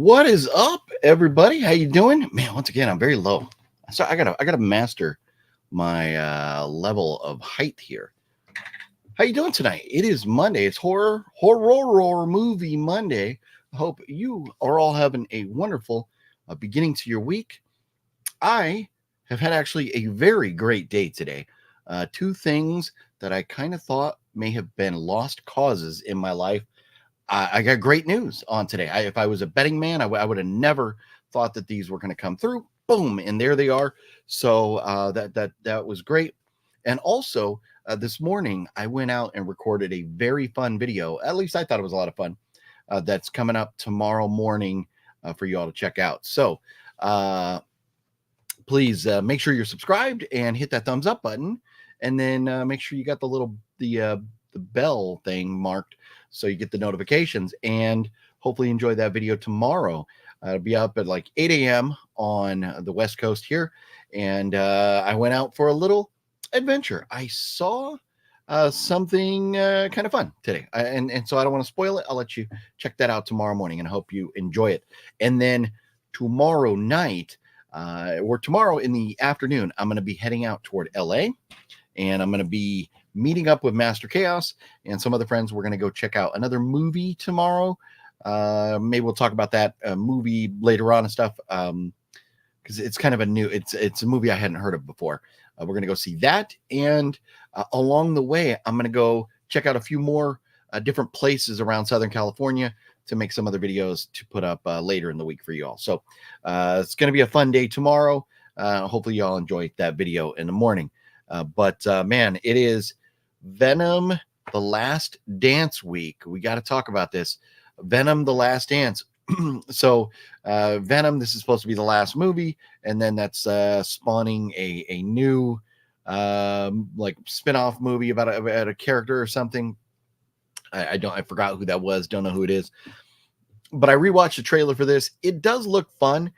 What is up, everybody? How you doing? Man, once again, I'm very low. So I gotta master my level of height here. How you doing tonight? It is Monday. It's horror movie Monday. I hope you are all having a wonderful beginning to your week. I have had actually a very great day today. Two things that I kind of thought may have been lost causes in my life. I got great news on today. If I was a betting man, I would have never thought that these were going to come through. Boom, and there they are. So that was great. And also, this morning, I went out and recorded a very fun video. At least I thought it was a lot of fun. That's coming up tomorrow morning for you all to check out. So please make sure you're subscribed and hit that thumbs up button. And then make sure you got the bell thing marked so you get the notifications, and hopefully enjoy that video tomorrow. It'll be up at like 8 a.m. on the West Coast here. And I went out for a little adventure. I saw something kind of fun today. And so I don't want to spoil it. I'll let you check that out tomorrow morning, and I hope you enjoy it. And then tomorrow night, or tomorrow in the afternoon, I'm going to be heading out toward LA, and I'm going to be meeting up with Master Chaos and some other friends. We're going to go check out another movie tomorrow. Maybe we'll talk about that movie later on and stuff, because it's kind of a new, it's a movie I hadn't heard of before. We're going to go see that. And along the way, I'm going to go check out a few more different places around Southern California to make some other videos to put up later in the week for you all. So it's going to be a fun day tomorrow. Hopefully you all enjoy that video in the morning. But man, it is Venom The Last Dance week. We got to talk about this. Venom The Last Dance. So Venom, this is supposed to be the last movie, and then that's spawning a new like spin-off movie about a character or something. I forgot who that was, don't know who it is. But I rewatched the trailer for this. It does look fun.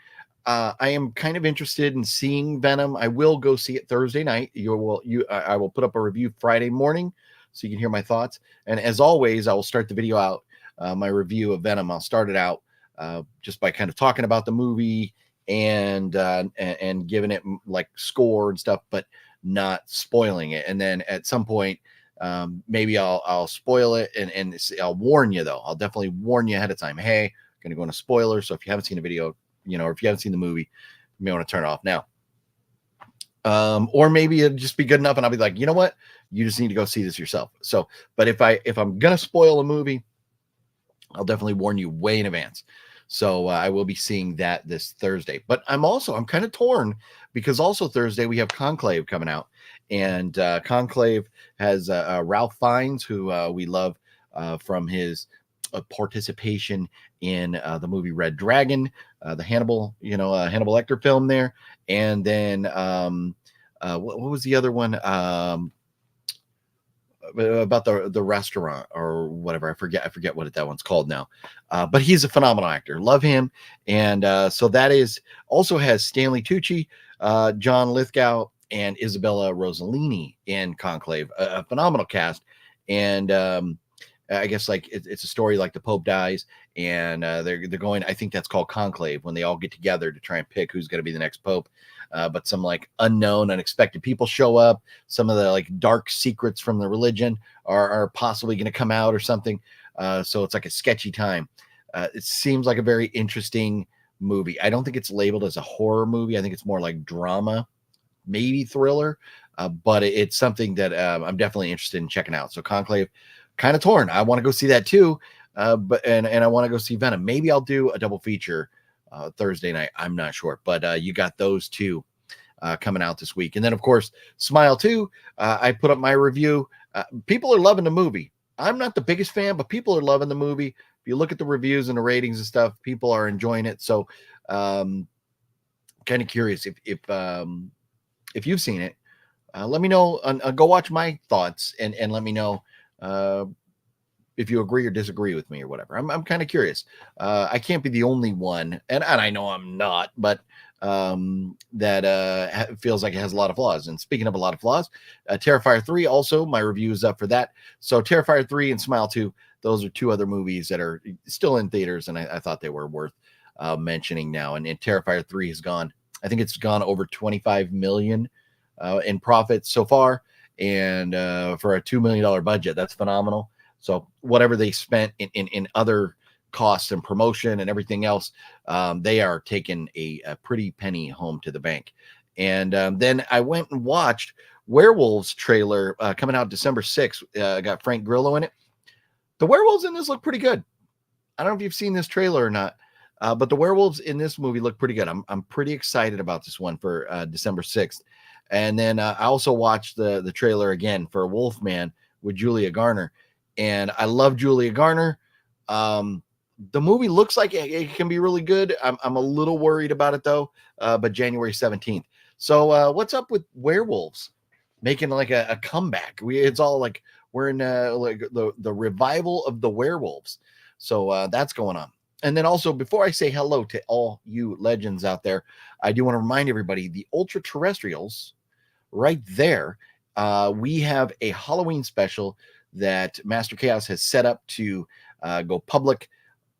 I am kind of interested in seeing Venom. I will go see it Thursday night. I will put up a review Friday morning so you can hear my thoughts. And as always, I will start the video out, my review of Venom. I'll start it out just by kind of talking about the movie and giving it like score and stuff, but not spoiling it. And then at some point, maybe I'll spoil it and I'll warn you though. I'll definitely warn you ahead of time. Hey, I'm going to go into spoilers. So if you haven't seen the video, or if you haven't seen the movie, you may want to turn it off now. Or maybe it'll just be good enough and I'll be like, you know what? You just need to go see this yourself. So, but if I'm going to spoil a movie, I'll definitely warn you way in advance. So I will be seeing that this Thursday. But I'm kind of torn because also Thursday we have Conclave coming out. And Conclave has Ralph Fiennes, who we love from his participation in the movie Red Dragon, the Hannibal Lecter film there. And then what was the other one about the restaurant or whatever? I forget what that one's called now. But he's a phenomenal actor. Love him. And so that is also has Stanley Tucci, John Lithgow, and Isabella Rossellini in Conclave. A phenomenal cast. And I guess like it's a story like the Pope dies, and they're going. I think that's called Conclave, when they all get together to try and pick who's going to be the next Pope. But some like unknown, unexpected people show up. Some of the like dark secrets from the religion are possibly going to come out or something. So it's like a sketchy time. It seems like a very interesting movie. I don't think it's labeled as a horror movie. I think it's more like drama, maybe thriller. But it's something that I'm definitely interested in checking out. So Conclave. Kind of torn. I want to go see that too, but I want to go see Venom. Maybe I'll do a double feature Thursday night. I'm not sure, but you got those two coming out this week. And then of course, Smile 2. I put up my review. People are loving the movie. I'm not the biggest fan, but people are loving the movie. If you look at the reviews and the ratings and stuff, people are enjoying it. So, kind of curious if you've seen it. Let me know. Go watch my thoughts and let me know. If you agree or disagree with me or whatever. I'm kind of curious. I can't be the only one, and I know I'm not, but that feels like it has a lot of flaws. And speaking of a lot of flaws, Terrifier 3 also, my review is up for that. So Terrifier 3 and Smile 2, those are two other movies that are still in theaters, and I thought they were worth mentioning now. And Terrifier 3 has gone, I think it's gone over 25 million in profits so far. And for a $2 million budget, that's phenomenal. So whatever they spent in other costs and promotion and everything else, they are taking a pretty penny home to the bank. And then I went and watched Werewolves trailer coming out December 6th. Got Frank Grillo in it. The werewolves in this look pretty good. I don't know if you've seen this trailer or not, but the werewolves in this movie look pretty good. I'm pretty excited about this one for December 6th. And then I also watched the trailer again for Wolfman with Julia Garner. And I love Julia Garner. The movie looks like it can be really good. I'm a little worried about it though, but January 17th. So what's up with werewolves making like a comeback? It's all like we're in like the revival of the werewolves. So that's going on. And then also, before I say hello to all you legends out there, I do want to remind everybody, the Ultra Terrestrials right there, we have a Halloween special that Master Chaos has set up to go public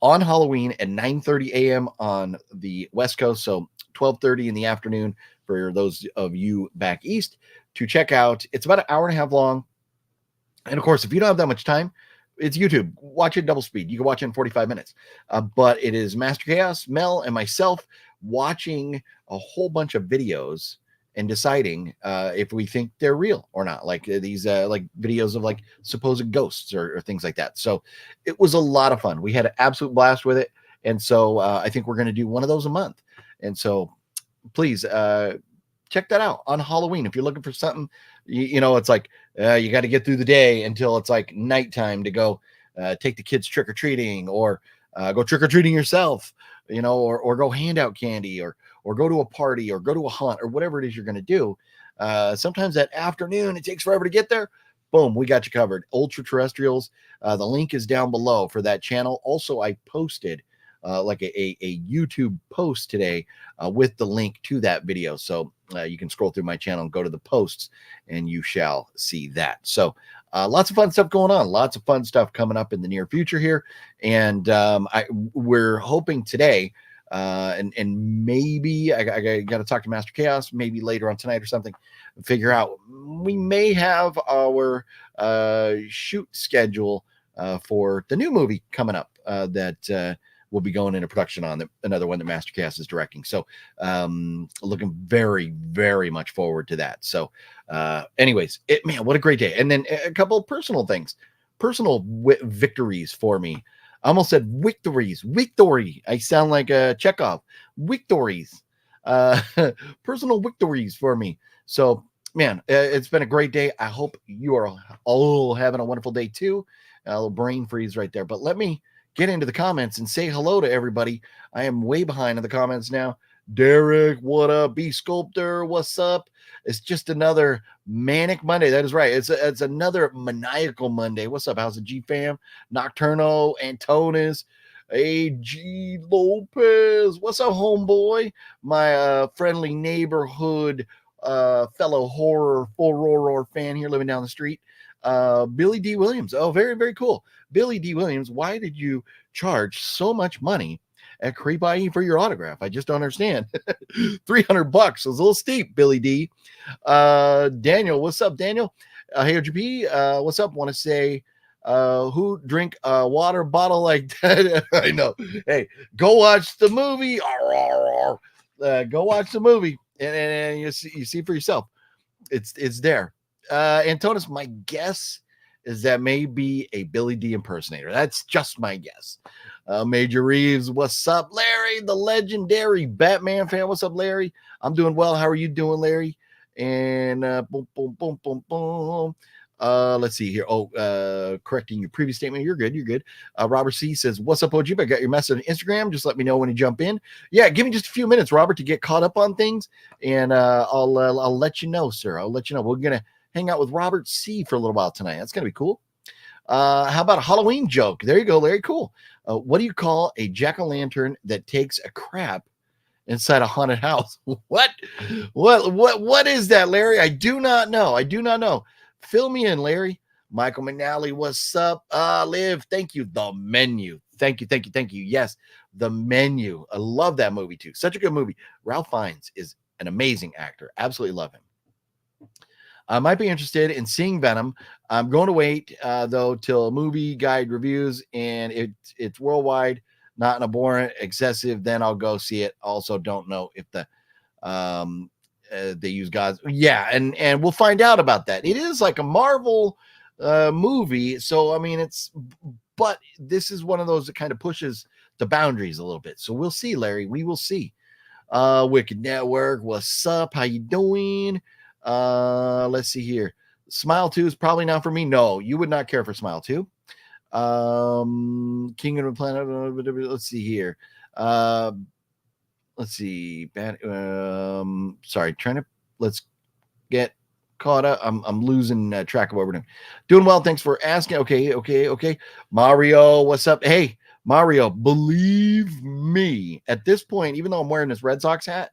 on Halloween at 9:30 a.m. on the West Coast. So 12:30 in the afternoon for those of you back east to check out. It's about an hour and a half long. And of course, if you don't have that much time, it's YouTube. Watch it double speed. You can watch it in 45 minutes. But it is Master Chaos, Mel, and myself watching a whole bunch of videos and deciding if we think they're real or not. Like these like videos of like supposed ghosts or things like that. So it was a lot of fun. We had an absolute blast with it. And so I think we're going to do one of those a month. And so please check that out on Halloween. If you're looking for something, you know, it's like you got to get through the day until it's like nighttime to go take the kids trick-or-treating or go trick-or-treating yourself, you know, or go hand out candy or go to a party or go to a hunt or whatever it is you're going to do. Sometimes that afternoon, it takes forever to get there. Boom, we got you covered. Ultra Terrestrials. The link is down below for that channel. Also, I posted like a YouTube post today with the link to that video. So you can scroll through my channel and go to the posts and you shall see that. So lots of fun stuff going on. Lots of fun stuff coming up in the near future here. And we're hoping today, and maybe I got to talk to Master Chaos, maybe later on tonight or something, figure out, we may have our shoot schedule for the new movie coming up that we'll be going into production on, another one that Master Chaos is directing. So looking very, very much forward to that. So anyways, man, what a great day. And then a couple of personal things, personal victories for me. I almost said victories. Victory. I sound like a Chekhov. Victories. Personal victories for me. So, man, it's been a great day. I hope you are all having a wonderful day too. A little brain freeze right there. But let me get into the comments and say hello to everybody. I am way behind in the comments now. Derek, what up? B Sculptor, what's up? It's just another manic Monday. That is right. It's another maniacal Monday. What's up? How's the G fam? Nocturno, Antonis, AG Lopez. What's up, homeboy? My friendly neighborhood fellow horror fan here living down the street. Billy D. Williams. Oh, very, very cool. Billy D. Williams, why did you charge so much money at Creep I.E for your autograph? I just don't understand. $300 is a little steep, Billy D. Daniel, what's up, Daniel? Hey, OGP, what's up? Want to say, who drink a water bottle like that? I know. Hey, go watch the movie. Go watch the movie, and you see for yourself. It's there. Antonis, my guess is that may be a Billy D impersonator. That's just my guess. Major Reeves, what's up? Larry, the legendary Batman fan. What's up, Larry? I'm doing well. How are you doing, Larry? And boom, boom, boom, boom, boom. Let's see here. Correcting your previous statement. You're good. You're good. Robert C says, what's up, OG? I got your message on Instagram. Just let me know when you jump in. Yeah, give me just a few minutes, Robert, to get caught up on things. And I'll let you know, sir. I'll let you know. We're going to hang out with Robert C for a little while tonight. That's going to be cool. How about a Halloween joke? There you go, Larry. Cool. What do you call a jack-o'-lantern that takes a crap inside a haunted house? What is that, Larry? I do not know. Fill me in, Larry. Michael McNally, what's up? Liv, thank you. The menu. Thank you. Yes, The Menu. I love that movie too. Such a good movie. Ralph Fiennes is an amazing actor. Absolutely love him. I might be interested in seeing Venom. I'm going to wait though till movie guide reviews and it's worldwide, not an abhorrent, excessive. Then I'll go see it. Also, don't know if the they use God's. Yeah, and we'll find out about that. It is like a Marvel movie, so I mean but this is one of those that kind of pushes the boundaries a little bit. So we'll see, Larry. We will see. Wicked Network, what's up? How you doing? Let's see here. Smile 2 is probably not for me. No, you would not care for Smile 2. King of the Planet. Let's see here. Let's see. Sorry, let's get caught up. I'm losing track of what we're doing. Doing well. Thanks for asking. Okay. Mario, what's up? Hey, Mario, believe me, at this point, even though I'm wearing this Red Sox hat,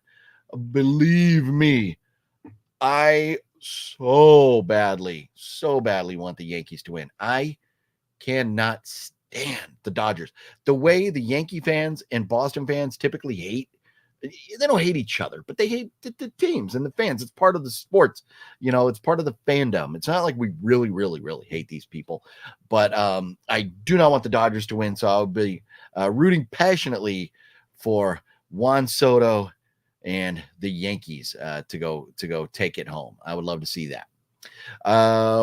believe me, I so badly want the Yankees to win. I cannot stand the Dodgers. The way the Yankee fans and Boston fans typically hate, they don't hate each other, but they hate the teams and the fans. It's part of the sports. It's part of the fandom. It's not like we really hate these people. But I do not want the Dodgers to win, so I'll be rooting passionately for Juan Soto and the Yankees to go take it home. I would love to see that.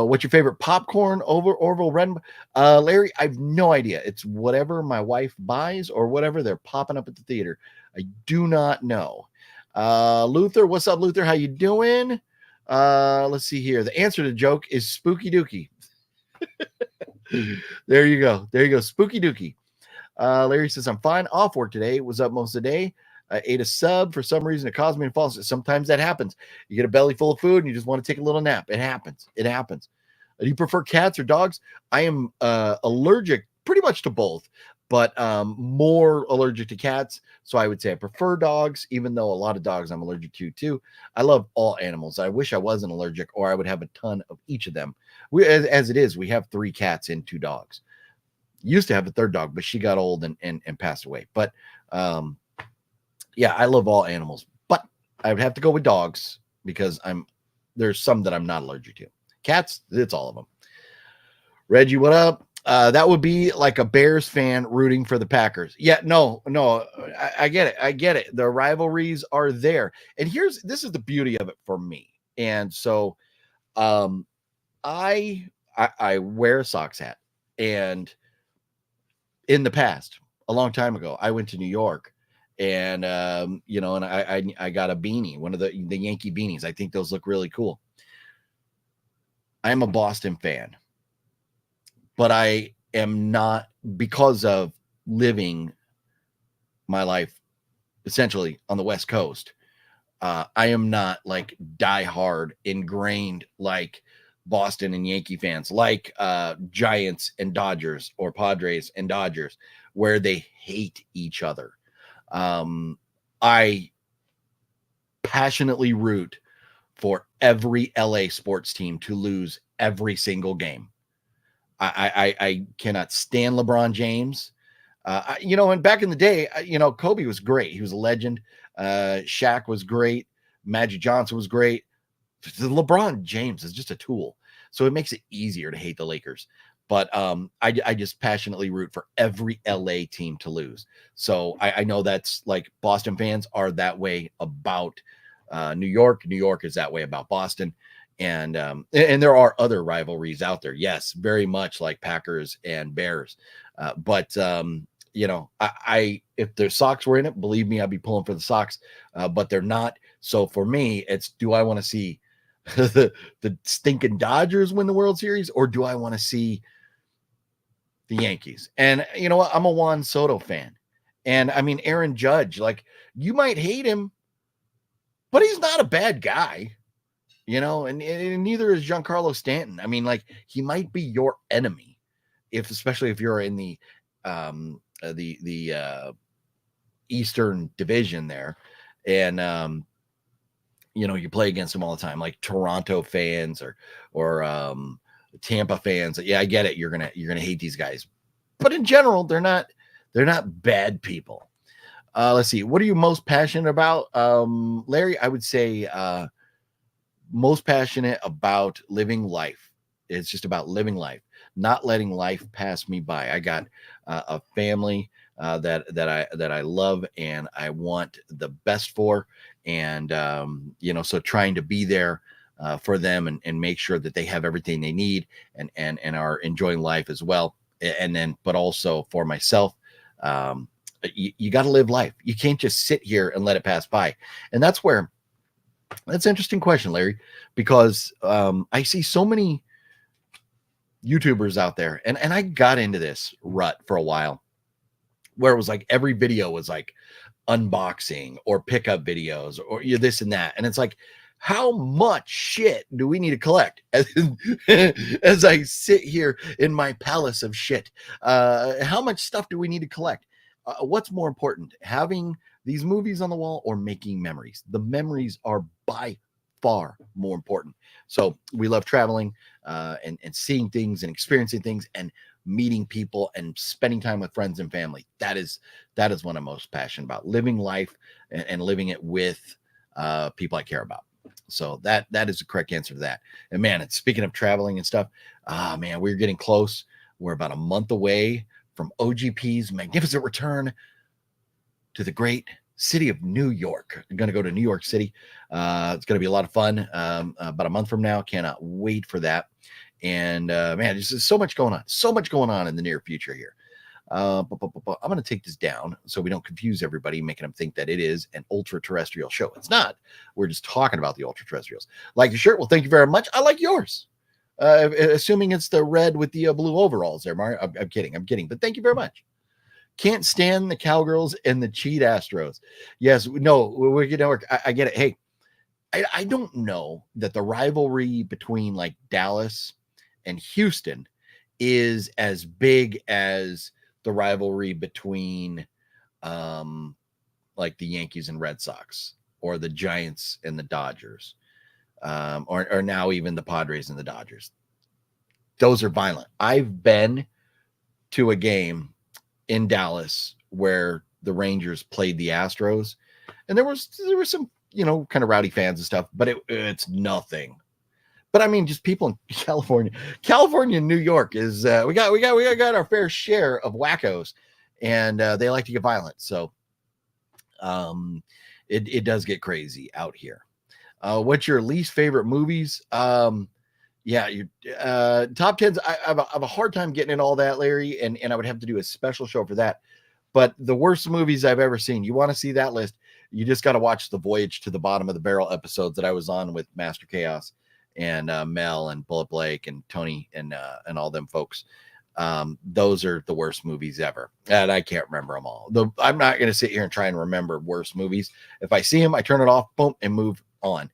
What's your favorite popcorn over Orville Red? Larry, I have no idea. It's whatever my wife buys or whatever they're popping up at the theater. I do not know. Luther, what's up, Luther? How you doing? Let's see here. The answer to the joke is Spooky Dookie. There you go. Spooky Dookie. Larry says, I'm fine. Off work today. Was up most of the day. I ate a sub. For some reason, it caused me to fall asleep. Sometimes that happens. You get a belly full of food and you just want to take a little nap. It happens. Do you prefer cats or dogs? I am allergic pretty much to both, but more allergic to cats. So I would say I prefer dogs, even though a lot of dogs I'm allergic to too. I love all animals. I wish I wasn't allergic, or I would have a ton of each of them. As it is, we have 3 cats and 2 dogs. Used to have a 3rd dog, but she got old and passed away. But yeah, I love all animals, but I would have to go with dogs because there's some that I'm not allergic to. Cats, it's all of them. Reggie, what up? That would be like a Bears fan rooting for the Packers. Yeah, no, I get it. The rivalries are there. And this is the beauty of it for me. And so I wear a Sox hat. And in the past, a long time ago, I went to New York. And and I got a beanie, one of the Yankee beanies. I think those look really cool. I'm a Boston fan, but I am not, because of living my life essentially on the West Coast. I am not like diehard ingrained like Boston and Yankee fans, like Giants and Dodgers or Padres and Dodgers, where they hate each other. I passionately root for every LA sports team to lose every single game. I cannot stand LeBron James. And back in the day, Kobe was great. He was a legend. Shaq was great. Magic Johnson was great. LeBron James is just a tool. So it makes it easier to hate the Lakers. But I just passionately root for every LA team to lose. So I know that's like Boston fans are that way about New York. New York is that way about Boston. And there are other rivalries out there. Yes, very much like Packers and Bears. But if the Sox were in it, believe me, I'd be pulling for the Sox. But they're not. So for me, it's, do I want to see the stinking Dodgers win the World Series, or do I want to see the Yankees? And you know what? I'm a Juan Soto fan. And I mean, Aaron Judge, like, you might hate him, but he's not a bad guy, and neither is Giancarlo Stanton. I mean, like, he might be your enemy especially if you're in the Eastern Division there. And, you play against them all the time, like Toronto fans or Tampa fans. Yeah, I get it. You're gonna hate these guys, but in general, they're not bad people. Let's see. What are you most passionate about? Larry, I would say most passionate about living life. It's just about living life, not letting life pass me by. I got a family that I love and I want the best for, and so trying to be there for them and make sure that they have everything they need and are enjoying life as well. And then, but also for myself, you got to live life. You can't just sit here and let it pass by. And that's an interesting question, Larry, because I see so many YouTubers out there, and I got into this rut for a while where it was like every video was like unboxing or pickup videos or this and that. And it's like, how much shit do we need to collect as I sit here in my palace of shit? How much stuff do we need to collect? What's more important, having these movies on the wall or making memories? The memories are by far more important. So we love traveling and seeing things and experiencing things and meeting people and spending time with friends and family. That is what I'm most passionate about, living life and living it with people I care about. So that is the correct answer to that. And man, it's speaking of traveling and stuff, man, we're getting close. We're about a month away from OGP's magnificent return to the great city of New York. I'm going to go to New York City. It's going to be a lot of fun. About a month from now. Cannot wait for that. And man, there's just so much going on in the near future here. I'm going to take this down so we don't confuse everybody, making them think that it is an ultra terrestrial show. It's not. We're just talking about the ultra terrestrials. Like your shirt? Well, thank you very much. I like yours. Assuming it's the red with the blue overalls there, Mario. I'm kidding. But thank you very much. Can't stand the Cowgirls and the cheat Astros. Yes, no, we're gonna work. I get it. Hey, I don't know that the rivalry between like Dallas and Houston is as big as the rivalry between like the Yankees and Red Sox, or the Giants and the Dodgers, or now even the Padres and the Dodgers. Those are violent. I've been to a game in Dallas where the Rangers played the Astros, and there were some, kind of rowdy fans and stuff, but it's nothing. But I mean, just people in California and New York is we got our fair share of wackos, and they like to get violent. So it does get crazy out here. What's your least favorite movies? Yeah, your top 10s. I have a hard time getting in all that, Larry, and I would have to do a special show for that. But the worst movies I've ever seen, you want to see that list, you just got to watch the Voyage to the Bottom of the Barrel episodes that I was on with Master Chaos and Mel and Bulleit Blake and Tony and all them folks. Those are the worst movies ever, and I can't remember them all. I'm not going to sit here and try and remember worst movies. If I see them, I turn it off, boom, and move on.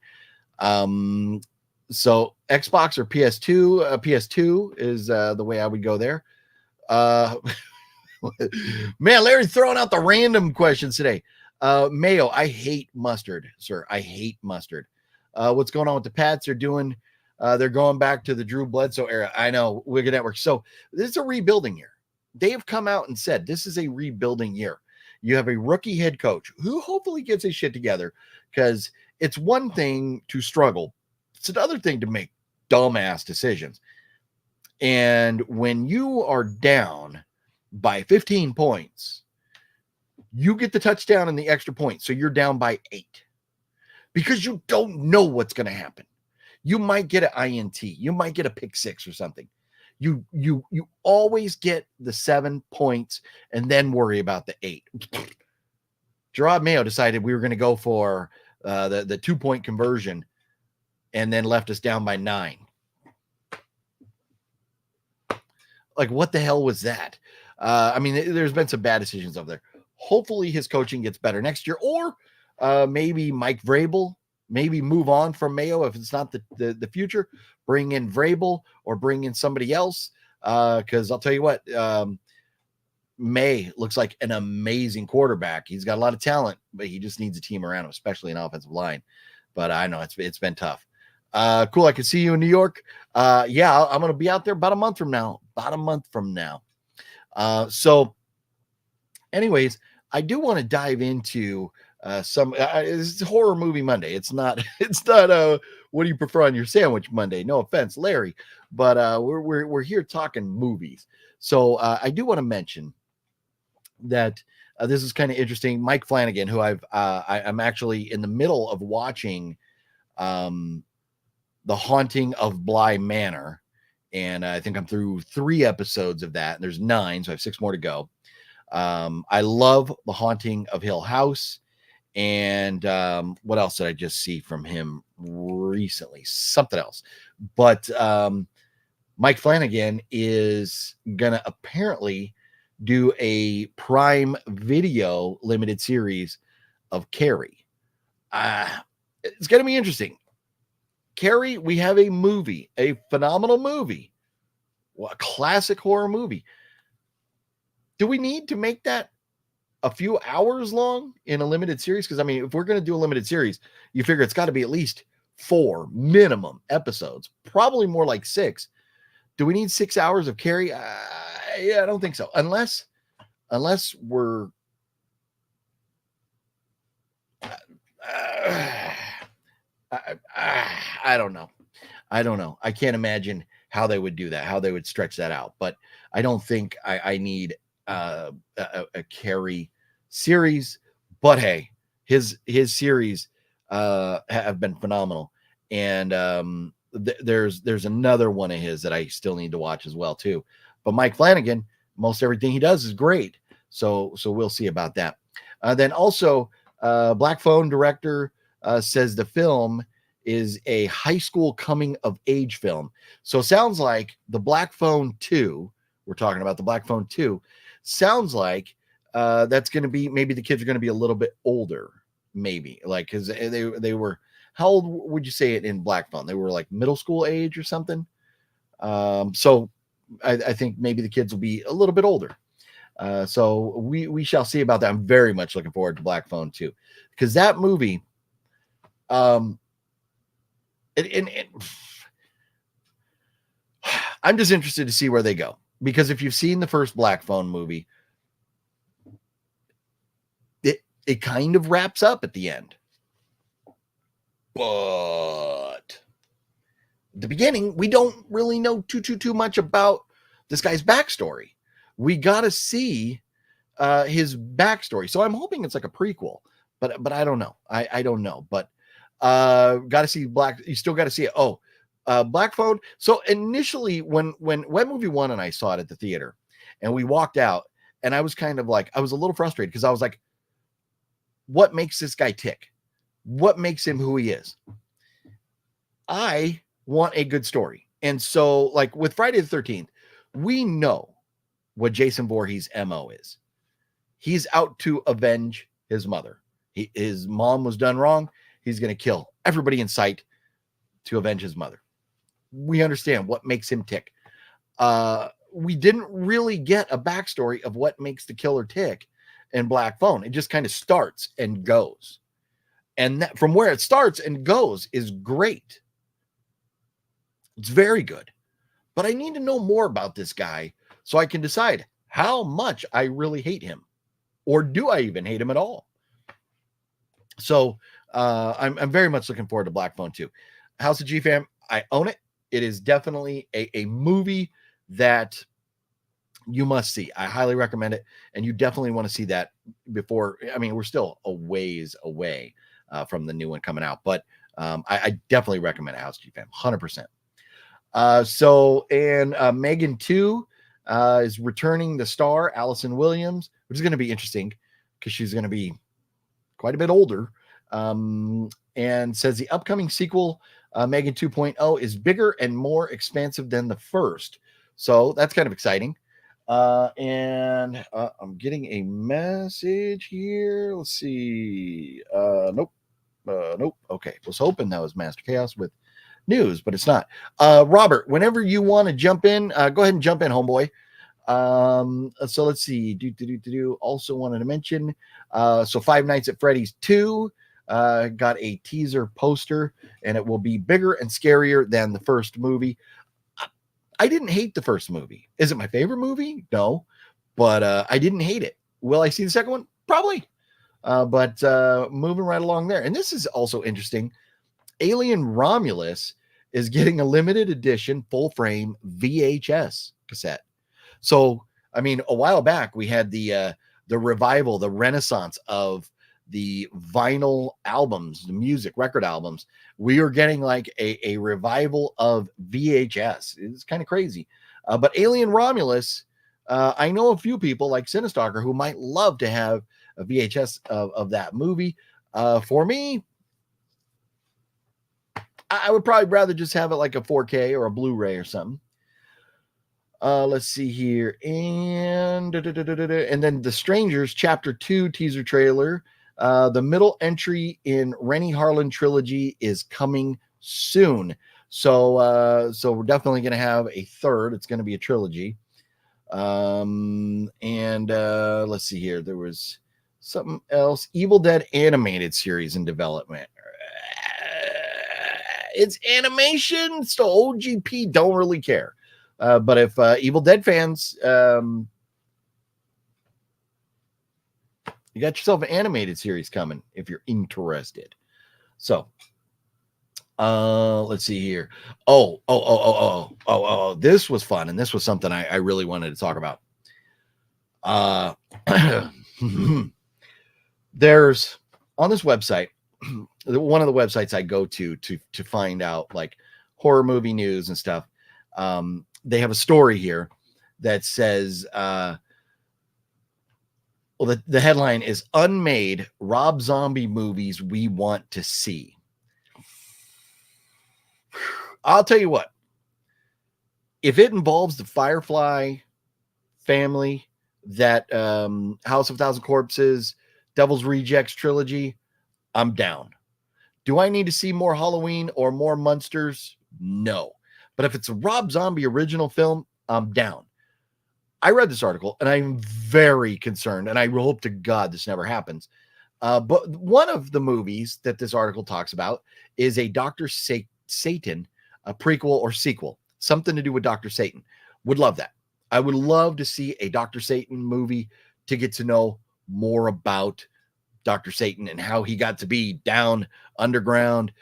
So Xbox or PS2? PS2 is the way I would go there. Man, Larry's throwing out the random questions today. Mayo, I hate mustard, sir. I hate mustard. What's going on with the Pats? They're going back to the Drew Bledsoe era. I know, Wicked Network. So this is a rebuilding year. They have come out and said this is a rebuilding year. You have a rookie head coach who hopefully gets his shit together, because it's one thing to struggle. It's another thing to make dumbass decisions. And when you are down by 15 points, you get the touchdown and the extra point. So you're down by 8 because you don't know what's going to happen. You might get an INT. You might get a pick 6 or something. You always get the 7 points and then worry about the 8. Gerard Mayo decided we were going to go for the 2-point conversion and then left us down by 9. Like, what the hell was that? I mean, there's been some bad decisions over there. Hopefully his coaching gets better next year, or maybe Mike Vrabel, maybe move on from Mayo if it's not the future. Bring in Vrabel or bring in somebody else, because I'll tell you what, May looks like an amazing quarterback. He's got a lot of talent, but he just needs a team around him, especially an offensive line. But I know it's been tough. Cool. I can see you in New York. Yeah, I'm going to be out there about a month from now. So anyways, I do want to dive into some. It's horror movie Monday. It's not. It's not. What do you prefer on your sandwich Monday? No offense, Larry, but we're here talking movies. So I do want to mention that this is kind of interesting. Mike Flanagan, who I'm actually in the middle of watching, The Haunting of Bly Manor, and I think I'm through 3 episodes of that. There's 9, so I have 6 more to go. I love The Haunting of Hill House. And what else did I just see from him recently? Something else. But Mike Flanagan is going to apparently do a Prime Video limited series of Carrie. It's going to be interesting. Carrie, we have a movie, a phenomenal movie, a classic horror movie. Do we need to make that a few hours long in a limited series? Because I mean, if we're going to do a limited series, you figure it's got to be at least 4 minimum episodes, probably more like 6. Do we need 6 hours of Carrie? Yeah, I don't think so. Unless we're I don't know. I can't imagine how they would do that, how they would stretch that out. But I don't think I need a Carrie series. But hey, his series have been phenomenal. And there's another one of his that I still need to watch as well too. But Mike Flanagan, most everything he does is great. So we'll see about that. Then also, Black Phone director says the film is a high school coming of age film. So it sounds like the Black Phone 2, we're talking about the Black Phone 2, sounds like that's going to be, maybe the kids are going to be a little bit older, maybe, like, because they were, how old would you say it in Black Phone? They were like middle school age or something. So I think maybe the kids will be a little bit older. So we shall see about that. I'm very much looking forward to Black Phone 2, because that movie, I'm just interested to see where they go, because if you've seen the first Black Phone movie, it kind of wraps up at the end. But the beginning, we don't really know too much about this guy's backstory. We got to see his backstory. So I'm hoping it's like a prequel, but I don't know. I don't know, but got to see you still got to see it. Oh, Black Phone. So initially when movie 1 and I saw it at the theater and we walked out, and I was kind of like, I was a little frustrated because I was like, what makes this guy tick? What makes him who he is? I want a good story. And so, like with Friday the 13th, we know what Jason Voorhees' MO is. He's out to avenge his mother. His mom was done wrong. He's going to kill everybody in sight to avenge his mother. We understand what makes him tick. We didn't really get a backstory of what makes the killer tick in Black Phone. It just kind of starts and goes. And that, from where it starts and goes, is great. It's very good. But I need to know more about this guy so I can decide how much I really hate him. Or do I even hate him at all? So I'm very much looking forward to Black Phone 2. House of G Fam, I own it. It is definitely a movie that you must see. I highly recommend it. And you definitely want to see that before. I mean, we're still a ways away from the new one coming out. But I definitely recommend House of G Fam, 100%. Megan 2 is returning the star, Allison Williams, which is going to be interesting because she's going to be quite a bit older. And says the upcoming sequel, Megan 2.0, is bigger and more expansive than the first. So that's kind of exciting. I'm getting a message here. Let's see. Nope. Okay. Was hoping that was Master Chaos with news, but it's not. Robert, whenever you want to jump in, go ahead and jump in, homeboy. So let's see. Also wanted to mention, so Five Nights at Freddy's 2 got a teaser poster, and it will be bigger and scarier than the first movie. I didn't hate the first movie. Is it my favorite movie? No, but I didn't hate it. Will I see the second one? Probably. But moving right along there. And this is also interesting. Alien Romulus is getting a limited edition full frame VHS cassette. So, I mean, a while back we had the revival, the renaissance of the vinyl albums, the music record albums. We are getting like a revival of VHS. It's kind of crazy. But Alien Romulus, I know a few people like Cinestalker who might love to have a VHS of that movie. For me, I would probably rather just have it like a 4K or a Blu-ray or something. Let's see here. And then The Strangers Chapter 2 teaser trailer. The middle entry in Rennie Harlan trilogy is coming soon. So we're definitely going to have a third. It's going to be a trilogy. And let's see here. There was something else. Evil Dead animated series in development. It's animation, so OGP don't really care. But if Evil Dead fans, you got yourself an animated series coming if you're interested. So let's see here. Oh, this was fun, and this was something I really wanted to talk about. There's on this website, one of the websites I go to find out like horror movie news and stuff. They have a story here that says, well, the headline is Unmade Rob Zombie Movies We Want to See. I'll tell you what, if it involves the Firefly family, that House of 1,000 Corpses, Devil's Rejects trilogy, I'm down. Do I need to see more Halloween or more Monsters? No. But if it's a Rob Zombie original film, I'm down. I read this article and I'm very concerned, and I hope to God this never happens. But one of the movies that this article talks about is a Dr. Satan, a prequel or sequel, something to do with Dr. Satan. Would love that. I would love to see a Dr. Satan movie to get to know more about Dr. Satan and how he got to be down underground,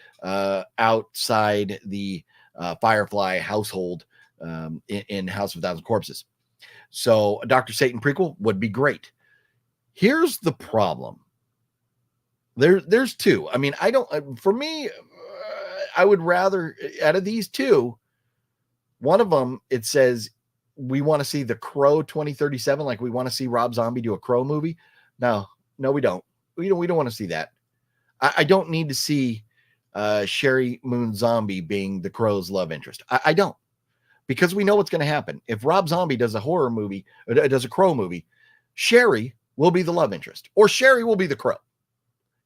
outside the Firefly household in House of 1,000 Corpses. So a Dr. Satan prequel would be great. Here's the problem. There's two. I mean, I don't, for me, I would rather, out of these two, one of them, it says we want to see The Crow 2037. Like we want to see Rob Zombie do a Crow movie. No, we don't. We don't want to see that. I don't need to see Sherry Moon Zombie being the Crow's love interest. I don't. Because we know what's going to happen. If Rob Zombie does a horror movie, or does a Crow movie, Sherry will be the love interest, or Sherry will be the Crow.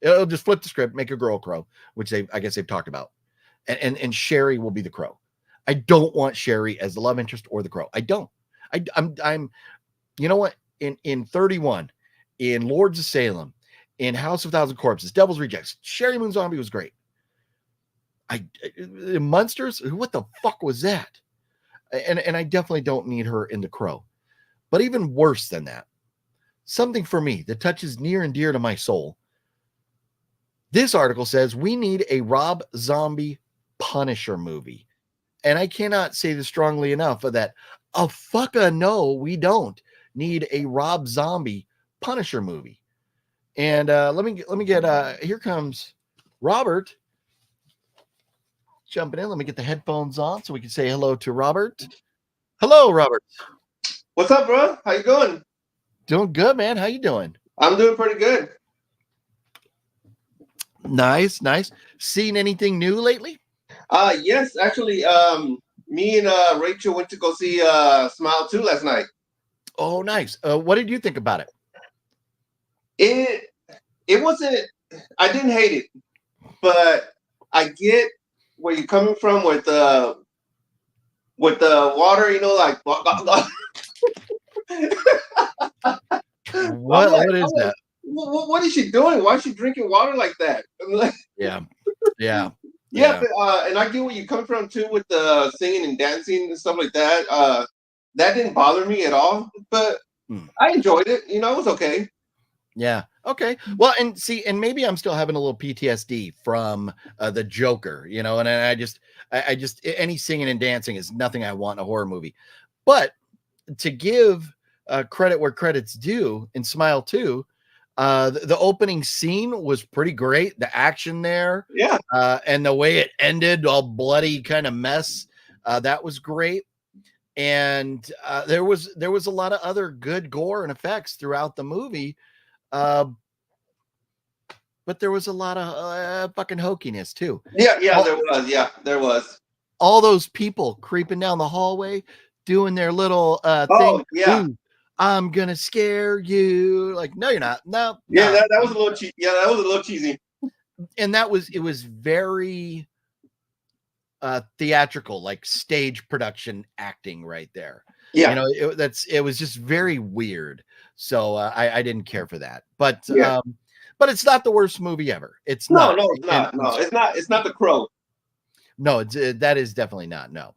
It'll just flip the script, make a girl Crow, which I guess they've talked about, and Sherry will be the Crow. I don't want Sherry as the love interest or the Crow. I don't. I'm. You know what? In 31, in Lords of Salem, in House of 1,000 Corpses, Devil's Rejects, Sherry Moon Zombie was great. Monsters. What the fuck was that? And I definitely don't need her in The Crow. But even worse than that, something for me that touches near and dear to my soul. This article says we need a Rob Zombie Punisher movie. And I cannot say this strongly enough of that. Oh, fuck no, we don't need a Rob Zombie Punisher movie. And let me get here comes Robert jumping in. Let me get the headphones on so we can say hello to Robert. Hello, Robert. What's up, bro? How you doing? Doing good, man. How you doing? I'm doing pretty good. Nice. Seen anything new lately? Yes, actually, me and Rachel went to go see Smile 2 last night. Oh, nice. What did you think about it? It wasn't, I didn't hate it, but I get where you're coming from with the water, you know, like what is that? What is she doing? Why is she drinking water like that? Yeah. But, and I get where you come from too with the singing and dancing and stuff like that. That didn't bother me at all, but I enjoyed it. You know, it was okay. Yeah, Okay. Well, and see, and maybe I'm still having a little PTSD from the Joker, you know, and I just any singing and dancing is nothing I want in a horror movie. But to give credit where credit's due in Smile 2, the opening scene was pretty great. The action there, Yeah. and the way it ended, all bloody kind of mess, that was great. And there was a lot of other good gore and effects throughout the movie. Uh, but there was a lot of fucking hokiness too. Yeah, All, there was. Yeah, there was. all those people creeping down the hallway doing their little thing. Oh, yeah. Ooh, I'm gonna scare you. Like, no, you're not. No, Yeah, no. that was a little cheesy. Yeah, that was a little cheesy. And it was very theatrical, like stage production acting right there. Yeah. You know, it was just very weird. So I didn't care for that. But Yeah. but it's not the worst movie ever. It's No, not. no, it's not. No, it's not. It's not The Crow. No, it's that is definitely not. No.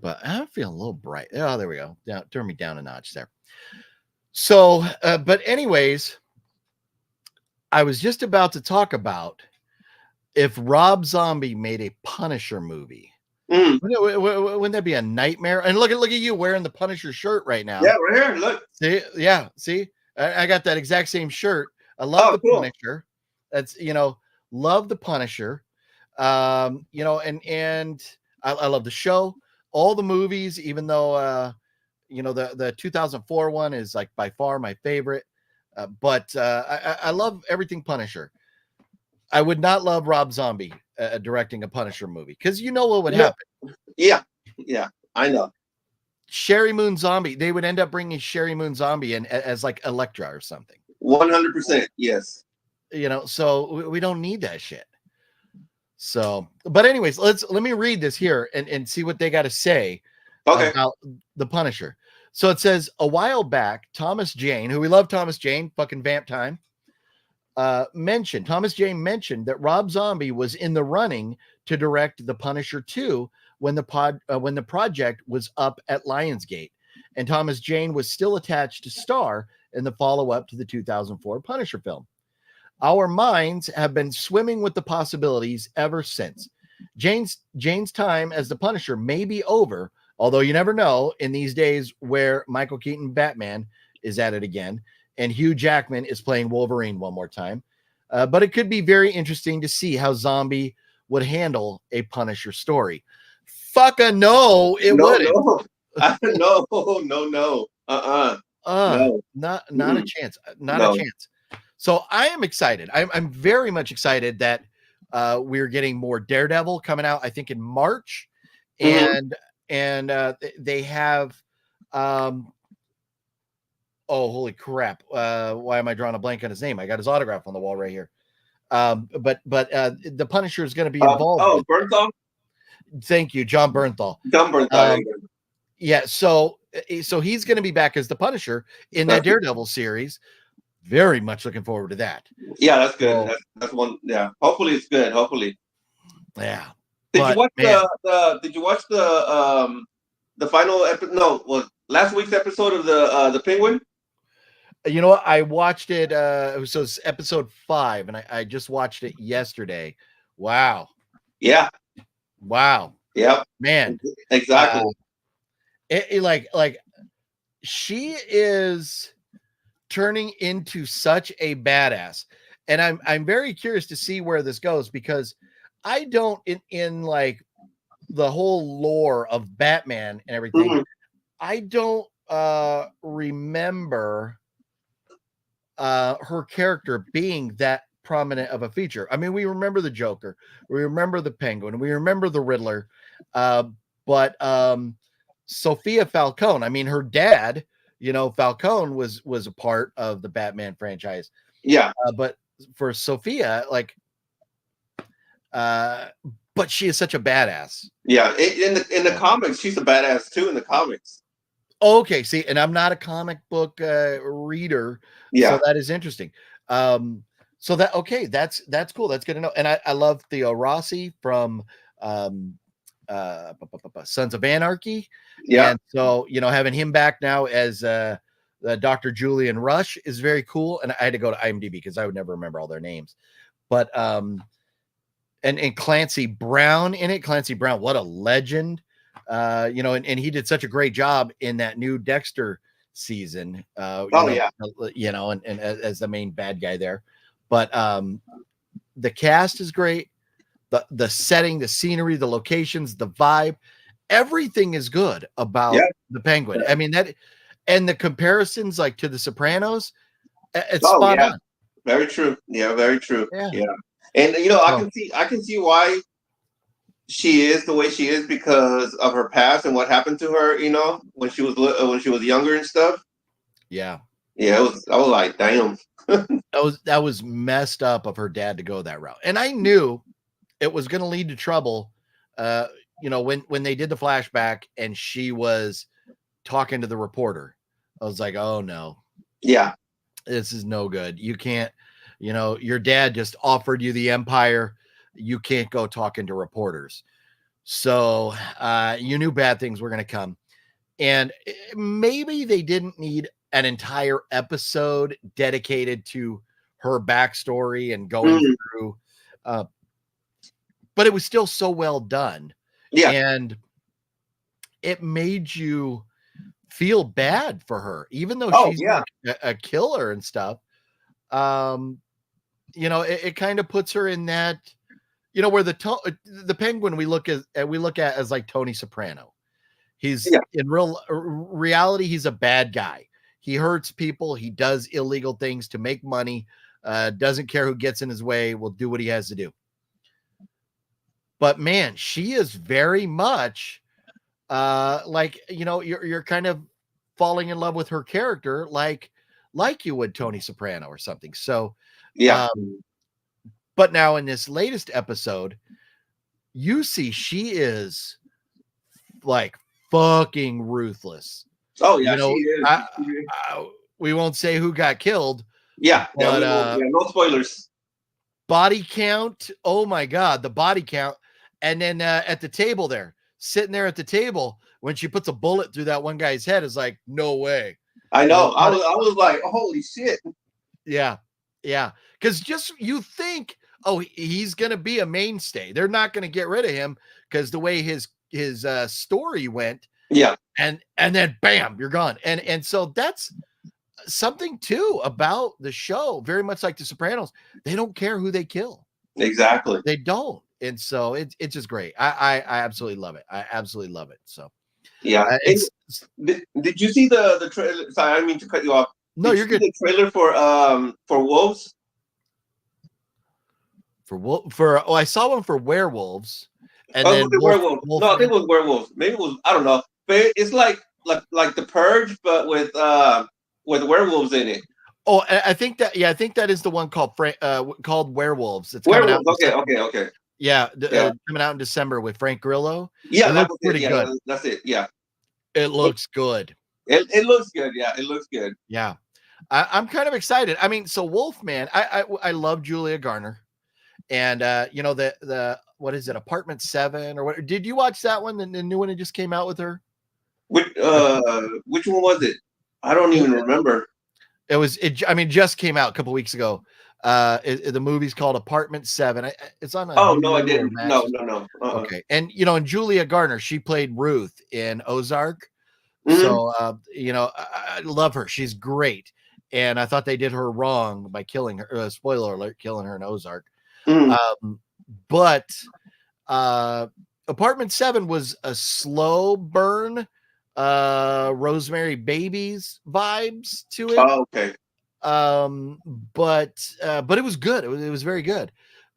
But I'm feeling a little bright. Oh, there we go. Turn me down a notch there. So, but anyways, I was just about to talk about if Rob Zombie made a Punisher movie. Mm. Wouldn't that be a nightmare? And look at you wearing the Punisher shirt right now. Yeah, right here. Look. See, yeah, see, I got that exact same shirt. I love the cool. Punisher. That's love the Punisher. And I love the show, all the movies, even though the 2004 one is like by far my favorite. But I love everything Punisher. I would not love Rob Zombie directing a Punisher movie because you know what would happen. Yeah, I know. Sherry Moon Zombie, they would end up bringing Sherry Moon Zombie in as like Elektra or something. 100%. Yes. So we don't need that shit. So, but anyways, let me read this here and see what they got to say about the Punisher. So it says, a while back, Thomas Jane, who we love, Thomas Jane, fucking vamp time, Thomas Jane mentioned that Rob Zombie was in the running to direct The Punisher 2 when the project was up at Lionsgate, and Thomas Jane was still attached to star in the follow-up to the 2004 Punisher film. Our minds have been swimming with the possibilities ever since. Jane's time as the Punisher may be over, although you never know in these days where Michael Keaton Batman is at it again and Hugh Jackman is playing Wolverine one more time. But it could be very interesting to see how Zombie would handle a Punisher story. Fuck a no, it wouldn't. No. No. Not a chance. Not a chance. So I am excited. I'm very much excited that we're getting more Daredevil coming out, I think in March. And they have oh, holy crap. Why am I drawing a blank on his name? I got his autograph on the wall right here. But the Punisher is going to be involved. Bernthal? Thank you, John Bernthal. John Bernthal. Yeah, so he's going to be back as the Punisher in that Daredevil series. Very much looking forward to that. Yeah, that's good. That's one. Yeah, hopefully it's good. Hopefully. Yeah. Did you watch the final episode? No, was last week's episode of the Penguin? You know what? I watched it. So it's episode 5, and I just watched it yesterday. Wow. Yeah. Wow. Yep. Man. Exactly. Like she is turning into such a badass, and I'm very curious to see where this goes, because I don't in like the whole lore of Batman and everything. I don't remember her character being that prominent of a feature. I mean, we remember the Joker, we remember the Penguin, we remember the Riddler, but Sophia Falcone, I mean, her dad, Falcone was a part of the Batman franchise. Yeah. But for Sophia, like, but she is such a badass. Yeah. In the comics, she's a badass too in the comics. Okay. See, and I'm not a comic book reader. Yeah. So that is interesting. So that's cool. That's good to know. And I love Theo Rossi from Sons of Anarchy. Yeah. And so, having him back now as Dr. Julian Rush is very cool, and I had to go to IMDb because I would never remember all their names. But and Clancy Brown in it. Clancy Brown, what a legend. You know, and he did such a great job in that new Dexter season. You know, and as the main bad guy there. But the cast is great. The setting, the scenery, the locations, the vibe, everything is good about the Penguin. I mean, that, and the comparisons like to the Sopranos, it's spot on. Very true. Yeah, very true. Yeah. And you know, I can see why she is the way she is because of her past and what happened to her, you know, when she was younger and stuff. Yeah. Yeah, I was like, damn. that was messed up of her dad to go that route. And I knew it was going to lead to trouble. You know, when they did the flashback and she was talking to the reporter, I was like, oh no. Yeah. This is no good. You can't, you know, your dad just offered you the empire. You can't go talking to reporters. So you knew bad things were going to come. And maybe they didn't need an entire episode dedicated to her backstory and going through. But it was still so well done. Yeah. And it made you feel bad for her, even though she's a killer and stuff. You know, it kind of puts her in that, you know, where the Penguin we look at as like Tony Soprano. He's in reality, he's a bad guy. He hurts people. He does illegal things to make money. Doesn't care who gets in his way. Will do what he has to do. But man, she is very much like, you know, you're kind of falling in love with her character, like you would Tony Soprano or something. So but now in this latest episode, you see she is like fucking ruthless. Oh yeah, you know, we won't say who got killed. Yeah, but no spoilers. Body count. Oh my god, the body count. And then at the table there, sitting there at the table, when she puts a bullet through that one guy's head, is like, no way. I know. I was like, holy shit. Yeah. Yeah. Because just you think, oh, he's gonna be a mainstay. They're not gonna get rid of him because the way his story went. Yeah. And then bam, you're gone. And so that's something too about the show, very much like The Sopranos. They don't care who they kill. Exactly. They don't. And so it's just great. I absolutely love it. I absolutely love it. So yeah. Did you see the trailer? Sorry, I didn't mean to cut you off. No, you're good. The trailer for Wolves. I saw one for werewolves. And then werewolves. No, I think it was werewolves. Maybe it was, I don't know. But it's like The Purge, but with werewolves in it. Oh, I think that is the one called Werewolves. It's Werewolves. Okay. Yeah, coming out in December with Frank Grillo. Yeah, that's pretty good. That's it. Yeah, it looks good. It looks good. Yeah, it looks good. Yeah, I'm kind of excited. I mean, so Wolfman, I love Julia Garner, and you know the what is it, Apartment 7 or what? Did you watch that one? The new one that just came out with her. Which one was it? I don't even remember. It just came out a couple weeks ago. The movie's called Apartment 7. It's on. No, I didn't. No. Okay, and you know, and Julia Garner, she played Ruth in Ozark. Mm-hmm. So you know, I love her. She's great, and I thought they did her wrong by killing her. Spoiler alert: killing her in Ozark. Mm-hmm. But Apartment 7 was a slow burn. Rosemary Babies vibes to it. Oh, okay. But it was good. It was very good.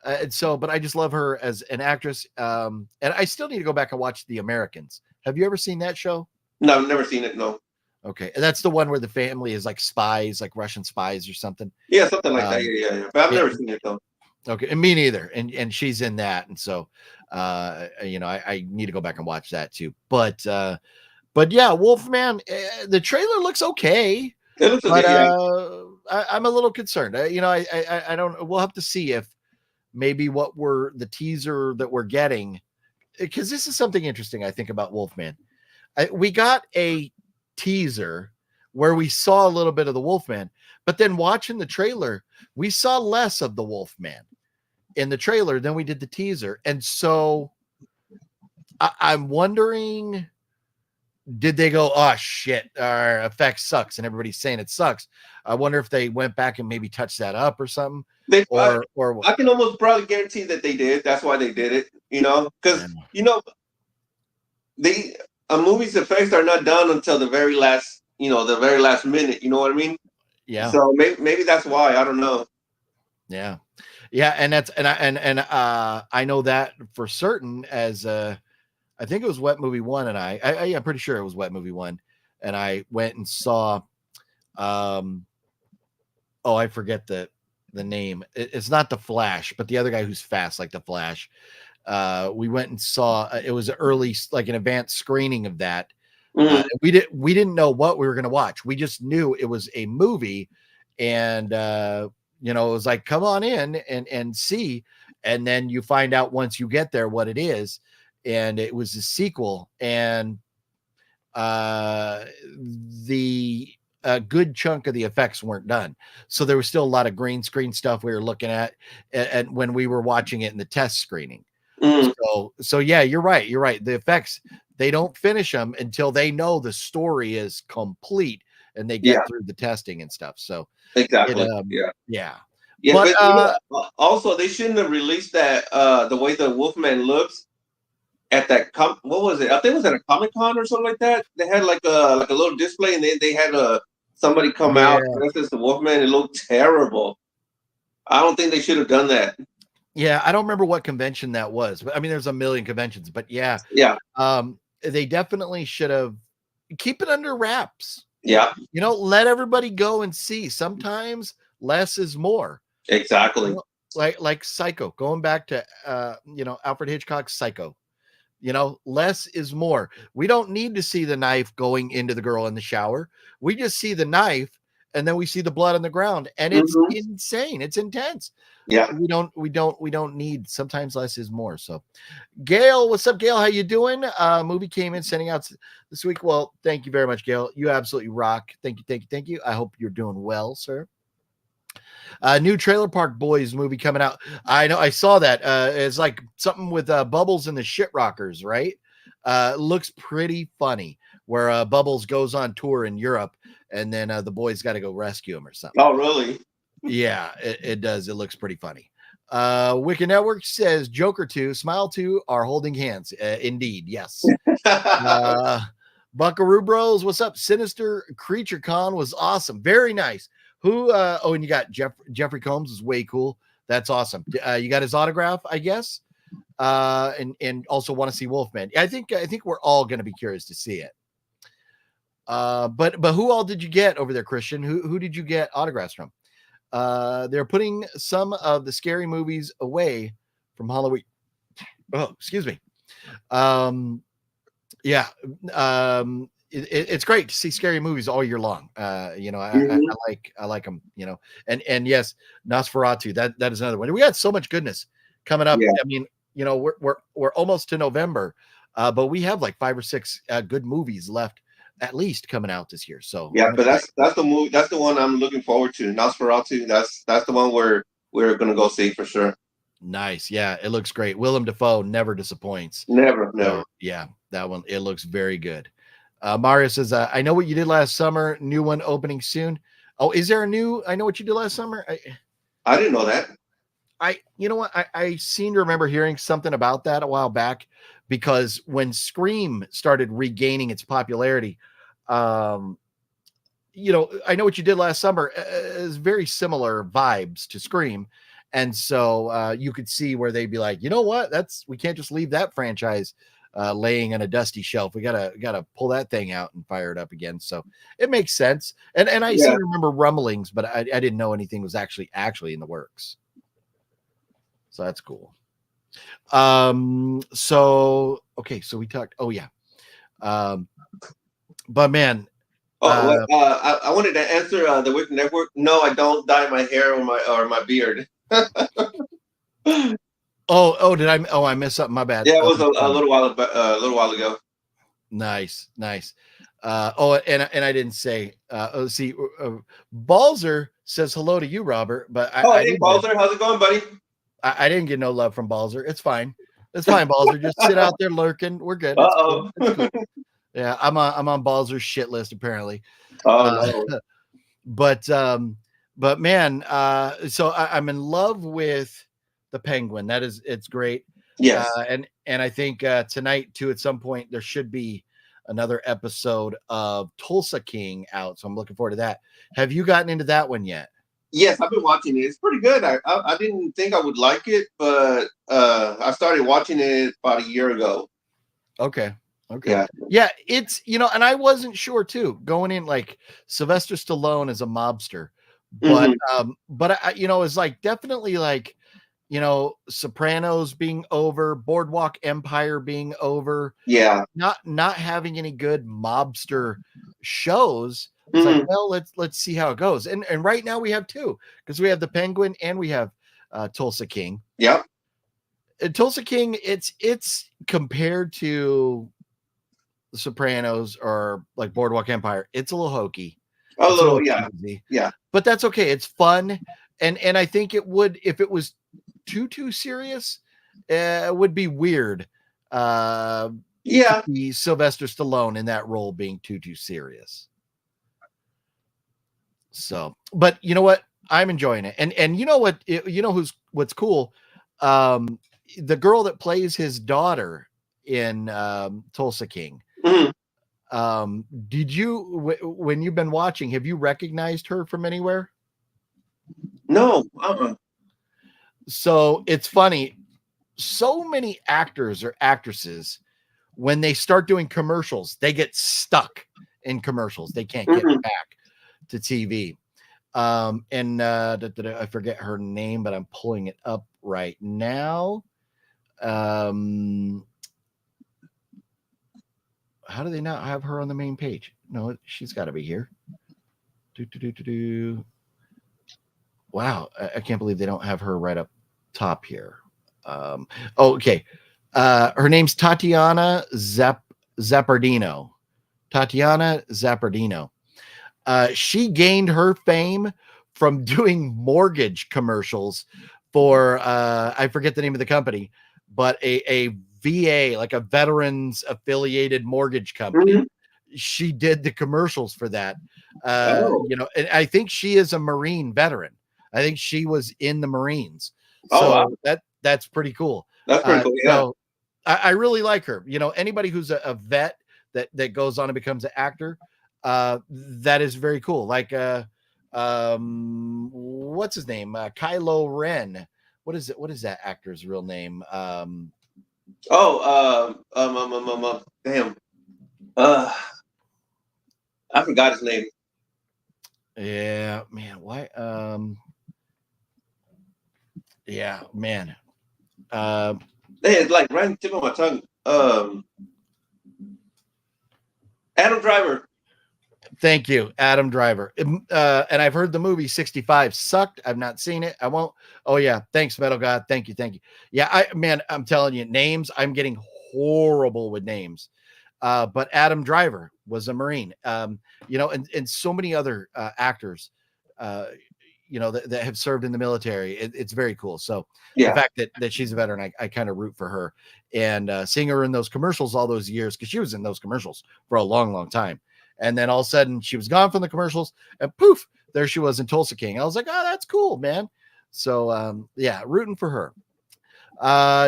And so, but I just love her as an actress. And I still need to go back and watch The Americans. Have you ever seen that show? No, I've never seen it. No. Okay, and that's the one where the family is like spies, like Russian spies or something. Yeah, something like that. Yeah. But I've never seen it though. Okay, and me neither. And she's in that, and so you know, I need to go back and watch that too. But yeah, Wolfman, the trailer looks okay. It looks okay. But I'm a little concerned. You know, I don't. We'll have to see if maybe the teaser that we're getting, because this is something interesting I think about Wolfman. We got a teaser where we saw a little bit of the Wolfman, but then watching the trailer, we saw less of the Wolfman in the trailer than we did the teaser. And so I'm wondering, did they go, oh shit, our effect sucks and everybody's saying it sucks? I wonder if they went back and maybe touched that up or something. Or I can almost probably guarantee that they did. That's why they did it, because a movie's effects are not done until the very last minute. You know what I mean? Yeah. So maybe that's why. I don't know. Yeah. Yeah, and that's I know that for certain, as I think it was Wet Movie 1, and I'm pretty sure it was Wet Movie 1, and I went and saw I forget the name. It's not the Flash, but the other guy who's fast like the Flash. We went and saw it was early, like an advanced screening of that. We didn't know what we were going to watch. We just knew it was a movie, and it was like, come on in and see. And then you find out once you get there what it is. And it was a sequel. And the good chunk of the effects weren't done. So there was still a lot of green screen stuff we were looking at and when we were watching it in the test screening. So yeah, you're right. The effects, they don't finish them until they know the story is complete and they get through the testing and stuff. So exactly. Yeah. But also they shouldn't have released that the way the Wolfman looks at that what was it? I think it was at a Comic-Con or something like that. They had like a little display and they had somebody come out dressed as the Wolfman. It looked terrible. I don't think they should have done that. Yeah, I don't remember what convention that was, but I mean, there's a million conventions, but yeah. They definitely should have keep it under wraps. Yeah. Let everybody go and see. Sometimes less is more. Exactly. Like Psycho, going back to Alfred Hitchcock's Psycho. Less is more. We don't need to see the knife going into the girl in the shower. We just see the knife and then we see the blood on the ground, and it's insane. It's intense. Yeah. We don't need, sometimes less is more. So Gale, what's up, Gale? How you doing? Movie came in sending out this week. Well, thank you very much, Gale. You absolutely rock. Thank you. I hope you're doing well, sir. New Trailer Park Boys movie coming out. I know, I saw that. It's like something with Bubbles and the Shit Rockers, right? Looks pretty funny, where Bubbles goes on tour in Europe, and then the boys got to go rescue him or something. Oh, really? Yeah, it does. It looks pretty funny. Wicked Network says Joker 2, Smile 2 are holding hands. Indeed, yes. Buckaroo Bros, what's up? Sinister Creature Con was awesome. Very nice. And you got Jeffrey Combs is way cool. That's awesome. You got his autograph, I guess. And also want to see Wolfman. I think we're all going to be curious to see it. But who all did you get over there, Christian? Who did you get autographs from? They're putting some of the scary movies away from Halloween. Oh, excuse me. It's great to see scary movies all year long. I like them, and yes, Nosferatu, that is another one. We got so much goodness coming up. I mean, we're almost to November, but we have like 5 or 6 good movies left at least coming out this year. So yeah, but that's the movie. That's the one I'm looking forward to. Nosferatu. That's the one we're gonna go see for sure. Nice. Yeah, it looks great. Willem Dafoe never disappoints. Never. Yeah, that one, it looks very good. Mario says, I know what you did last summer. New one opening soon. Oh, is there a new? I know what you did last summer. I didn't know that. You know what? I seem to remember hearing something about that a while back, because when Scream started regaining its popularity, I know what you did last summer is very similar vibes to Scream. And so you could see where they'd be like, you know what? We can't just leave that franchise laying on a dusty shelf. We gotta pull that thing out and fire it up again. So it makes sense. And I seem to remember rumblings, but I didn't know anything was actually in the works. So that's cool. So we talked. Oh yeah. But man. I wanted to answer the Wicked Network. No, I don't dye my hair or my beard. I messed up. My bad. Yeah, it was a little while ago. Nice. And I didn't say. See, Balzer says hello to you, Robert, but I hey, didn't. Balzer, how's it going, buddy? I didn't get no love from Balzer. It's fine. It's fine, Balzer. Just sit out there lurking. We're good. It's cool. It's cool. Yeah, I'm on Balzer's shit list apparently. Oh no. But man, so I'm in love with the Penguin. It's great. Yes. And I think tonight too, at some point, there should be another episode of Tulsa King out. So I'm looking forward to that. Have you gotten into that one yet? Yes, I've been watching it. It's pretty good. I didn't think I would like it, but I started watching it about a year ago. Okay. Yeah, it's and I wasn't sure too going in, like Sylvester Stallone as a mobster, but it's like definitely like Sopranos being over, Boardwalk Empire being over, not having any good mobster shows. It's like, well, let's see how it goes. And right now we have two, because we have the Penguin and we have Tulsa King. Yep. And Tulsa King, it's compared to the Sopranos or like Boardwalk Empire, it's a little hokey. A little cheesy. But that's okay. It's fun. And I think it would, if it was too serious, it would be weird. To be Sylvester Stallone in that role being too serious. So, but you know what? I'm enjoying it. And you know what? What's cool? The girl that plays his daughter in Tulsa King. Did you, when you've been watching, have you recognized her from anywhere? No. So it's funny. So many actors or actresses, when they start doing commercials, they get stuck in commercials. They can't get back to TV. I forget her name, but I'm pulling it up right now. How do they not have her on the main page? No, she's got to be here. Wow, I can't believe they don't have her right up top here. Okay. Her name's Tatiana Zappardino. Tatiana Zappardino. She gained her fame from doing mortgage commercials for I forget the name of the company, but a VA, like a veterans affiliated mortgage company. She did the commercials for that. And I think she is a Marine veteran. I think she was in the Marines. So that's pretty cool. That's pretty cool. Yeah. So I really like her. Anybody who's a vet that goes on and becomes an actor, that is very cool. Like what's his name? Kylo Ren. What is it? What is that actor's real name? Damn. I forgot his name. Yeah, man. Why? Yeah, man. It's like right on the tip of my tongue. Adam Driver. Thank you, Adam Driver. And I've heard the movie 65 sucked. I've not seen it. I won't. Oh yeah, thanks, Metal God. Thank you. Yeah, I'm telling you, names. I'm getting horrible with names. But Adam Driver was a Marine. And so many other actors, that have served in the military. It's very cool. So the fact that she's a veteran, I kind of root for her. And seeing her in those commercials all those years, because she was in those commercials for a long, long time. And then all of a sudden she was gone from the commercials and poof, there she was in Tulsa King. I was like, oh, that's cool, man. So rooting for her.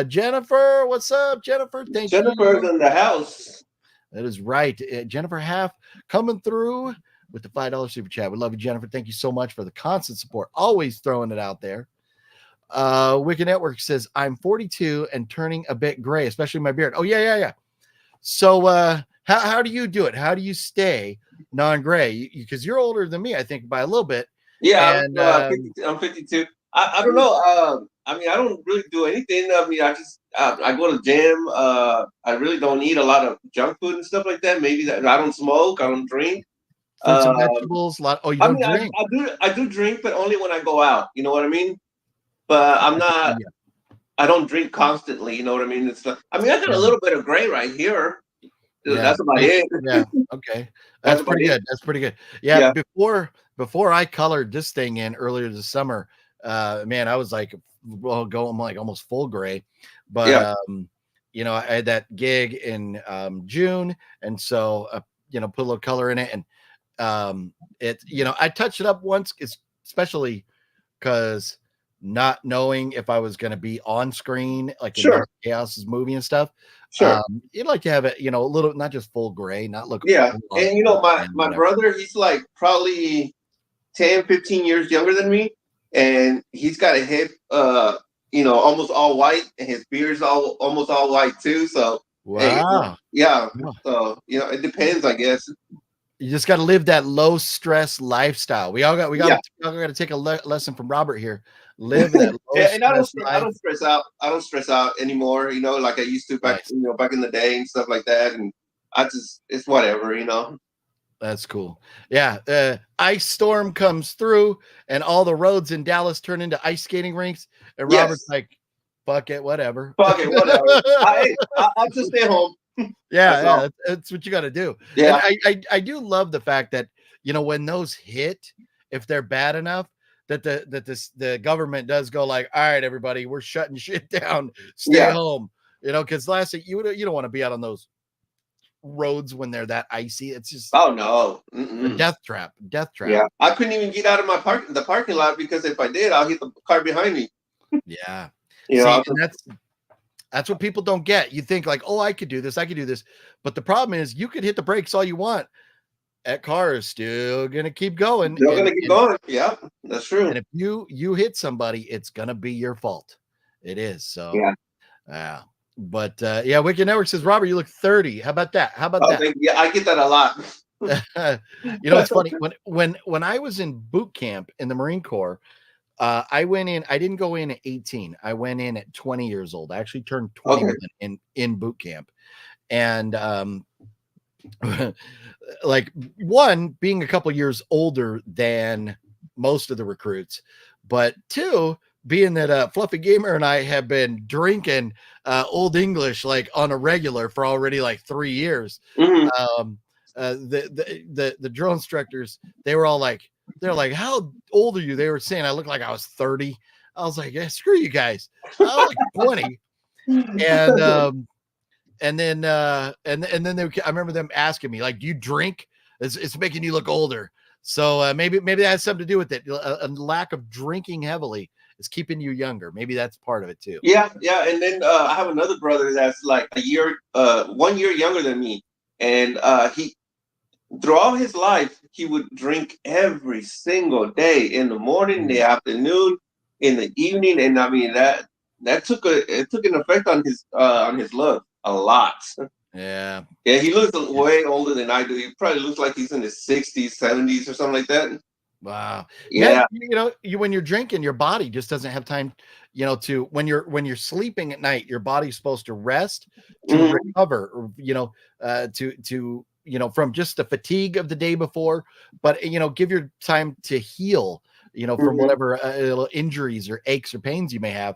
Jennifer, what's up, Jennifer? Thank you. Jennifer's in the house. That is right. Jennifer Half coming through with the $5 super chat. We love you, Jennifer. Thank you so much for the constant support. Always throwing it out there. Wicked Network says, I'm 42 and turning a bit gray, especially my beard. Oh, yeah. So how do you do it? How do you stay non-gray? Because you're older than me, I think, by a little bit. Yeah, and, I'm 52. I don't know. I don't really do anything. I go to the gym. I really don't eat a lot of junk food and stuff like that. Maybe that I don't smoke. I don't drink. Fruits and vegetables. You don't drink. I do drink, but only when I go out. You know what I mean? But I'm not. I don't drink constantly. You know what I mean? It's like, I got a little bit of gray right here. That's about it. Yeah. Okay. That's That's about pretty it. good. That's pretty good. Yeah. Before I colored this thing in earlier this summer, man, I was like, I'm like almost full gray, but Yeah. you know, I had that gig in June, and so you know, put a little color in it, and it, you know, I touched it up once, especially because not knowing if I was going to be on screen, like in Sure. Mental Chaos's movie and stuff. Sure. You'd like to have it, you know, a little, not just full gray, not look. Yeah. And you know, my whatever. brother, he's like probably 10, 15 years younger than me. And he's got a head, you know, almost all white, and his beard's almost all white too. So, hey, Wow. yeah. So, you know, it depends, I guess. You just got to live that low stress lifestyle. We all got to take a lesson from Robert here. Live that low and I stress don't stress out. I don't stress out anymore, you know, like I used to back, you know, back in the day and stuff like that. And it's whatever, you know. That's cool. Yeah. Ice storm comes through and all the roads in Dallas turn into ice skating rinks. And Robert's like, fuck it, whatever. Fuck it, whatever. I'll just stay home. Yeah, that's what you got to do. Yeah. And I do love the fact that, you know, when those hit, if they're bad enough, that the government does go like, all right, everybody, we're shutting shit down. Stay home. You know, because last thing you don't want to be out on those roads when they're that icy. It's just a death trap. Yeah, I couldn't even get out of the parking lot because if I did, I'll hit the car behind me. Yeah. You know, that's what people don't get. You think like, oh, I could do this, but the problem is you could hit the brakes all you want. That car is still gonna keep going. Still gonna keep going. Yeah, that's true. And if you hit somebody, it's gonna be your fault. It is. So yeah. But yeah, Wicked Network says, Robert, you look 30. How about that? Yeah, I get that a lot. You know, it's funny. When I was in boot camp in the Marine Corps, I didn't go in at 18. I went in at 20 years old. I actually turned 21 in boot camp. And like being a couple years older than most of the recruits, but two, being that Fluffy Gamer and I have been drinking Old English like on a regular for already like 3 years. The drill instructors, they're like, how old are you? They were saying I look like I was 30. I was like, yeah, screw you guys. I was like 20. And then I remember them asking me, like, do you drink? It's making you look older. So maybe that has something to do with it. A lack of drinking heavily is keeping you younger. Maybe that's part of it too. Yeah. And then I have another brother that's like 1 year younger than me, and he, throughout his life, he would drink every single day, in the morning, in the afternoon, in the evening, and I mean that took an effect on his look a lot. Yeah, he looks way older than I do. He probably looks like he's in his 60s, 70s, or something like that. Wow. Yeah. You know, when you're drinking, your body just doesn't have time, you know, to when you're sleeping at night, your body's supposed to rest to recover, or, you know, to you know, from just the fatigue of the day before, but you know, give your time to heal, you know, from whatever injuries or aches or pains you may have.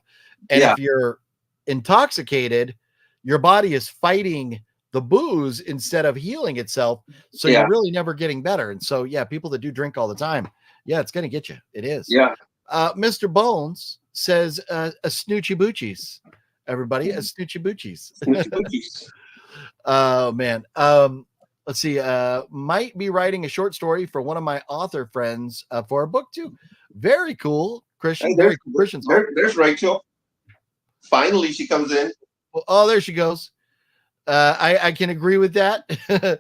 And if you're intoxicated, your body is fighting the booze instead of healing itself. So you're really never getting better. And so, people that do drink all the time, it's going to get you. It is. Yeah. Mr. Bones says, a snoochie boochies, everybody, a snoochie boochies. Oh man. Let's see. Might be writing a short story for one of my author friends for a book too. Very cool, Christian. Hey, very cool. Christian. There's Rachel. Finally, she comes in. Oh, there she goes. I can agree with that. That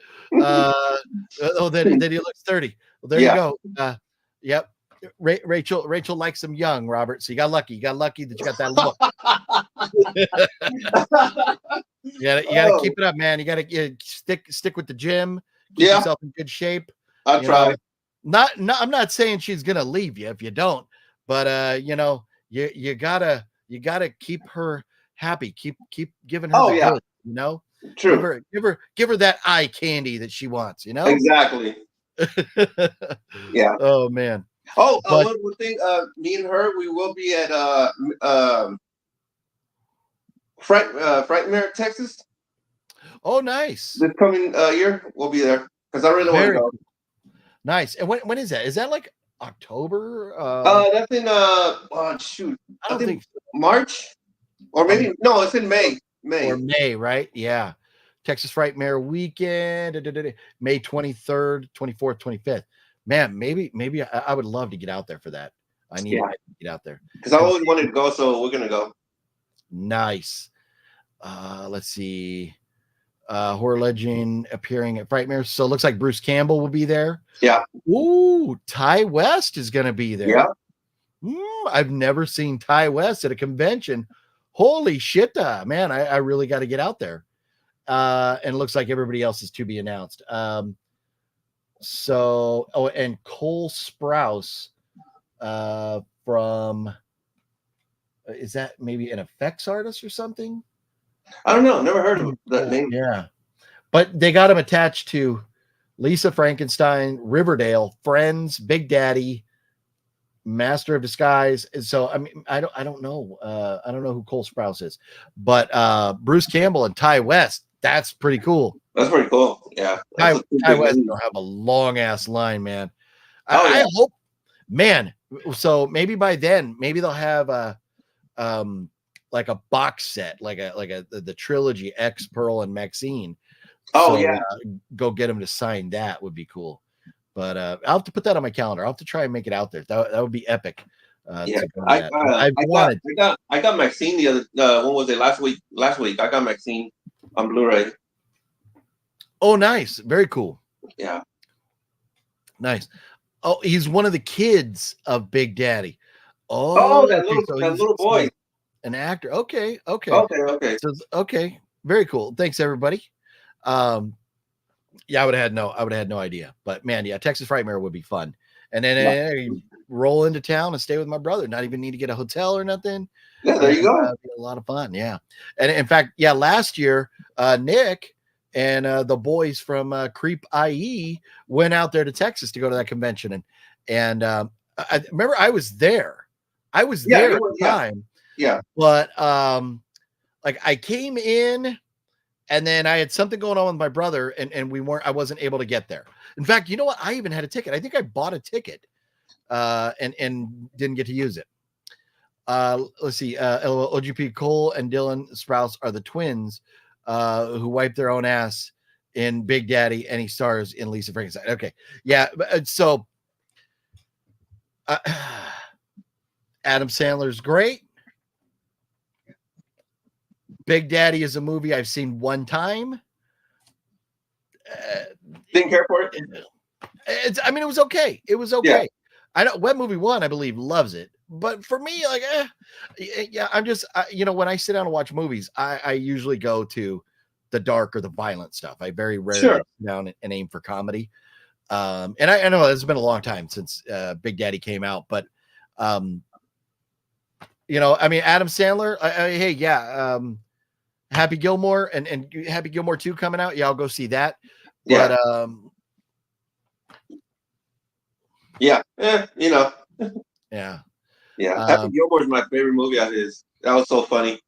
he looks 30. Well, there you go. Yep. Rachel likes him young, Robert. So you got lucky. You got lucky that you got that look. You gotta keep it up, man. You gotta stick with the gym. Keep yourself in good shape. I'll try. I'm not saying she's gonna leave you if you don't, but you know, you gotta keep her happy. Keep giving her the good, you know. True. Give her that eye candy that she wants, you know. Exactly. Yeah. Oh man. Oh, one thing. Me and her, we will be at Frightmare, Texas. Oh, nice. This coming year, we'll be there because I really want to go. Nice. And when is that? Is that like October? That's in shoot. I don't think so. March or maybe no, it's in May. Or May, right? Yeah. Texas Frightmare Weekend, May 23rd, 24th, 25th. Man, maybe I would love to get out there for that. I need to get out there because I always wanted to go, so we're gonna go. Nice. Let's see. Horror Legend appearing at Frightmare. So it looks like Bruce Campbell will be there. Yeah. Ooh, Ty West is gonna be there. Yeah. I've never seen Ty West at a convention. Holy shit, man! I really got to get out there. And it looks like everybody else is to be announced. And Cole Sprouse from is that maybe an effects artist or something? I don't know. Never heard of that name. Yeah, but they got him attached to Lisa Frankenstein, Riverdale, Friends, Big Daddy, Master of Disguise. And so I mean, I don't know. I don't know who Cole Sprouse is, but Bruce Campbell and Ty West. That's pretty cool. That's pretty cool. Yeah. Ty West will have a long ass line, man. I hope, man. So maybe by then, maybe they'll have like a box set, like the trilogy X, Pearl, and Maxine. Oh, so, yeah. Go get them to sign. That would be cool. But I'll have to put that on my calendar. I'll have to try and make it out there. That would be epic. Yeah, I got Maxine the other. When was it? Last week. I got Maxine on Blu-ray. Oh, nice. Very cool. Yeah. Nice. Oh, he's one of the kids of Big Daddy. Oh, that little boy. An actor. Okay. So, okay. Very cool. Thanks, everybody. Yeah, I would have had no idea. But man, yeah, Texas Frightmare would be fun. And then roll into town and stay with my brother. Not even need to get a hotel or nothing. Yeah, there you go. That'd be a lot of fun. Yeah. And in fact, yeah, last year, Nick and the boys from Creep I.E went out there to Texas to go to that convention. And I remember I was there. I was there at the time. Yeah. But like I came in and then I had something going on with my brother and I wasn't able to get there. In fact, you know what? I even had a ticket. I think I bought a ticket and didn't get to use it. Let's see. OGP Cole and Dylan Sprouse are the twins who wipe their own ass in Big Daddy, and he stars in Lisa Frankenstein. Okay. Yeah. So Adam Sandler's great. Big Daddy is a movie I've seen one time. Didn't care for it. I mean, it was okay. It was okay. Yeah. I know Web Movie One, I believe, loves it. But for me, like, yeah, I'm just, when I sit down and watch movies, I usually go to the dark or the violent stuff. I very rarely sit down and aim for comedy. And I know it's been a long time since Big Daddy came out, but, I mean, Adam Sandler, hey, yeah, Happy Gilmore and Happy Gilmore 2 coming out. Yeah, I'll go see that. Yeah. But, yeah. Yeah. Yeah. Happy Gilmore is my favorite movie of his. That was so funny.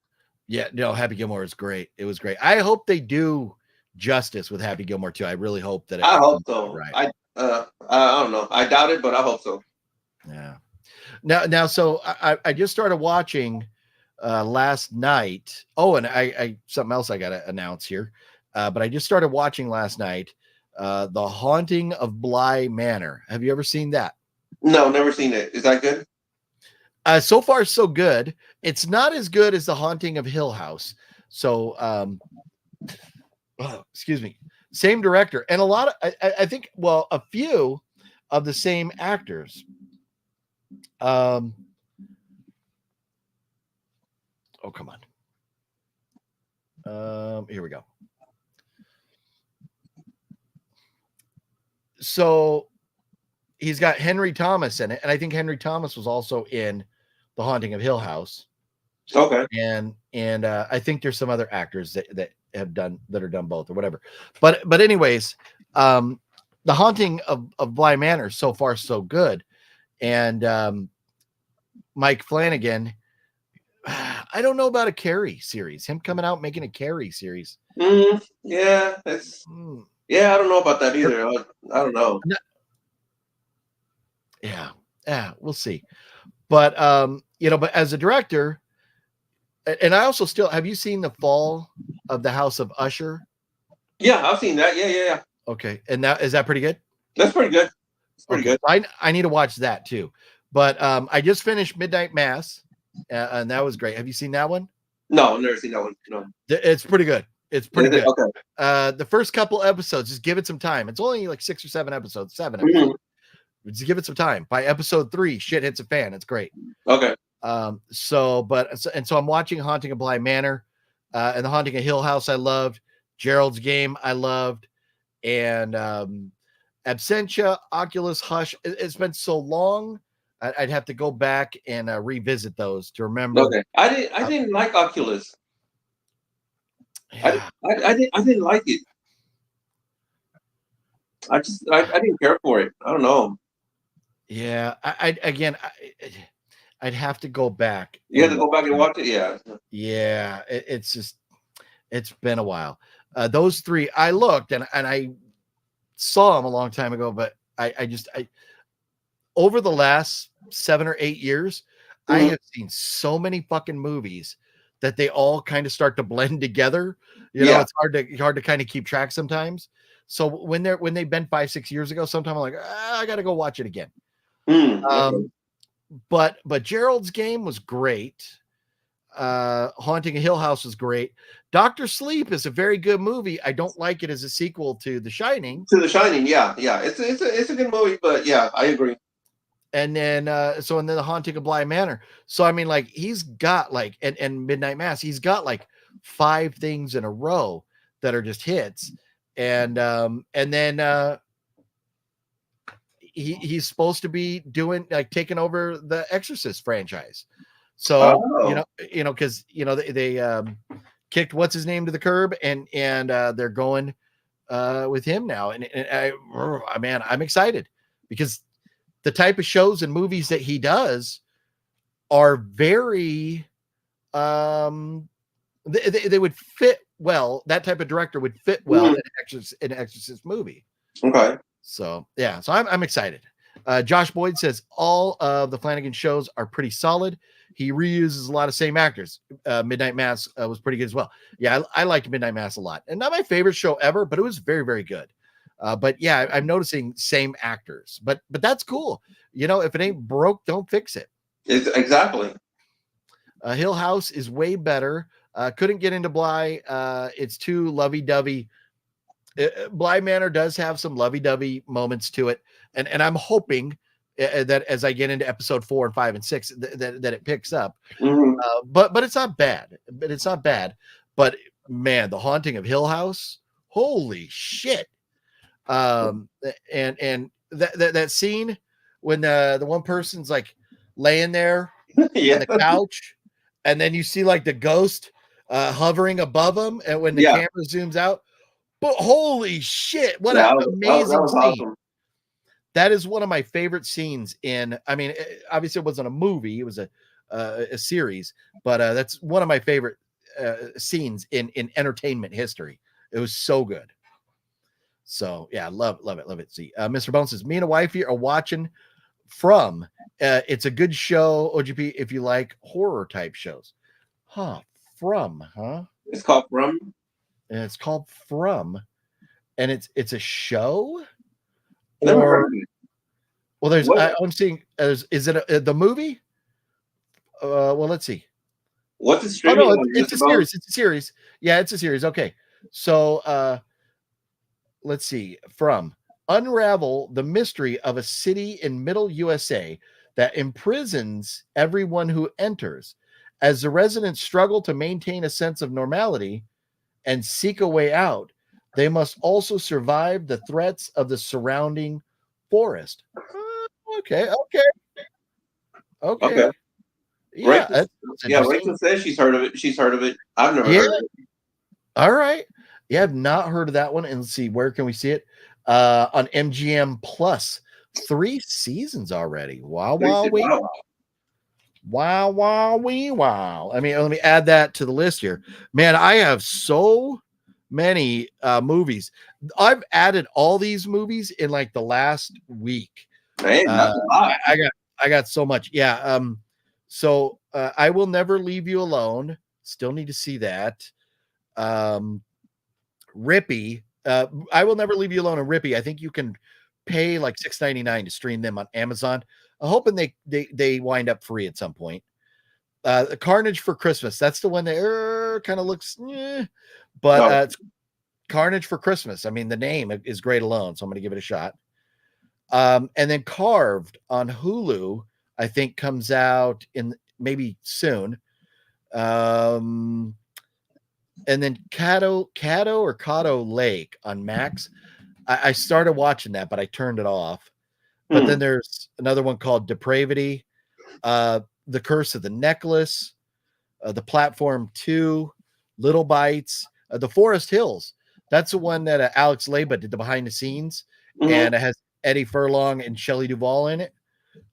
Yeah. No, Happy Gilmore is great. It was great. I hope they do justice with Happy Gilmore 2. I really hope that. I hope so. Right. I don't know. I doubt it, but I hope so. Yeah. Now, so I just started watching last night. Oh, and I something else I got to announce here. But I just started watching last night. The Haunting of Bly Manor. Have you ever seen that? No, never seen it. Is that good? So far, so good. It's not as good as The Haunting of Hill House. So, excuse me. Same director and a lot of, I think, well, a few of the same actors. Oh, come on. Here we go. So he's got Henry Thomas in it, and I think Henry Thomas was also in The Haunting of Hill House. Okay. And I think there's some other actors that are done both or whatever. But anyways, The Haunting of Bly Manor, so far so good. And Mike Flanagan, I don't know about a Carrie series. Him coming out making a Carrie series. Yeah, that's yeah. I don't know about that either. I don't know. Yeah, we'll see. But but as a director, and I also still have you seen The Fall of the House of Usher? Yeah, I've seen that. Yeah. Okay, and that is that pretty good? That's pretty good. It's pretty good. I need to watch that too. But I just finished Midnight Mass, and that was great. Have you seen that one? No, I've never seen that one. No, it's pretty good. It's pretty good. Okay. The first couple episodes, just give it some time. It's only like 6 or 7 episodes, 7 episodes. Just give it some time. By episode 3, shit hits a fan. It's great. Okay. So I'm watching Haunting of Bly Manor, and The Haunting of Hill House. I loved Gerald's Game. I loved, and Absentia, Oculus, Hush. It's been so long. I'd have to go back and revisit those to remember. Okay. I didn't like Oculus. Yeah. I didn't like it. I didn't care for it. I don't know. Yeah. I'd have to go back. You have to go back and watch it. Yeah. Yeah. It's been a while. Those 3 I looked and I saw them a long time ago, but I over the last 7 or 8 years, I have seen so many fucking movies that they all kind of start to blend together. You know, it's hard to kind of keep track sometimes. So when they've been 5-6 years ago, sometimes I'm like, I got to go watch it again. But Gerald's Game was great. Haunting a Hill House was great. Dr. Sleep is a very good movie. I don't like it as a sequel to The Shining. Yeah. It's a good movie, but yeah, I agree. And then The Haunting of Bly Manor. So I mean, like he's got like and Midnight Mass. He's got like 5 things in a row that are just hits. And then he's supposed to be doing like taking over the Exorcist franchise. So you know, because they kicked what's his name to the curb, and they're going with him now, and I'm excited because the type of shows and movies that he does are very they would fit well. That type of director would fit well in an Exorcist movie. Okay. So yeah, so I'm excited. Josh Boyd says all of the Flanagan shows are pretty solid. He reuses a lot of same actors. Midnight Mass was pretty good as well. Yeah, I liked Midnight Mass a lot, and not my favorite show ever, but it was very, very good. But yeah, I'm noticing same actors, but that's cool. You know, if it ain't broke, don't fix it. Exactly. Hill House is way better. Couldn't get into Bly. It's too lovey-dovey. Bly Manor does have some lovey-dovey moments to it, and I'm hoping that as I get into episode 4 and 5 and 6, that it picks up. But it's not bad. But man, The Haunting of Hill House, holy shit! And that scene when the one person's like laying there on the couch, and then you see like the ghost hovering above him, and when the camera zooms out, but holy shit, what an amazing scene! Awesome. That is one of my favorite scenes in. I mean, obviously it wasn't a movie; it was a series, but that's one of my favorite scenes in entertainment history. It was so good. So yeah, love it. See, Mr. Bones says, me and a wifey are watching From. It's a good show, OGP, if you like horror type shows. From, huh? It's called From. And it's called From, and it's a show. Never heard of it. Well, I'm seeing. Is it the movie? Well, let's see. What's the streaming? Oh no, it's a series. It's a series. Yeah, it's a series. Okay, so let's see. From unravel the mystery of a city in middle USA that imprisons everyone who enters. As the residents struggle to maintain a sense of normality and seek a way out, they must also survive the threats of the surrounding forest. Okay. Yeah, Rachel says she's heard of it. I've never heard of it. All right. Yeah, I've not heard of that one. And let's see, where can we see it? On MGM Plus. 3 seasons already. Wow. Wow, wow, wee, wow. I mean, let me add that to the list here. Man, I have so many movies. I've added all these movies in like the last week. Hey, that's a lot. I got so much. Yeah. So I Will Never Leave You Alone. Still need to see that. Rippy. I Will Never Leave You Alone and Rippy. I think you can pay like $6.99 to stream them on Amazon. I'm hoping they wind up free at some point. Carnage for Christmas. That's the one that kind of looks, but it's Carnage for Christmas. I mean, the name is great alone, so I'm going to give it a shot. And then Carved on Hulu, I think comes out in maybe soon. And then Caddo Lake on Max. I started watching that, but I turned it off. But then there's another one called Depravity, The Curse of the Necklace, The Platform 2, Little Bites, The Forest Hills. That's the one that Alex Leba did the behind the scenes, and it has Eddie Furlong and Shelley Duvall in it.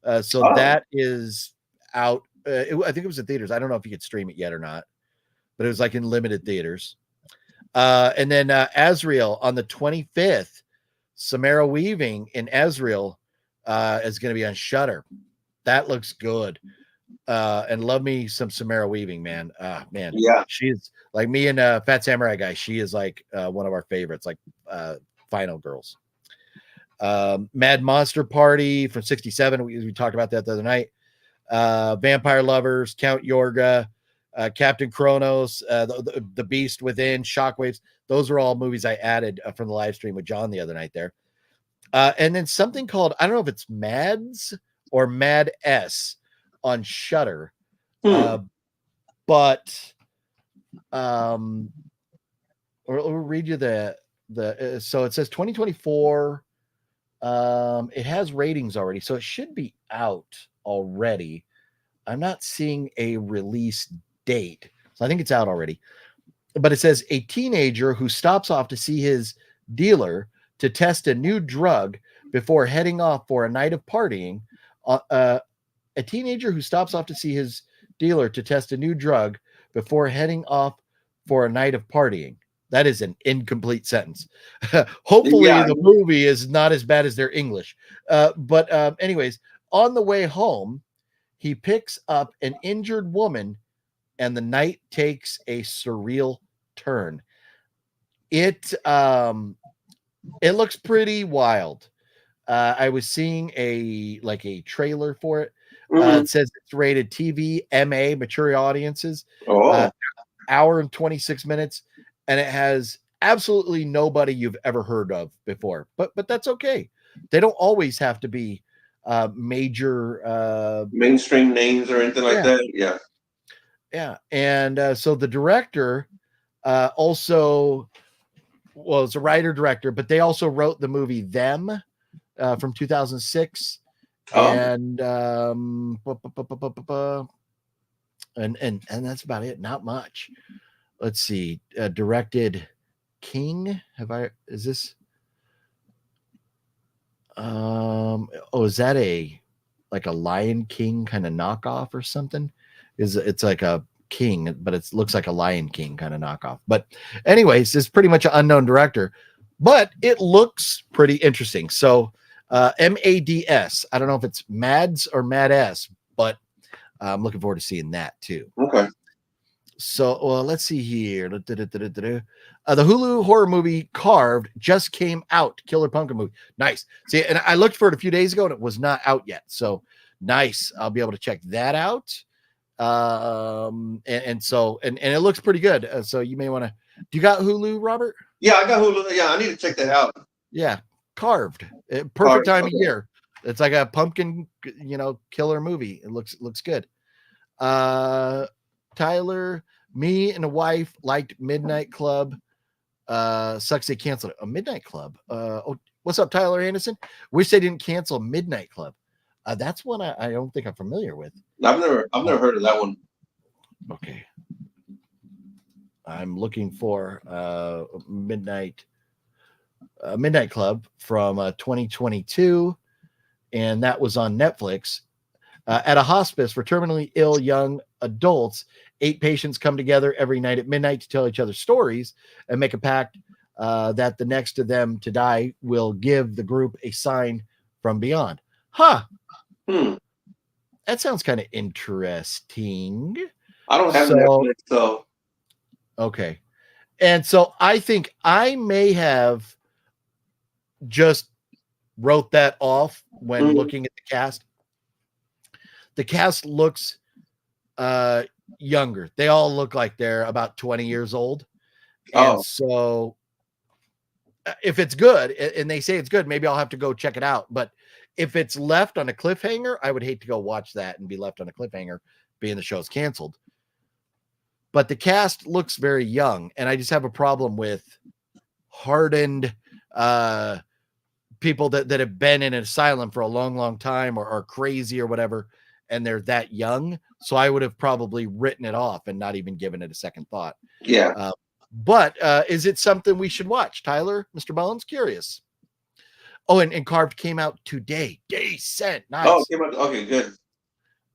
That is out. I think it was in theaters. I don't know if you could stream it yet or not, but it was like in limited theaters. And then Azrael on the 25th, Samara Weaving in Azrael is going to be on Shudder. That looks good. And love me some Samara Weaving, man. Man, yeah, she's like me and Fat Samurai Guy. She is like one of our favorites, like Final Girls. Mad Monster Party from '67. We talked about that the other night. Vampire Lovers, Count Yorga, Captain Kronos, the Beast Within, Shockwaves. Those are all movies I added from the live stream with John the other night there. And then something called, I don't know if it's Mads or Mad S on Shudder. But or read you the so it says 2024. It has ratings already, so it should be out already. I'm not seeing a release date, so I think it's out already. But it says a teenager who stops off to see his dealer to test a new drug before heading off for a night of partying. A teenager who stops off to see his dealer to test a new drug before heading off for a night of partying. That is an incomplete sentence. Hopefully the movie is not as bad as their English. But anyways, on the way home, he picks up an injured woman and the night takes a surreal turn. It looks pretty wild. I was seeing a trailer for it. It says it's rated TV, MA, mature audiences. Hour and 26 minutes, and it has absolutely nobody you've ever heard of before. But that's okay. They don't always have to be major mainstream names or anything like that. Yeah. And so the director also, well, it's a writer director, but they also wrote the movie Them from 2006. And that's about it. Not much. Let's see. Directed King. Is this? Is that a Lion King kind of knockoff or something? It's like a king, but it looks like a Lion King kind of knockoff. But anyways, it's pretty much an unknown director, but it looks pretty interesting. So MADS. I don't know if it's Mads or Mad S, but I'm looking forward to seeing that too. Okay. So let's see here. The Hulu horror movie Carved just came out. Killer Pumpkin movie. Nice. See, and I looked for it a few days ago and it was not out yet. So nice. I'll be able to check that out. And it looks pretty good. So you may want to. Do you got Hulu, Robert? Yeah, I got Hulu. Yeah, I need to check that out. Yeah, Carved. Perfect time of year. It's like a pumpkin, killer movie. It looks good. Tyler, me and a wife liked Midnight Club. Sucks they canceled it. A Midnight Club. What's up, Tyler Anderson? Wish they didn't cancel Midnight Club. That's one I don't think I'm familiar with. I've never heard of that one. Okay. I'm looking for Midnight Club from 2022, and that was on Netflix. At a hospice for terminally ill young adults, 8 patients come together every night at midnight to tell each other stories and make a pact that the next of them to die will give the group a sign from beyond. Huh. That sounds kind of interesting. I don't have Netflix, so. Okay. And so I think I may have just wrote that off when looking at the cast. The cast looks younger. They all look like they're about 20 years old. And so if it's good and they say it's good, maybe I'll have to go check it out. But if it's left on a cliffhanger, I would hate to go watch that and be left on a cliffhanger being the show's canceled. But the cast looks very young, and I just have a problem with hardened people that have been in an asylum for a long, long time or are crazy or whatever, and they're that young. So I would have probably written it off and not even given it a second thought. Yeah. But is it something we should watch, Tyler? Mr. Bones, curious. Oh, and Carved came out today. Day sent. Nice. Oh, came out. Okay, good.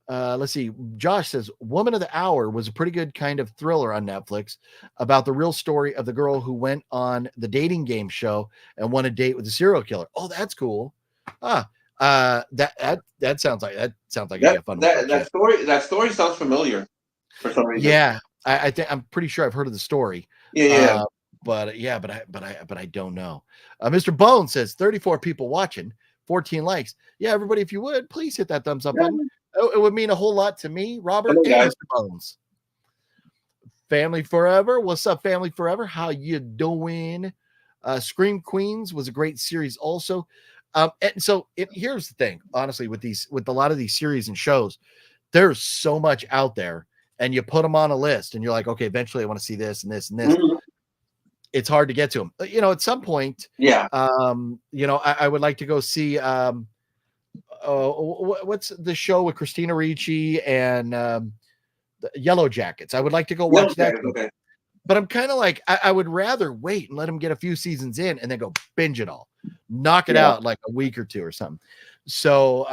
Let's see. Josh says Woman of the Hour was a pretty good kind of thriller on Netflix about the real story of the girl who went on the dating game show and won a date with a serial killer. Oh, that's cool. That sounds like it'd be a fun one. That story sounds familiar for some reason. Yeah, I think I'm pretty sure I've heard of the story. Yeah. But I don't know. Mr. Bone says 34 people watching, 14 likes. Yeah, everybody, if you would please hit that thumbs up button. It would mean a whole lot to me, Robert, and Mr. Bones. Family Forever. What's up, Family Forever? How you doing? Scream Queens was a great series also. And so here's the thing, honestly, with a lot of these series and shows, there's so much out there, and you put them on a list and you're like, okay, eventually I want to see this and this and this. It's hard to get to them. At some point, I would like to go see what's the show with Christina Ricci and the Yellow Jackets. I would like to go watch that. Okay. But I'm kind of like, I would rather wait and let them get a few seasons in and then go binge it all, knock it out like a week or two or something. So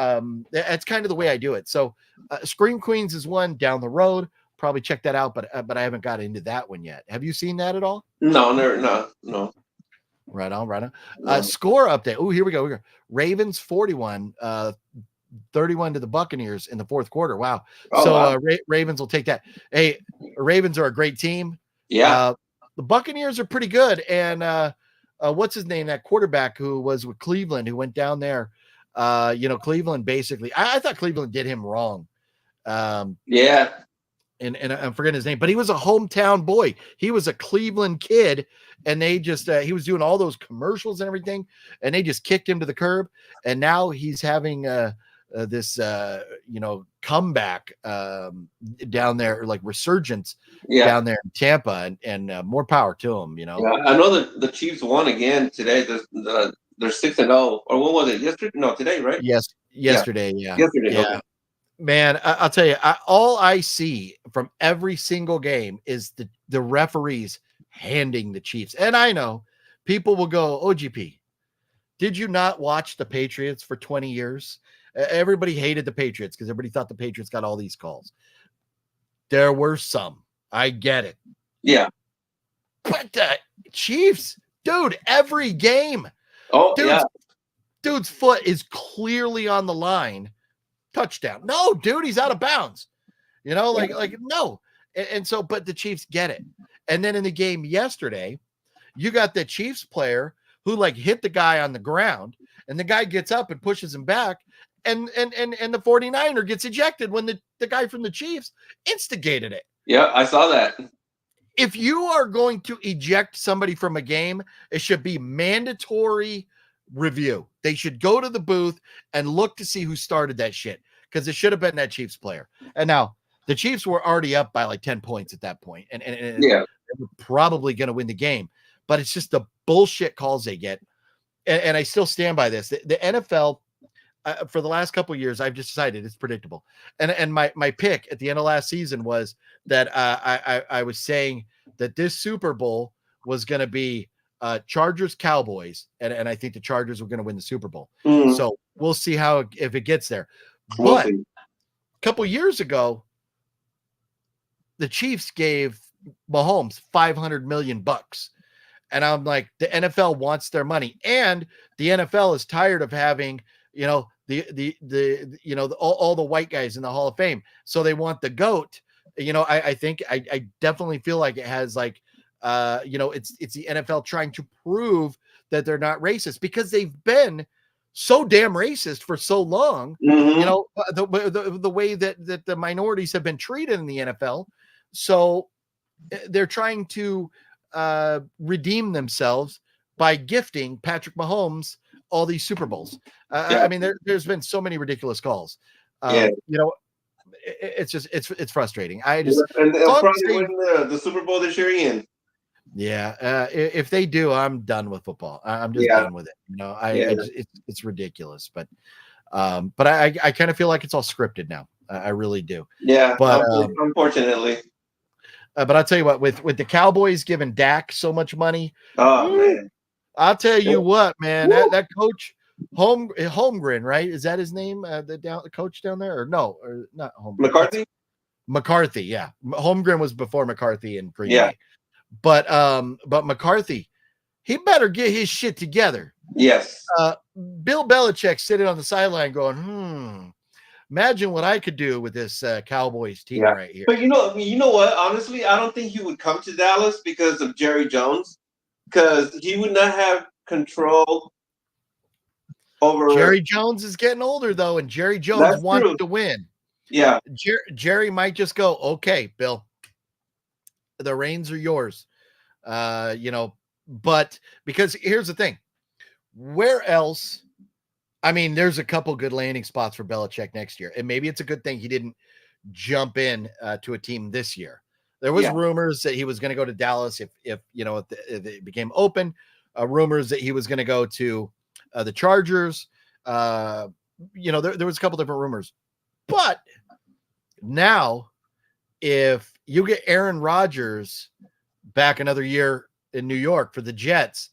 that's kind of the way I do it. So Scream Queens is one down the road. Probably check that out, but I haven't got into that one yet. Have you seen that at all? No. Right on. Score update. Oh, here we go. Ravens 41, 31 to the Buccaneers in the fourth quarter. Wow. Ravens will take that. Hey, Ravens are a great team. Yeah. The Buccaneers are pretty good. And what's his name? That quarterback who was with Cleveland, who went down there. Cleveland basically, I thought Cleveland did him wrong. Yeah. And I'm forgetting his name, but he was a hometown boy. He was a Cleveland kid, and they just he was doing all those commercials and everything, and they just kicked him to the curb. And now he's having this comeback down there, like resurgence down there in Tampa, and more power to him. Yeah, I know that the Chiefs won again today. They're 6-0, or what was it? Yesterday? No, today, right? Yes, yesterday. Yeah. Yesterday. Yeah. Okay. Man, I'll tell you, all I see from every single game is the referees handing the Chiefs. And I know people will go, OGP, did you not watch the Patriots for 20 years? Everybody hated the Patriots because everybody thought the Patriots got all these calls. There were some. I get it. Yeah. But the Chiefs, dude, every game. Oh, Dude's foot is clearly on the line. Touchdown. No, dude, he's out of bounds. No. And so, but the Chiefs get it. And then in the game yesterday, you got the Chiefs player who hit the guy on the ground, and the guy gets up and pushes him back, and the 49er gets ejected when the guy from the Chiefs instigated it. Yeah, I saw that. If you are going to eject somebody from a game, it should be mandatory review. They should go to the booth and look to see who started that shit, because it should have been that Chiefs player. And now the Chiefs were already up by 10 points at that point, and they were probably going to win the game. But it's just the bullshit calls they get, and I still stand by this. The NFL for the last couple of years, I've just decided it's predictable. And my pick at the end of last season was that I was saying that this Super Bowl was going to be Chargers Cowboys, and I think the Chargers were going to win the Super Bowl. So we'll see if it gets there. But couple years ago, the Chiefs gave Mahomes $500 million. And I'm like, the NFL wants their money, and the NFL is tired of having, all the white guys in the Hall of Fame. So they want the GOAT. I think I definitely feel like it has like, it's the NFL trying to prove that they're not racist, because they've been so damn racist for so long. The way that the minorities have been treated in the NFL. So they're trying to redeem themselves by gifting Patrick Mahomes all these Super Bowls. I mean, there's been so many ridiculous calls. It's just it's frustrating. And they'll probably win the Super Bowl this year, Ian. Yeah, if they do, I'm done with football. I'm just done with it. It's ridiculous. But I kind of feel like it's all scripted now. I really do. Yeah, but unfortunately. But I'll tell you what, with the Cowboys giving Dak so much money, man, I'll tell you what, man, that coach Holmgren, right? Is that his name? The coach down there, or no, or not Holmgren? McCarthy, yeah. Holmgren was before McCarthy in Green Bay. But McCarthy, he better get his shit together. Yes. Bill Belichick sitting on the sideline going, imagine what I could do with this Cowboys team right here. But you know what? Honestly, I don't think he would come to Dallas because of Jerry Jones, because he would not have control over. Jerry Jones is getting older though, and Jerry Jones wants to win. Yeah, Jerry might just go, okay, Bill, the reins are yours. But because here's the thing, where else? I mean, there's a couple good landing spots for Belichick next year, and maybe it's a good thing he didn't jump in to a team this year. There was rumors that he was going to go to Dallas if it became open. Rumors that he was going to go to the Chargers. There was a couple different rumors, but now if you get Aaron Rodgers back another year in New York for the Jets.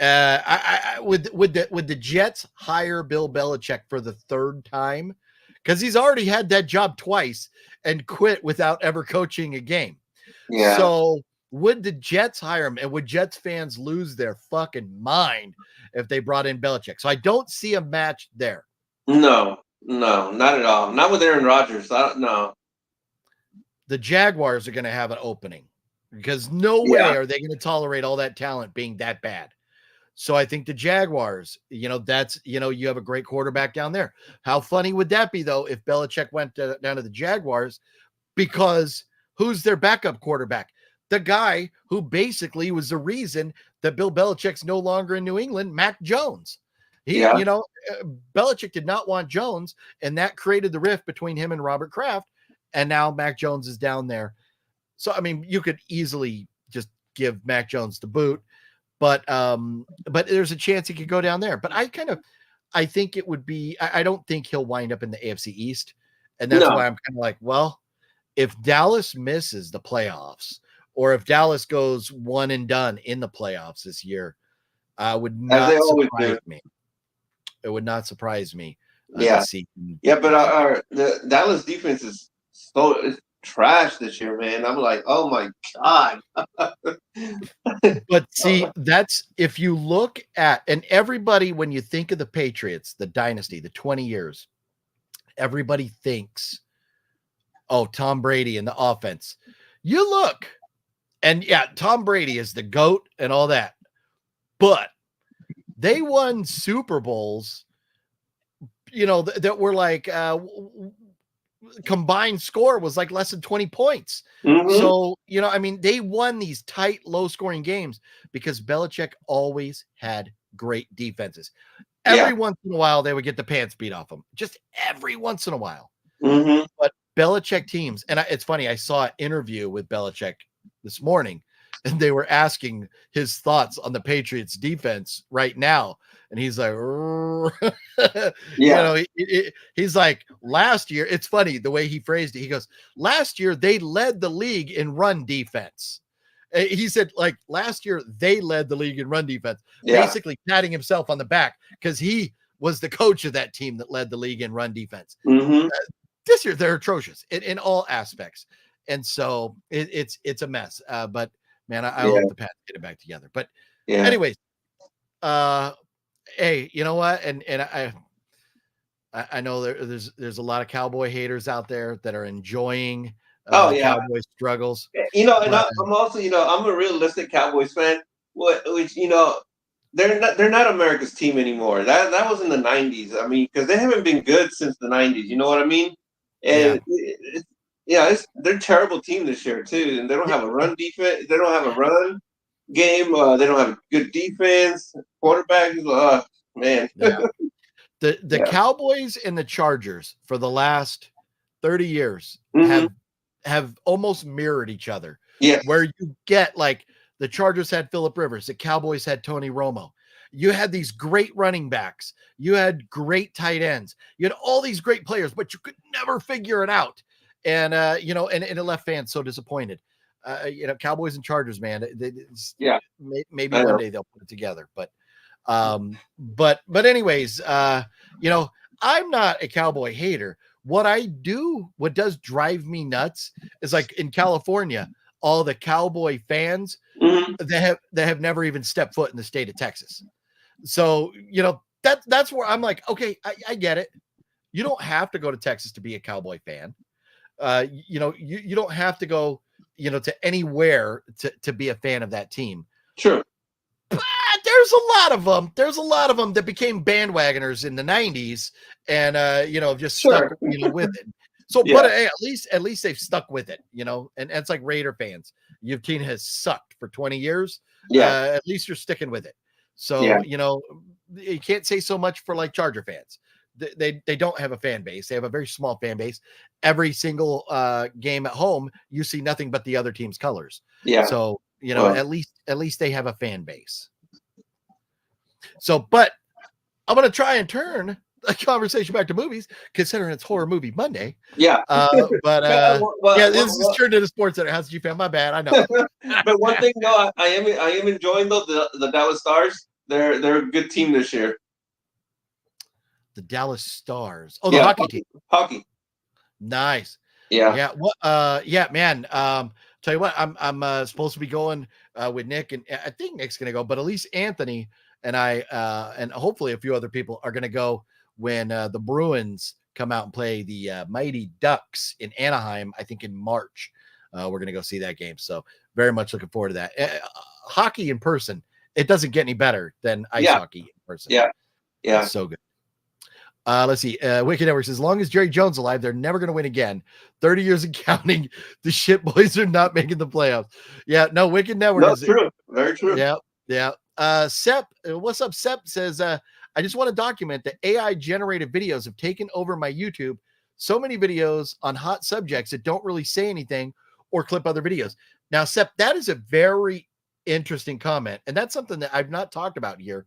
Would the Jets hire Bill Belichick for the third time? Because he's already had that job twice and quit without ever coaching a game. Yeah. So would the Jets hire him, and would Jets fans lose their fucking mind if they brought in Belichick? So I don't see a match there. No, not at all. Not with Aaron Rodgers. No. The Jaguars are going to have an opening, because no way are they going to tolerate all that talent being that bad. So I think the Jaguars, you have a great quarterback down there. How funny would that be, though, if Belichick went down to the Jaguars? Because who's their backup quarterback? The guy who basically was the reason that Bill Belichick's no longer in New England, Mac Jones. Belichick did not want Jones, and that created the rift between him and Robert Kraft. And now Mac Jones is down there. So, I mean, you could easily just give Mac Jones the boot. But there's a chance he could go down there. But I think it would be, I don't think he'll wind up in the AFC East. And that's why I'm kind of like, well, if Dallas misses the playoffs, or if Dallas goes one and done in the playoffs this year, would not surprise me. It would not surprise me. But the Dallas defense is so trash this year, man. I'm like, oh my God. But see, that's, if you look at, and everybody, when you think of the Patriots, the dynasty, the 20 years, everybody thinks, oh, Tom Brady and the offense. You look, and Tom Brady is the GOAT and all that, but they won Super Bowls, that were like, combined score was like less than 20 points. So, they won these tight, low scoring games because Belichick always had great defenses. Every once in a while, they would get the pants beat off them, just every once in a while. But Belichick teams, and it's funny, I saw an interview with Belichick this morning, and they were asking his thoughts on the Patriots defense right now. And he's like, he's like, last year, it's funny the way he phrased it. He goes, last year, they led the league in run defense. He said, like, last year, they led the league in run defense, basically patting himself on the back because he was the coach of that team that led the league in run defense. this year they're atrocious in all aspects. And so it's a mess. But man, I hope the Pats get it back together. But anyways, hey, you know what? And I know there's a lot of Cowboy haters out there that are enjoying Cowboy struggles. And I'm also, I'm a realistic Cowboys fan, which they're not America's team anymore. That was in the 90s. I mean, because they haven't been good since the 90s. You know what I mean? And they're a terrible team this year too. And they don't have a run defense. They don't have a run game. They don't have a good defense. Quarterback is man. Yeah. The Cowboys and the Chargers for the last 30 years have almost mirrored each other. Yeah. Where you get like the Chargers had Phillip Rivers, the Cowboys had Tony Romo. You had these great running backs. You had great tight ends. You had all these great players, but you could never figure it out. And and it left fans so disappointed. Cowboys and Chargers, man. Maybe one day they'll put it together, but anyways, I'm not a Cowboy hater. What does drive me nuts is like in California, all the Cowboy fans that have never even stepped foot in the state of Texas. So, that's where I'm like, okay, I get it. You don't have to go to Texas to be a Cowboy fan. You don't have to go, to anywhere to be a fan of that team. Sure. But there's a lot of them. There's a lot of them that became bandwagoners in the 90s and, just stuck, with it. So, but hey, at least they've stuck with it, and it's like Raider fans. Your team has sucked for 20 years. At least you're sticking with it. So, you can't say so much for like Charger fans. They don't have a fan base. They have a very small fan base. Every single game at home, you see nothing but the other team's colors. Yeah. So, at least they have a fan base. So, but I'm going to try and turn a conversation back to movies, considering it's Horror Movie Monday. Yeah. This is turned into Sports Center. How's you fan? My bad. I know. But one thing, though, I am enjoying the Dallas Stars. They're a good team this year. The Dallas Stars. Oh, the hockey team. Hockey. Nice. Yeah. Yeah. What? Man. Tell you what, I'm supposed to be going with Nick, and I think Nick's gonna go, but at least Anthony and I and hopefully a few other people are gonna go when the Bruins come out and play the Mighty Ducks in Anaheim. I think in March. We're gonna go see that game. So very much looking forward to that. Hockey in person, it doesn't get any better than ice hockey in person. Yeah. It's so good. Let's see. Wicked Network says, as long as Jerry Jones is alive, they're never going to win again. 30 years and counting. The shit boys are not making the playoffs. Yeah, no, Wicked Network. That's true. Very true. Yeah. Sep, what's up? Sep says, I just want to document that AI generated videos have taken over my YouTube. So many videos on hot subjects that don't really say anything or clip other videos. Now, Sep, that is a very interesting comment. And that's something that I've not talked about here,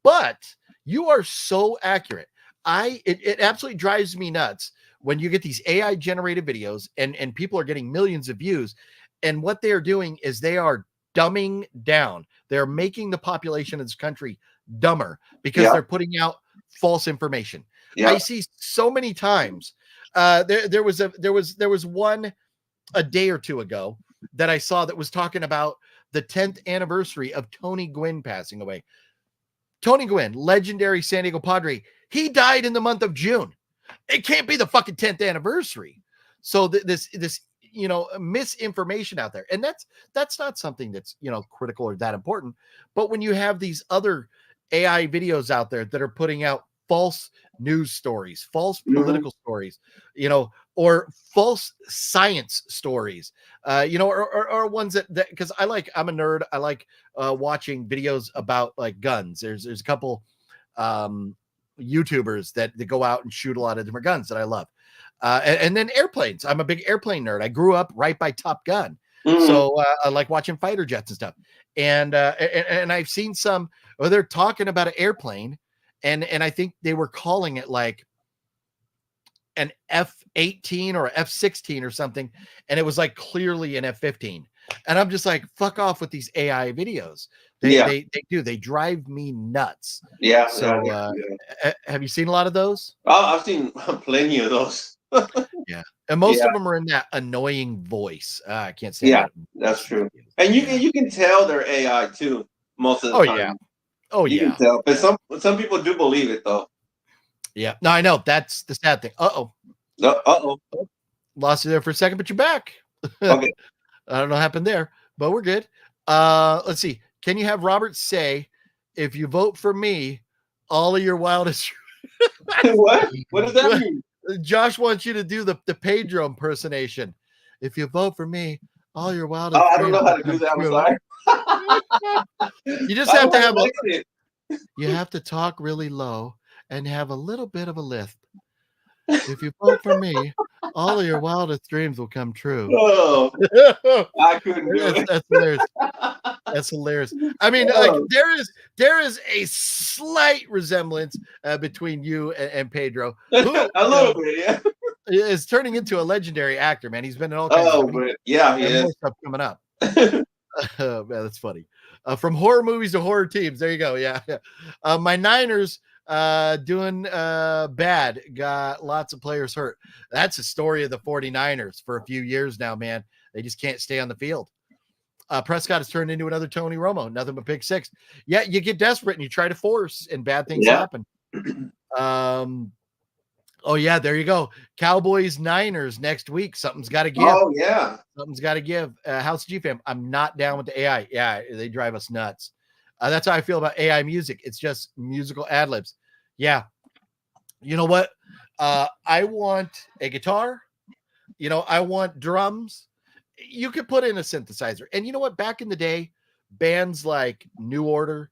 but you are so accurate. It absolutely drives me nuts when you get these AI generated videos and people are getting millions of views. And what they are doing is they are dumbing down. They're making the population of this country dumber because they're putting out false information. I see so many times. There was one a day or two ago that I saw that was talking about the 10th anniversary of Tony Gwynn passing away. Tony Gwynn, legendary San Diego Padre. He died in the month of June. It can't be the fucking 10th anniversary. So this misinformation out there. And that's not something that's, critical or that important. But when you have these other AI videos out there that are putting out false news stories, false political stories, or false science stories, or ones that because I'm a nerd. I like watching videos about like guns. There's a couple YouTubers that go out and shoot a lot of different guns that I love. And then airplanes. I'm a big airplane nerd. I grew up right by Top Gun. So I like watching fighter jets and stuff. And I've seen some where they're talking about an airplane and I think they were calling it like an F-18 or F-16 or something. And it was like clearly an F-15. And I'm just like, fuck off with these AI videos. They drive me nuts. Yeah. So have you seen a lot of those? Oh, I've seen plenty of those. Yeah, and most of them are in that annoying voice. I can't stand Yeah, that. that's true. And you can tell they're AI too most of the Oh time. yeah. Oh You yeah. can tell, but some people do believe it though. Yeah. No, I know. That's the sad thing. Oh, Lost you there for a second, but you're back. okay. I don't know what happened there, but we're good. Let's see. Can you have Robert say, if you vote for me, all of your wildest What? What does that mean? Josh wants you to do the Pedro impersonation. If you vote for me, all your wildest I don't dreams know how will to come do that. true. I'm sorry. You just have to have it. You have to talk really low and have a little bit of a lisp. If you vote for me, all of your wildest dreams will come true. Oh, I couldn't do it. That's hilarious. That's hilarious. I mean, like there is a slight resemblance between you and Pedro, who a little bit, yeah. is turning into a legendary actor. Man, he's been in all kinds of stuff. But yeah, he and more is. stuff coming up. Man, that's funny. From horror movies to horror teams. There you go. Yeah. My Niners doing bad. Got lots of players hurt. That's the story of the 49ers for a few years now, man. They just can't stay on the field. Prescott has turned into another Tony Romo, nothing but pick six. Yeah, you get desperate and you try to force, and bad things happen. Oh yeah, there you go. Cowboys Niners next week. Something's got to give. Oh yeah, something's got to give. House G fam. I'm not down with the AI. Yeah, they drive us nuts. That's how I feel about AI music. It's just musical ad libs. Yeah. You know what? I want a guitar. I want drums. You could put in a synthesizer. And you know what? Back in the day, bands like New Order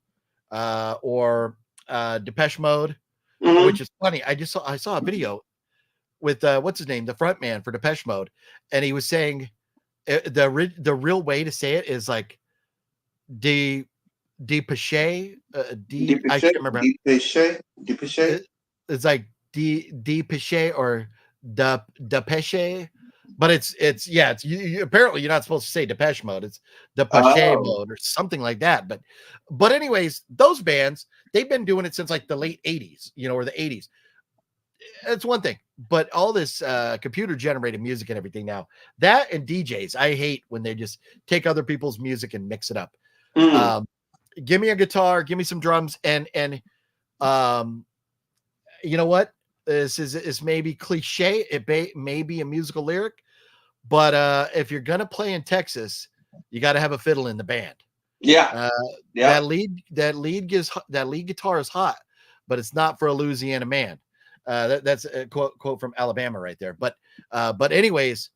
or Depeche Mode, which is funny. I saw a video with what's his name, the front man for Depeche Mode, and he was saying the real way to say it is like Depeche. I can't remember. Depeche. It's like Depeche or Depeche. But it's apparently you're not supposed to say Depeche Mode. It's Depeche Mode or something like that. But anyways, those bands, they've been doing it since like the late 80s, or the 80s. It's one thing, but all this computer generated music and everything now, that and DJs, I hate when they just take other people's music and mix it up. Give me a guitar, give me some drums, and you know what? This is maybe cliche. It may be a musical lyric, but if you're gonna play in Texas, you got to have a fiddle in the band. Yeah. That lead guitar is hot, but it's not for a Louisiana man. That's a quote from Alabama right there. But anyways,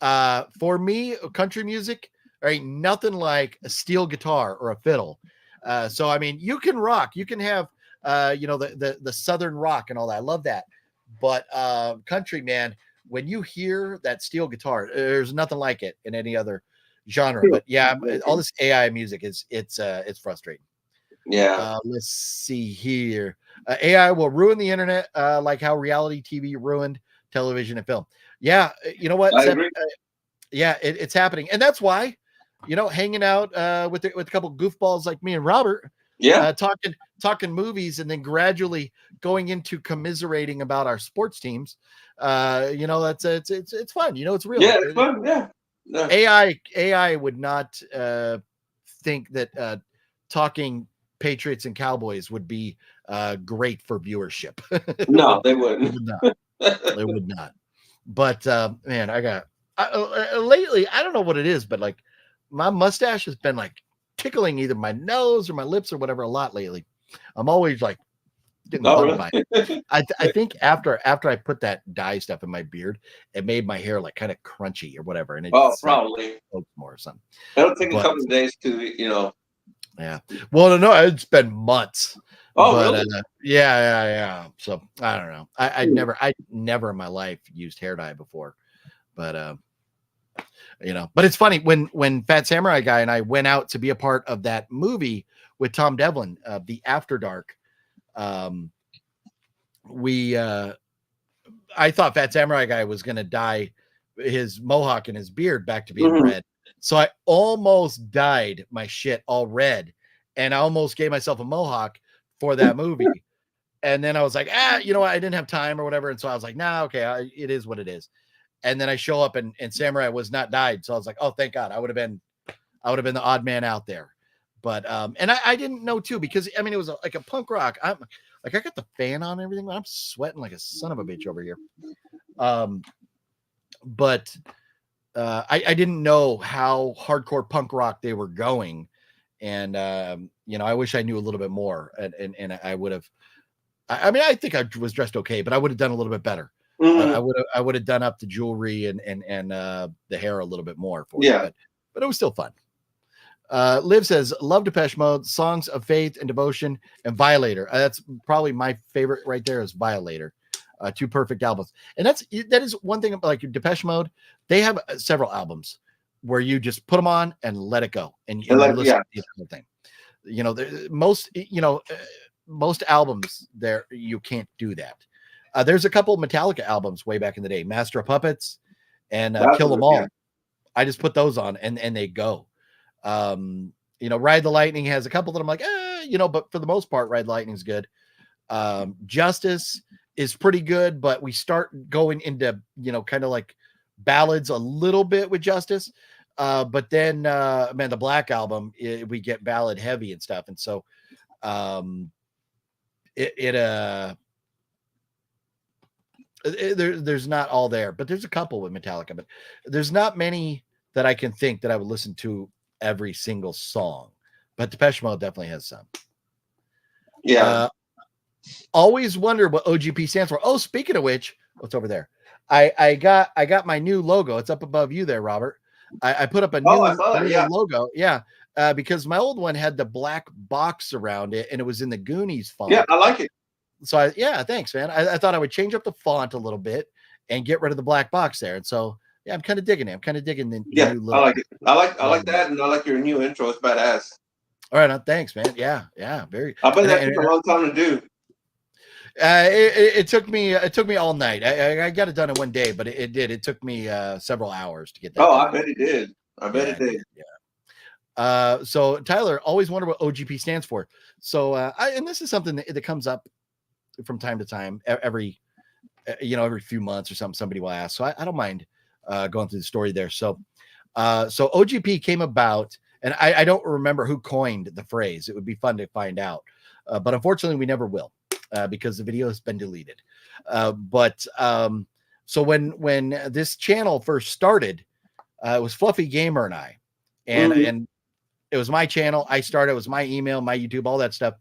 for me, country music, ain't nothing like a steel guitar or a fiddle. So I mean, you can rock, you can have the southern rock and all that. I love that. But country, man, when you hear that steel guitar, there's nothing like it in any other genre. But yeah, all this AI music it's frustrating. Yeah. Let's see here. AI will ruin the internet like how reality TV ruined television and film. Yeah, you know what? I agree. Yeah, it's happening. And that's why, hanging out with a couple goofballs like me and Robert, talking movies, and then gradually going into commiserating about our sports teams. That's it's fun. It's real. Yeah, it's fun. Yeah. AI would not think that talking Patriots and Cowboys would be great for viewership. No, they wouldn't. They would not. But man, lately, I don't know what it is, but like my mustache has been like tickling either my nose or my lips or whatever a lot lately. I'm always like getting bugged by it. I think after I put that dye stuff in my beard, it made my hair like kind of crunchy or whatever. And it's probably more or something. It'll take a couple of days to Yeah. Well, no, it's been months. Really? Yeah. So I don't know. I never in my life used hair dye before, but but it's funny when Phat Samurai Guy and I went out to be a part of that movie with Tom Devlin, the After Dark. I thought Phat Samurai Guy was going to dye his mohawk and his beard back to being red. So I almost dyed my shit all red, and I almost gave myself a mohawk for that movie. And then I was like, you know what? I didn't have time or whatever. And so I was like, nah, okay, it is what it is. And then I show up and Samurai was not died. So I was like, oh, thank God. I would have been the odd man out there. But and I didn't know too, because I mean it was like a punk rock. I'm like, I got the fan on and everything, but I'm sweating like a son of a bitch over here. But I didn't know how hardcore punk rock they were going. And you know, I wish I knew a little bit more. And I would have, I mean, I think I was dressed okay, but I would have done a little bit better. I would have done up the jewelry and the hair a little bit more for it. But it was still fun. Liv says, love Depeche Mode, Songs of Faith and Devotion, and Violator. That's probably my favorite right there is Violator. Two perfect albums. And that is one thing about like Depeche Mode. They have several albums where you just put them on and let it go. And you listen to the whole thing. You know, most albums there, you can't do that. There's a couple of Metallica albums way back in the day, Master of Puppets and Kill 'Em All. Yeah. I just put those on and they go. You know, Ride the Lightning has a couple that I'm like, you know, but for the most part, Ride the Lightning is good. Justice is pretty good, but we start going into, you know, kind of like ballads a little bit with Justice. But then, man, the Black Album, we get ballad heavy and stuff. And so, there's not all there, but there's a couple with Metallica, but there's not many that I can think that I would listen to every single song, but Depeche Mode definitely has some. Yeah. Always wonder what OGP stands for. Oh, speaking of which, what's over there? I got my new logo. It's up above you there, Robert. I put up a new logo. Yeah. Because my old one had the black box around it and it was in the Goonies font. Yeah, I like it. So thanks, man. I thought I would change up the font a little bit and get rid of the black box there. And so, yeah, I'm kind of digging it. I'm kind of digging the new look. I like it. I like that, and I like your new intro. It's badass. All right, thanks, man. Yeah, very. I bet that took a long time to do. It took me all night. I got it done in one day, but it did. It took me several hours to get that. Oh, done. I bet it did. I bet it did. Yeah. So Tyler, always wonder what OGP stands for. So and this is something that comes up from time to time, every few months or something. Somebody will ask, so I don't mind going through the story there. So OGP came about, and I don't remember who coined the phrase. It would be fun to find out, but unfortunately, we never will because the video has been deleted. So when this channel first started, it was Fluffy Gamer and I, and it was my channel. I started. It was my email, my YouTube, all that stuff.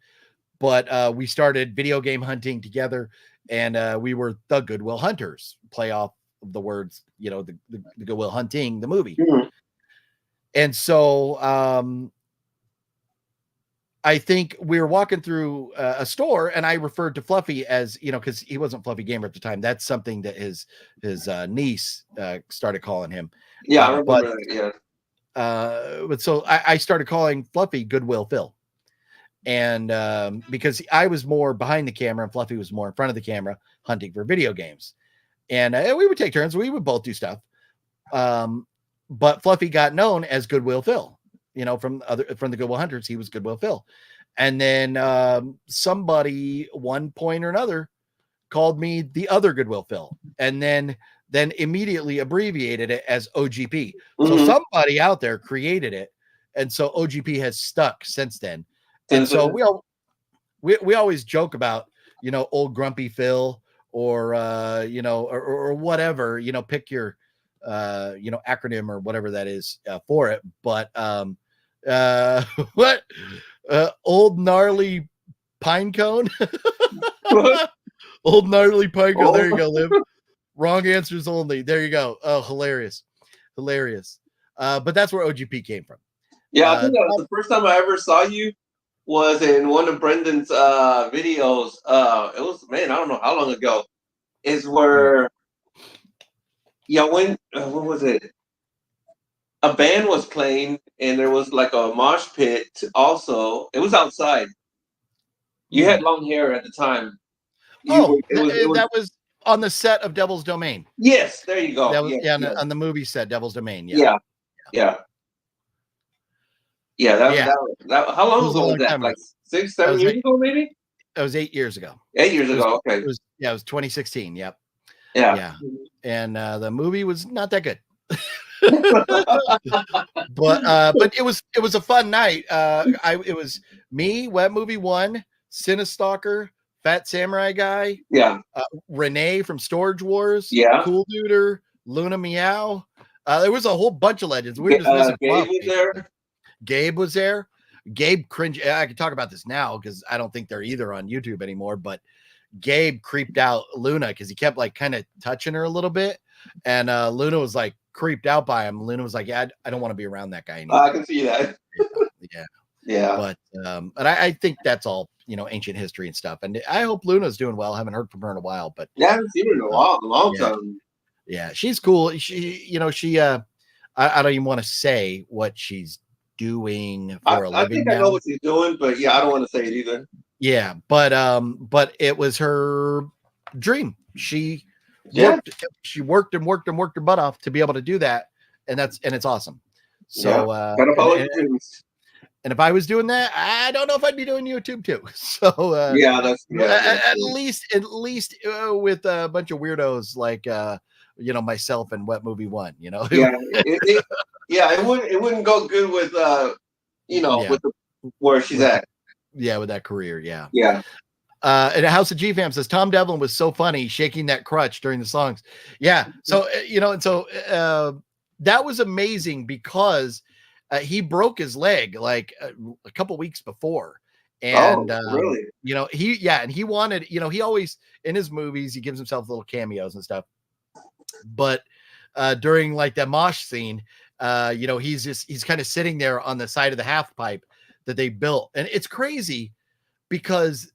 But we started video game hunting together, and we were the Goodwill Hunters, play off of the words, you know, the Goodwill Hunting, the movie. Mm-hmm. And so I think we were walking through a store, and I referred to Fluffy as, you know, because he wasn't Fluffy Gamer at the time. That's something that his niece started calling him. Yeah, I remember that. Yeah. But so I started calling Fluffy Goodwill Phil. And because I was more behind the camera and Fluffy was more in front of the camera hunting for video games. And we would take turns. We would both do stuff. But Fluffy got known as Goodwill Phil, you know, from the Goodwill Hunters. He was Goodwill Phil. And then somebody, one point or another, called me the other Goodwill Phil. And then immediately abbreviated it as OGP. Mm-hmm. So somebody out there created it. And so OGP has stuck since then. And so we always joke about, you know, old grumpy Phil or you know, or whatever, you know, pick your you know, acronym or whatever that is for it. But what old gnarly pine cone? Old gnarly pine cone. There you go, Liv. Wrong answers only. There you go. Oh, hilarious. But that's where OGP came from. Yeah, I think that was the first time I ever saw you. Was in one of Brendan's videos. It was, man, I don't know how long ago. Is where, when was it? A band was playing, and there was like a mosh pit. Also, it was outside. You had long hair at the time. That was on the set of Devil's Domain. Yes, there you go. That was, on the movie set, Devil's Domain. Yeah. How long ago was that? Like 6-7 years ago, maybe? That was 8 years ago. 8 years ago. Okay. It was 2016. Yep. Yeah. Yeah. And the movie was not that good. but it was a fun night. It was me, Web Movie 1, Cinestalker, Phat Samurai Guy, Renee from Storage Wars, Cool Duder, Luna Meow. There was a whole bunch of legends. We were just missing Gabe was there. Gabe was there. Gabe cringe. I can talk about this now because I don't think they're either on YouTube anymore. But Gabe creeped out Luna because he kept like kind of touching her a little bit, and Luna was like creeped out by him. Luna was like, "Yeah, I don't want to be around that guy anymore." I can see that. Yeah. But and I think that's all ancient history and stuff. And I hope Luna's doing well. I haven't heard from her in a while, but I haven't seen her in a long time. Yeah, she's cool. She I don't even want to say what she's doing for a living. I think I know what she's doing, but I don't want to say it either. Yeah, but it was her dream. She worked her butt off to be able to do that, and it's awesome. So and if I was doing that, I don't know if I'd be doing YouTube too. So at least with a bunch of weirdos like myself and Wet Movie 1. It wouldn't go good with with where she's at. Yeah, with that career. Yeah. And House of G-Fam says Tom Devlin was so funny shaking that crutch during the songs. Yeah. So that was amazing because he broke his leg like a couple weeks before. And really? And he wanted, he always in his movies he gives himself little cameos and stuff. But during like that mosh scene, he's kind of sitting there on the side of the half pipe that they built. And it's crazy because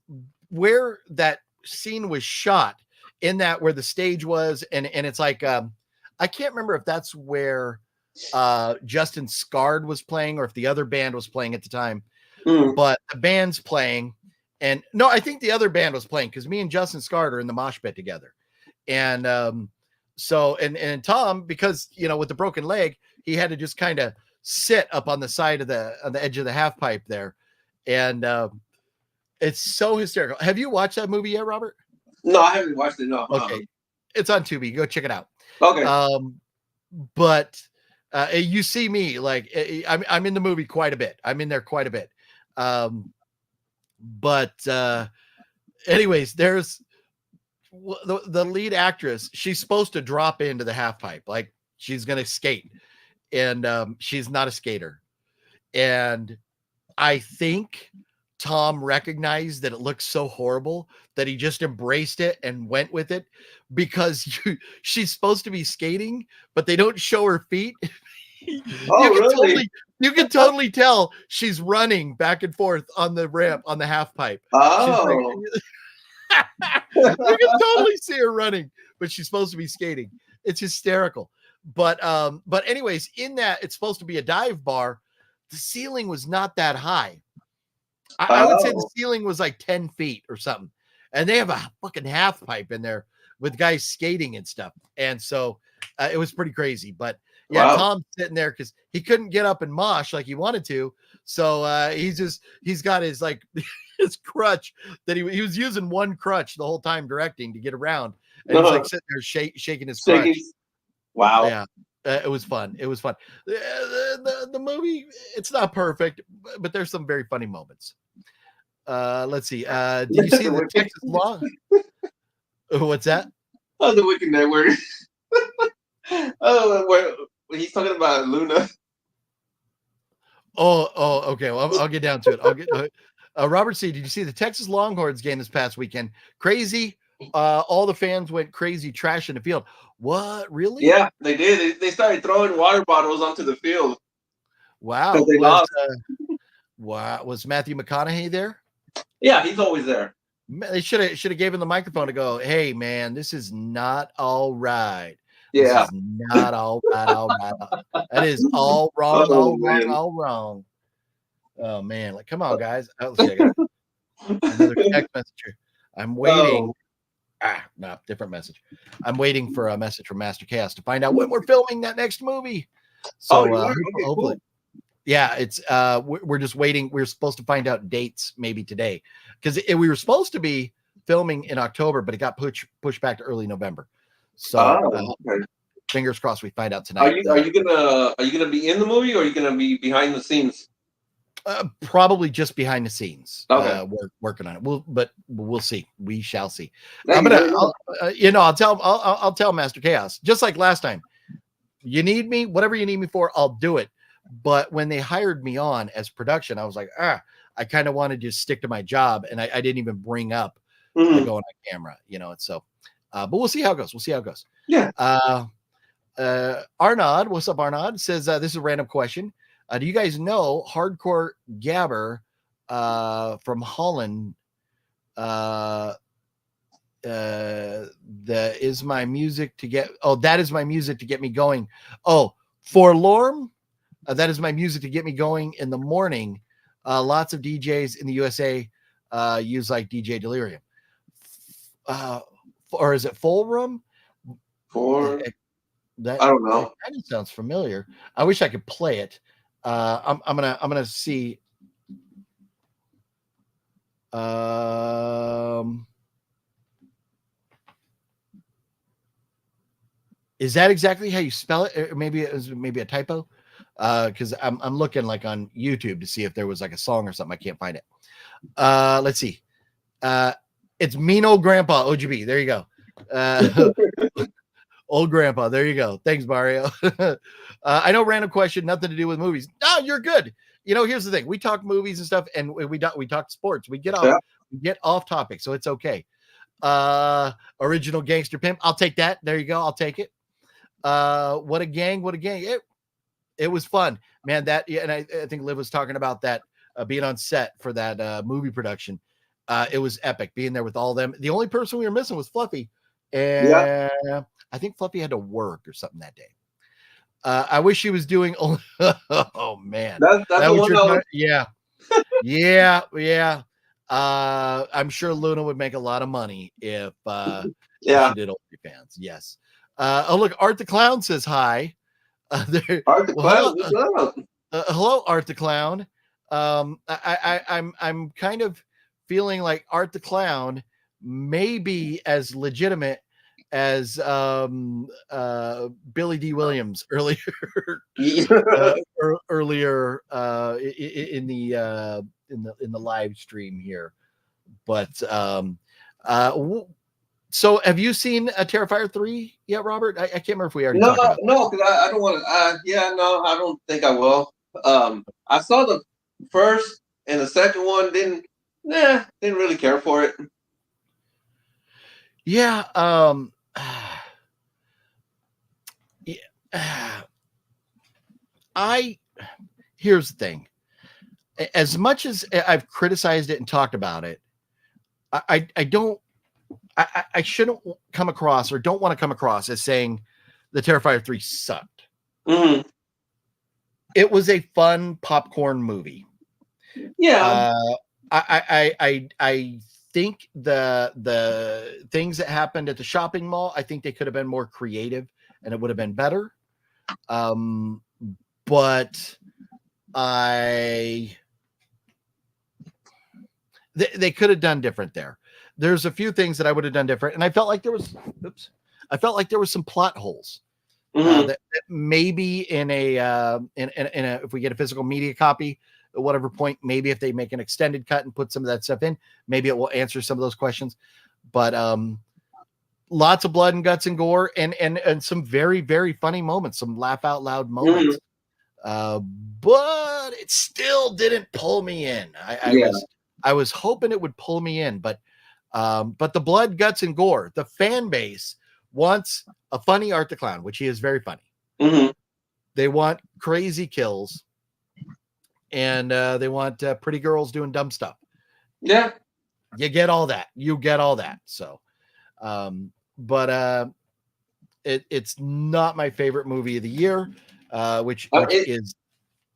where that scene was shot in that where the stage was, and it's like I can't remember if that's where Justin Scarred was playing or if the other band was playing at the time. But the band's playing, and no, I think the other band was playing because me and Justin Scarred are in the mosh pit together. And so and Tom, because with the broken leg, he had to just kind of sit up on the side of the edge of the half pipe there. And it's so hysterical. Have you watched that movie yet, Robert? No, I haven't watched it. No. Okay. It's on Tubi. Go check it out. Okay. But you see me like I'm in the movie quite a bit. I'm in there quite a bit. But anyways, there's the lead actress. She's supposed to drop into the half pipe. Like she's going to skate, and she's not a skater. And I think Tom recognized that it looked so horrible that he just embraced it and went with it because she's supposed to be skating, but they don't show her feet. Really? You can totally tell she's running back and forth on the ramp on the half pipe. You can totally see her running, but she's supposed to be skating. It's hysterical. But anyways, in that it's supposed to be a dive bar. The ceiling was not that high. I would say the ceiling was like 10 feet or something. And they have a fucking half pipe in there with guys skating and stuff. And so it was pretty crazy. But Tom's sitting there because he couldn't get up and mosh like he wanted to. So he's got his like his crutch that he was using one crutch the whole time directing to get around. And he's like sitting there shaking his crutch. Wow. Yeah. It was fun. It was fun. The movie, it's not perfect, but there's some very funny moments. Let's see. Did you see the Texas Law? What's that? Oh, the Wicked Network. Where he's talking about Luna. Oh, okay. Well, I'll get down to it. I'll get. Robert C. Did you see the Texas Longhorns game this past weekend? Crazy. All the fans went crazy, trashing the field. What? Really? Yeah, they did. They started throwing water bottles onto the field. Wow. Was Matthew McConaughey there? Yeah, he's always there. They should have gave him the microphone to go, hey man, this is not all right. Yeah. This is not all right. That is all wrong, all wrong. Oh man, like come on, guys. Let's check it out. Another text message. I'm waiting. No, different message. I'm waiting for a message from Master Chaos to find out when we're filming that next movie. So hopefully, Yeah, it's we're just waiting. We're supposed to find out dates maybe today, because we were supposed to be filming in October, but it got pushed back to early November. So okay. fingers crossed we find out tonight. Are you gonna be in the movie, or are you gonna be behind the scenes? Probably just behind the scenes. Okay. Working on it. But we'll see. We shall see. I'll tell Master Chaos, just like last time. You need me, whatever you need me for, I'll do it. But when they hired me on as production, I was like, I kind of wanted to stick to my job, and I didn't even bring up going on camera, And so, but we'll see how it goes. We'll see how it goes. Yeah. Arnaud, what's up, Arnaud? Says this is a random question. Do you guys know Hardcore Gabber from Holland? That is my music to get. Oh, that is my music to get me going. Oh, Forlorn. That is my music to get me going in the morning. Lots of DJs in the USA use like DJ Delirium. Or is it Full Room? That I don't know. It kind of sounds familiar. I wish I could play it. I'm gonna see. Is that exactly how you spell it? Or maybe it was a typo. Because I'm looking like on YouTube to see if there was like a song or something. I can't find it. Let's see. It's Mean Old Grandpa OGB. There you go. Old Grandpa. There you go. Thanks, Mario. I know, random question, nothing to do with movies. No, you're good. Here's the thing. We talk movies and stuff, and we talk sports. We get off topic, so it's okay. Original Gangster Pimp. I'll take that. There you go. I'll take it. What a gang. It was fun, man. And I think Liv was talking about that being on set for that movie production. It was epic being there with all them. The only person we were missing was Fluffy, and I think Fluffy had to work or something that day. I wish she was doing. Oh man, that's the one. Yeah. I'm sure Luna would make a lot of money if she did OnlyFans. Yes. Look, Art the Clown says hi. Art the Clown, what's up? Hello, Art the Clown. I'm kind of feeling like Art the Clown may be as legitimate as Billy D. Williams earlier in the live stream here. But so have you a Terrifier 3 yet, Robert? I can't remember if we already talked about it. No, because I don't want to. I don't think I will. I saw the first and the second one. Didn't really care for it. Yeah. Here's the thing. As much as I've criticized it and talked about it, I shouldn't come across, or don't want to come across, as saying the Terrifier 3 sucked. Mm-hmm. It was a fun popcorn movie. Yeah. I think the things that happened at the shopping mall, I think they could have been more creative and it would have been better. But they could have done different there. There's a few things that I would have done different, and I felt like there was some plot holes. That maybe in a if we get a physical media copy at whatever point, maybe if they make an extended cut and put some of that stuff in, maybe it will answer some of those questions. But lots of blood and guts and gore, and some very, very funny moments, some laugh out loud moments. But it still didn't pull me in. I was hoping it would pull me in, but the blood, guts, and gore, the fan base wants a funny Art the Clown, which he is very funny. They want crazy kills, and they want pretty girls doing dumb stuff. Yeah, you get all that. So, but it's not my favorite movie of the year, which is.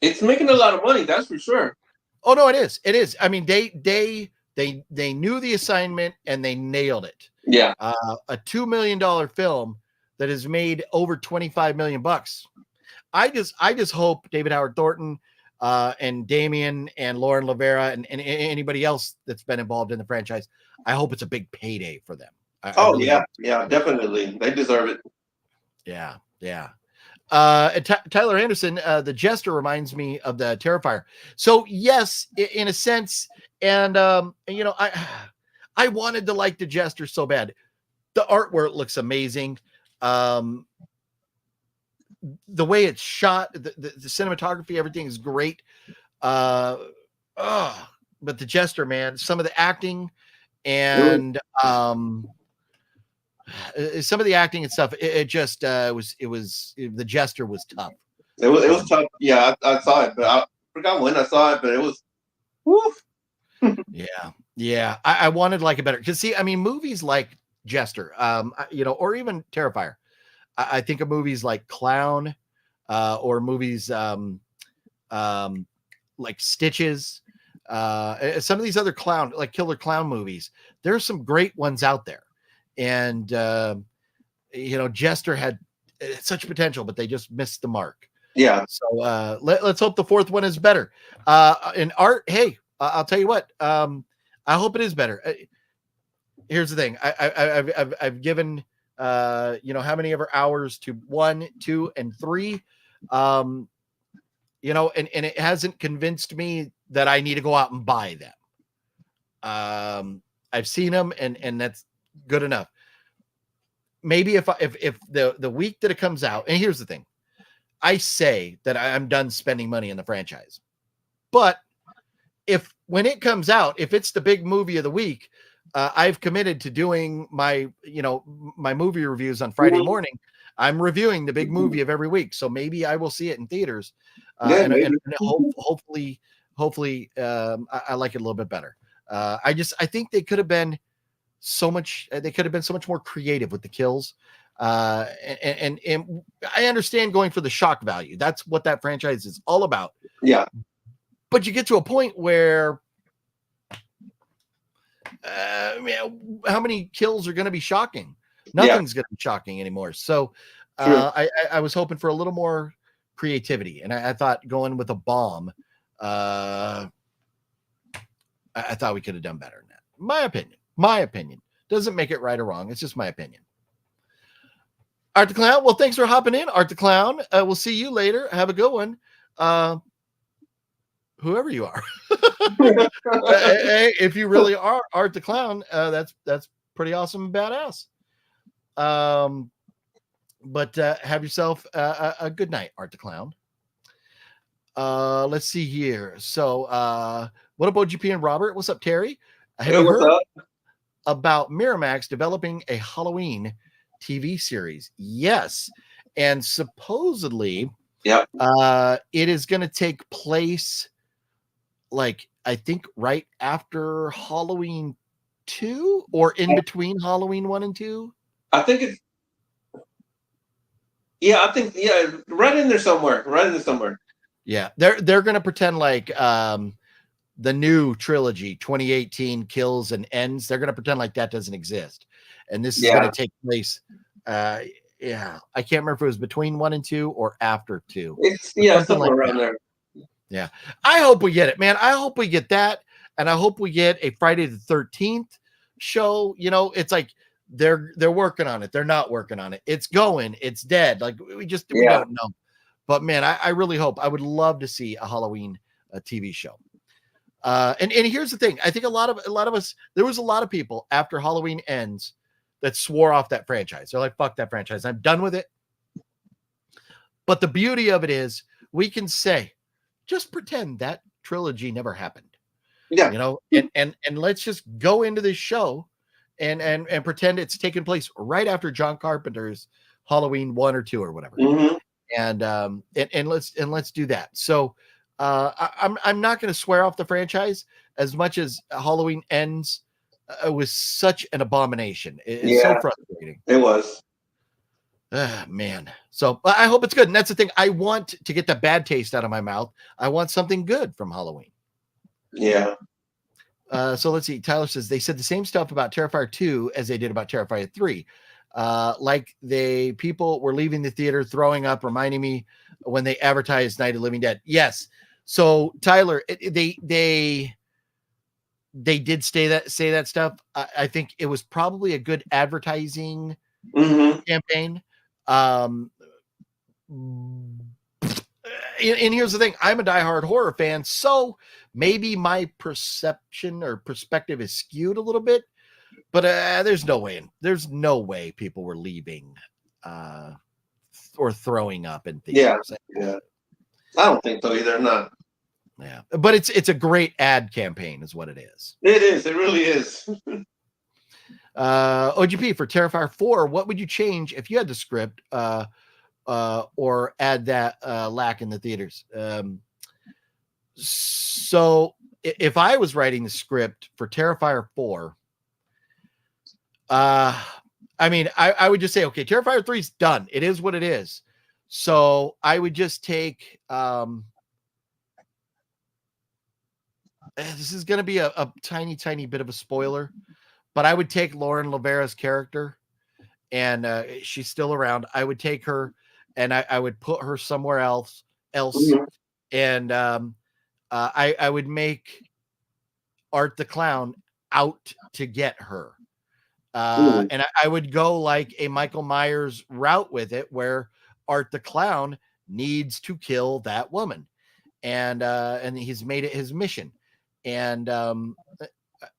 It's making a lot of money, that's for sure. Oh no, it is. It is. I mean, they knew the assignment and they nailed it. Yeah. A $2 million film that has made over $25 million. I just hope David Howard Thornton and Damien and Lauren Lavera and anybody else that's been involved in the franchise. I hope it's a big payday for them. I really hope. Yeah, definitely. They deserve it. Yeah. Tyler Anderson, the Jester reminds me of the Terrifier. So yes, in a sense, and I wanted to like the Jester so bad. The artwork looks amazing. The way it's shot, the cinematography, everything is great. But the Jester, man, some of the acting and some of the acting and stuff, it just the Jester was tough. It was tough. Yeah, I saw it, but I forgot when I saw it, but it was woof. Yeah. I wanted to like it better because see, I mean, movies like Jester, or even Terrifier. I think of movies like Clown, or movies like Stitches, some of these other clown, like killer clown movies. There's some great ones out there, and Jester had such potential, but they just missed the mark. Yeah. So let's hope the fourth one is better. In art, hey, I'll tell you what. I hope it is better. Here's the thing. I've given how many ever hours to 1, 2, and 3. And it hasn't convinced me that I need to go out and buy them. I've seen them and that's good enough. Maybe if the week that it comes out, and here's the thing, I say that I'm done spending money in the franchise, but when it comes out, if it's the big movie of the week, I've committed to doing my movie reviews on Friday morning. I'm reviewing the big movie of every week. So maybe I will see it in theaters. And hopefully I like it a little bit better. I think they could have been so much more creative with the kills. And I understand going for the shock value. That's what that franchise is all about. Yeah. But you get to a point where how many kills are going to be shocking? Nothing's going to be shocking anymore. So I was hoping for a little more creativity, and I thought going with a bomb, I thought we could have done better than that. My opinion doesn't make it right or wrong. It's just my opinion. Art the Clown. Well, thanks for hopping in, Art the Clown. We'll see you later. Have a good one. Whoever you are. Hey, if you really are Art the Clown, that's pretty awesome and badass. But have yourself a good night, Art the Clown. Let's see here. So what about GP and Robert? What's up, Terry? Have you heard about Miramax developing a Halloween TV series? Yes. And supposedly it is going to take place I think right after Halloween 2 or in between Halloween 1 and 2. I think it's right in there somewhere. Yeah, they're going to pretend like the new trilogy 2018 Kills and Ends. They're going to pretend like that doesn't exist. And this is going to take place I can't remember if it was between 1 and 2 or after 2. It's somewhere around there. Yeah. I hope we get it, man. I hope we get that. And I hope we get a Friday the 13th show. It's like they're working on it. They're not working on it. It's going, it's dead. Like we don't know. But man, I really hope. I would love to see a Halloween TV show. And here's the thing. I think a lot of us, there was a lot of people after Halloween Ends that swore off that franchise. They're like, fuck that franchise. I'm done with it. But the beauty of it is we can say, just pretend that trilogy never happened. Yeah. And let's just go into this show and pretend it's taking place right after John Carpenter's Halloween 1 or 2 or whatever. Mm-hmm. And let's do that. So I'm not going to swear off the franchise as much as Halloween Ends was such an abomination. It's so frustrating. It was. Man. So I hope it's good. And that's the thing. I want to get the bad taste out of my mouth. I want something good from Halloween. Yeah. So let's see. Tyler says they said the same stuff about Terrifier 2 as they did about Terrifier 3. Like people were leaving the theater throwing up, reminding me when they advertised Night of the Living Dead. Yes. So Tyler, they did say that stuff. I think it was probably a good advertising campaign. And here's the thing: I'm a diehard horror fan, so maybe my perception or perspective is skewed a little bit. But there's no way people were leaving or throwing up in theaters. Yeah. I don't think so either. Not. Yeah, but it's a great ad campaign, is what it is. It is. It really is. OGP for Terrifier 4. What would you change if you had the script or add that lack in the theaters? So if I was writing the script for Terrifier 4, I mean, I would just say, okay, Terrifier 3 is done. It is what it is. So I would just take this is going to be a tiny bit of a spoiler, but I would take Lauren Lavera's character, and she's still around. I would take her and I would put her somewhere else. And I would make Art the Clown out to get her. And I would go like a Michael Myers route with it, where Art the Clown needs to kill that woman. And he's made it his mission. And, and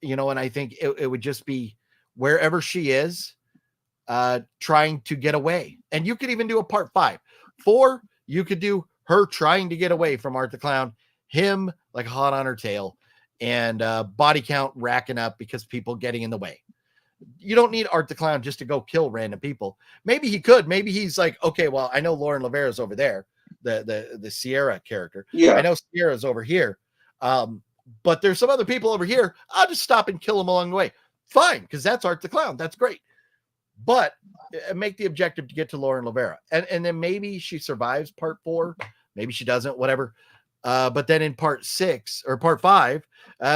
I think it would just be wherever she is, trying to get away. And you could even do a part 5. 4, you could do her trying to get away from Art the Clown, him like hot on her tail, and body count racking up because people getting in the way. You don't need Art the Clown just to go kill random people. Maybe he could. Maybe he's like, okay, well, I know Lauren Lavera's over there, the Sierra character. Yeah, I know Sierra's over here. But there's some other people over here. I'll just stop and kill them along the way. Fine, because that's Art the Clown. That's great. But make the objective to get to Lauren Lavera. And then maybe she survives part 4. Maybe she doesn't, whatever. But then in part 6 or part 5,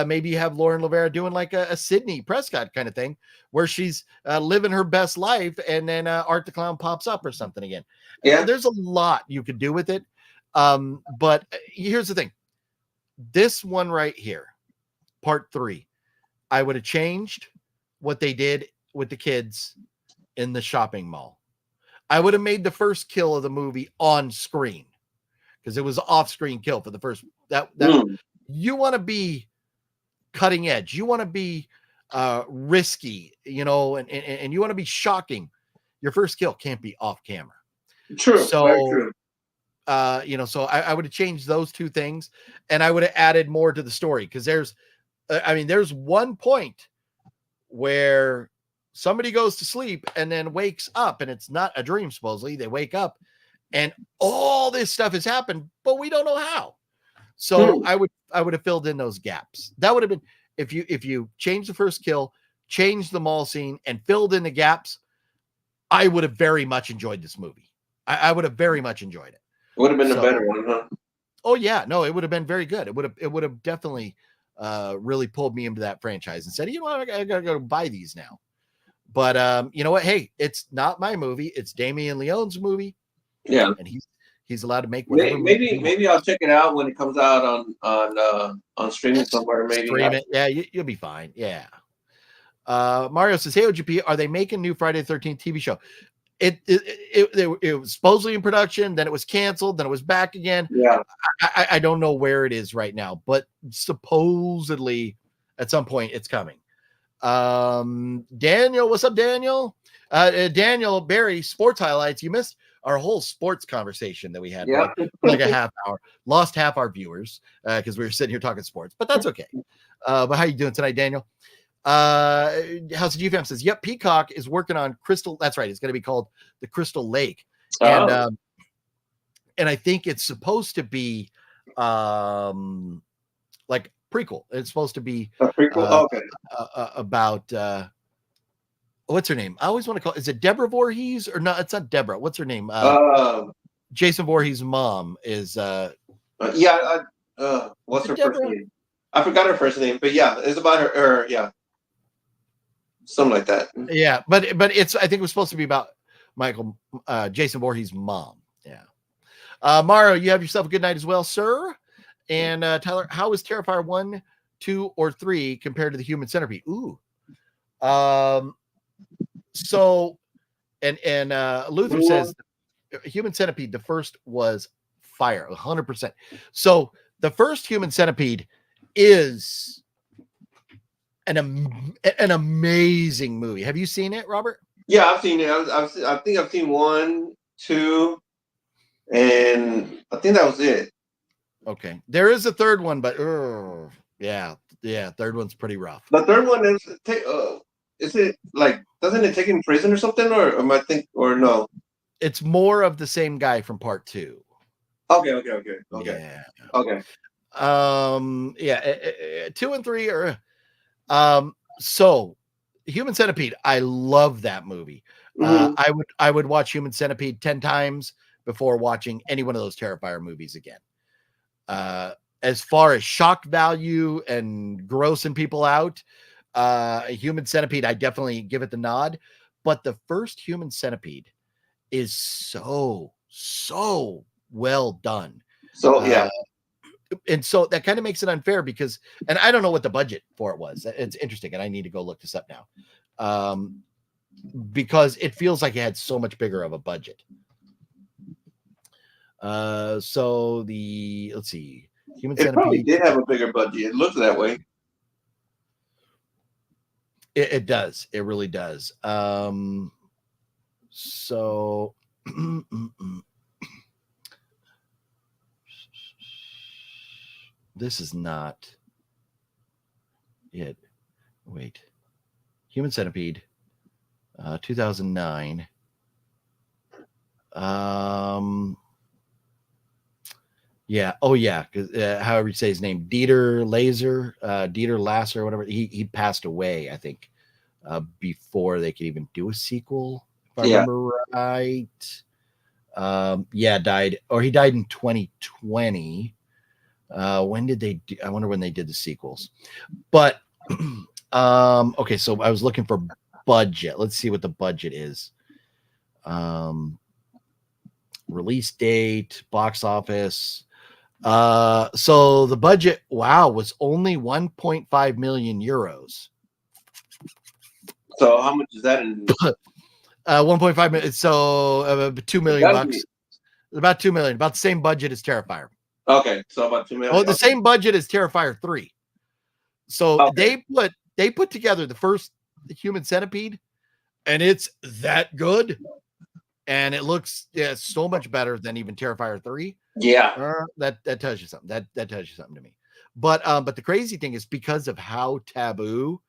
maybe you have Lauren Lavera doing like a Sidney Prescott kind of thing, where she's living her best life, and then Art the Clown pops up or something again. Yeah, there's a lot you could do with it. But here's the thing. This one right here, part 3, I would have changed what they did with the kids in the shopping mall. I would have made the first kill of the movie on screen, because it was off-screen kill for the first. You want to be cutting edge. You want to be risky, and you want to be shocking. Your first kill can't be off camera. True. So, very true. So I would have changed those 2 things, and I would have added more to the story, because there's one point where somebody goes to sleep and then wakes up, and it's not a dream. Supposedly they wake up and all this stuff has happened, but we don't know how. So I would have filled in those gaps. That would have been, if you change the first kill, change the mall scene, and filled in the gaps, I would have very much enjoyed this movie. I would have very much enjoyed it. It would have been a better one, huh? Oh yeah, no, it would have been very good. It would have definitely really pulled me into that franchise and said, you know what, I gotta go buy these now. But you know what? Hey, it's not my movie. It's Damien Leone's movie. Yeah, and he's allowed to make whatever. Maybe I'll check it out when it comes out on streaming somewhere. Maybe stream it. Yeah, you'll be fine. Yeah. Mario says, "Hey OGP, are they making new Friday the 13th TV show?" It was supposedly in production, then it was canceled, then it was back again. Yeah, I don't know where it is right now, but supposedly at some point it's coming. Daniel, what's up, Daniel? Daniel Barry, sports highlights. You missed our whole sports conversation that we had, like a half hour. Lost half our viewers because we were sitting here talking sports, but that's okay. But how you doing tonight, Daniel? House of GFM says, yep, Peacock is working on Crystal. That's right. It's going to be called the Crystal Lake. And I think it's supposed to be like prequel. It's supposed to be a prequel. Okay. About what's her name? I always want to call. Is it Deborah Voorhees or no? It's not Deborah. What's her name? Jason Voorhees' mom is. What's her first name? I forgot her first name, but yeah, it's about her. Yeah, something like that. Yeah, but it's. I think it was supposed to be about Jason Voorhees' mom. Yeah. Mario, you have yourself a good night as well, sir. And Tyler, how is Terrifier 1, 2, or 3 compared to the Human Centipede? Ooh. So, and Luther says Human Centipede, the first was fire, 100%. So the first Human Centipede is an amazing movie. Have you seen it, Robert? Yeah, I've seen it. I think I've seen 1, 2, and I think that was it. Okay, there is a third one, but yeah, third one's pretty rough. The third one is it like, doesn't it take him in prison or something, or am I or no? It's more of the same guy from part 2. Okay. Yeah. Okay. Yeah, 2 and 3 are so Human Centipede, I love that movie. I would watch Human Centipede 10 times before watching any one of those Terrifier movies again. As far as shock value and grossing people out, Human Centipede, I definitely give it the nod. But the first Human Centipede is so well done. So yeah. And so that kind of makes it unfair because, and I don't know what the budget for it was. It's interesting, and I need to go look this up now, because it feels like it had so much bigger of a budget. So let's see, Human Centipede probably did have a bigger budget. It looks that way. It does. It really does. So. This is not it. Wait. Human Centipede, 2009. Yeah. Oh, yeah. However you say his name, Dieter Lasser, whatever. He passed away, I think, before they could even do a sequel, if I remember right. Died, or he died in 2020. When did they do? I wonder when they did the sequels. But okay, so I was looking for budget. Let's see what the budget is. Release date, box office. So the budget, was only 1.5 million euros. So how much is that in 1.5 million? So 2 million bucks. About 2 million, about the same budget as Terrifier. Okay, so about 2 million. Oh, the same budget as Terrifier 3. So they put together the first Human Centipede, and it's that good, and it looks so much better than even Terrifier 3. Yeah, that tells you something. That tells you something to me. But the crazy thing is because of how taboo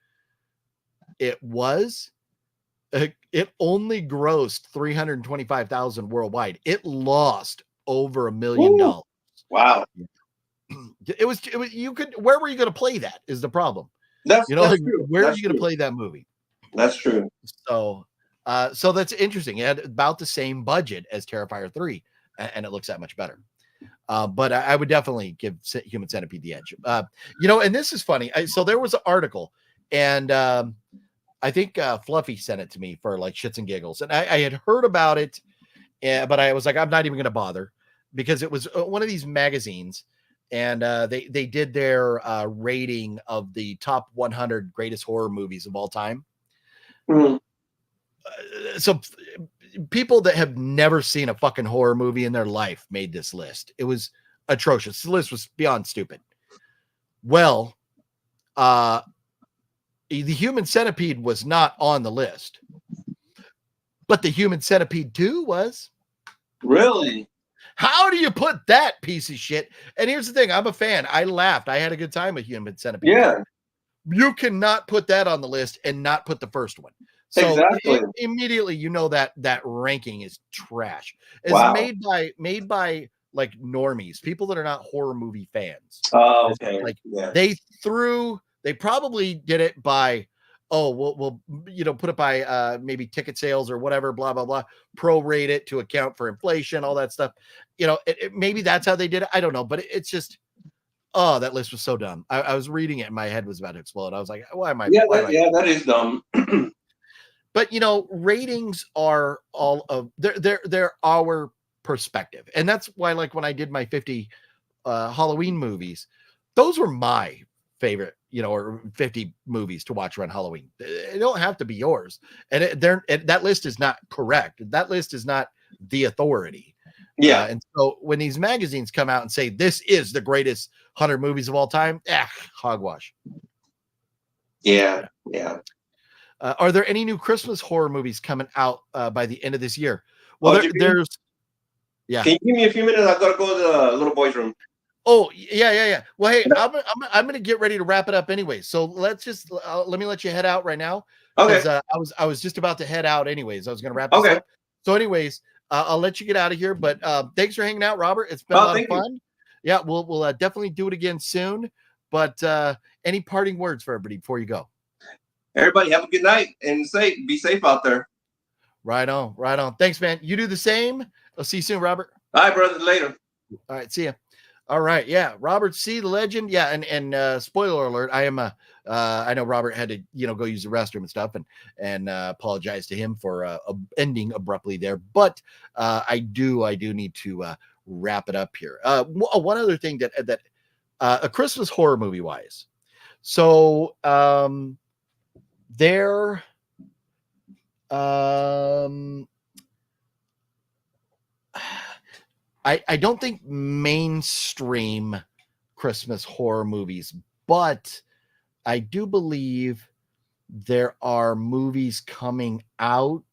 it was, it only grossed 325,000 worldwide. It lost over $1 million. Wow. It was you could, where were you going to play that is the problem. That's true. Where are you going to play that movie? That's true. So that's interesting. It had about the same budget as Terrifier 3, and it looks that much better. But I would definitely give Human Centipede the edge. And this is funny. So there was an article, and I think Fluffy sent it to me for like shits and giggles, and I had heard about it, but I was like, I'm not even going to bother, because it was one of these magazines, and they did their rating of the top 100 greatest horror movies of all time. Mm-hmm. So people that have never seen a fucking horror movie in their life made this list. It was atrocious. The list was beyond stupid. Well, the Human Centipede was not on the list, but the Human Centipede 2 was. Really? How do you put that piece of shit? And here's the thing. I'm a fan. I laughed. I had a good time with Human Centipede. Yeah. You cannot put that on the list and not put the first one. So exactly. Immediately, that ranking is trash. It's made by like normies, people that are not horror movie fans. Oh, okay. Like they probably did it by, we'll put it by maybe ticket sales or whatever, blah, blah, blah, prorate it to account for inflation, all that stuff. Maybe that's how they did it. I don't know, but it's just, that list was so dumb. I was reading it and my head was about to explode. I was like, why am I? That is dumb. But ratings are all of they're our perspective. And that's why, like, when I did my 50 Halloween movies, those were my favorite, or 50 movies to watch around Halloween. It don't have to be yours. And that list is not correct. That list is not the authority. Yeah. And so when these magazines come out and say this is the greatest 100 movies of all time, hogwash. Yeah. Are there any new Christmas horror movies coming out by the end of this year? Well, there's. Yeah. Can you give me a few minutes? I gotta go to the little boy's room. Oh, yeah. Well, hey, I'm gonna get ready to wrap it up anyway. So let's just let me let you head out right now. Okay. I was just about to head out anyways. I was gonna wrap this up. So, anyways, I'll let you get out of here. But thanks for hanging out, Robert. It's been a lot of fun. Yeah, we'll definitely do it again soon. But any parting words for everybody before you go? Everybody have a good night and be safe out there. Right on. Thanks, man. You do the same. I'll see you soon, Robert. All right, brother. Later. All right, see ya. All right, yeah, Robert C, the legend. Yeah, and spoiler alert, I know Robert had to go use the restroom and stuff, and apologize to him for ending abruptly there, but I do need to wrap it up here. One other thing that a Christmas horror movie wise, so there. I don't think mainstream Christmas horror movies, but I do believe there are movies coming out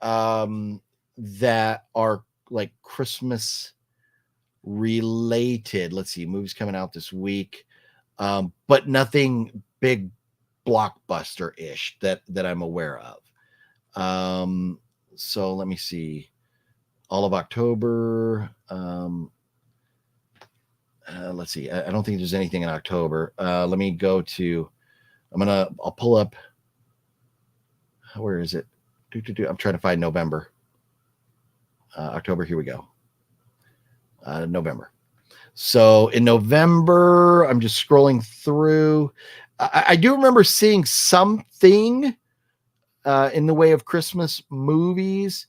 that are like Christmas related. Let's see, movies coming out this week, but nothing big blockbuster-ish that I'm aware of. So let me see. All of October. Let's see. I don't think there's anything in October. Let me go to. I'll pull up. Where is it? I'm trying to find November. October. Here we go. November. So in November, I'm just scrolling through. I do remember seeing something in the way of Christmas movies,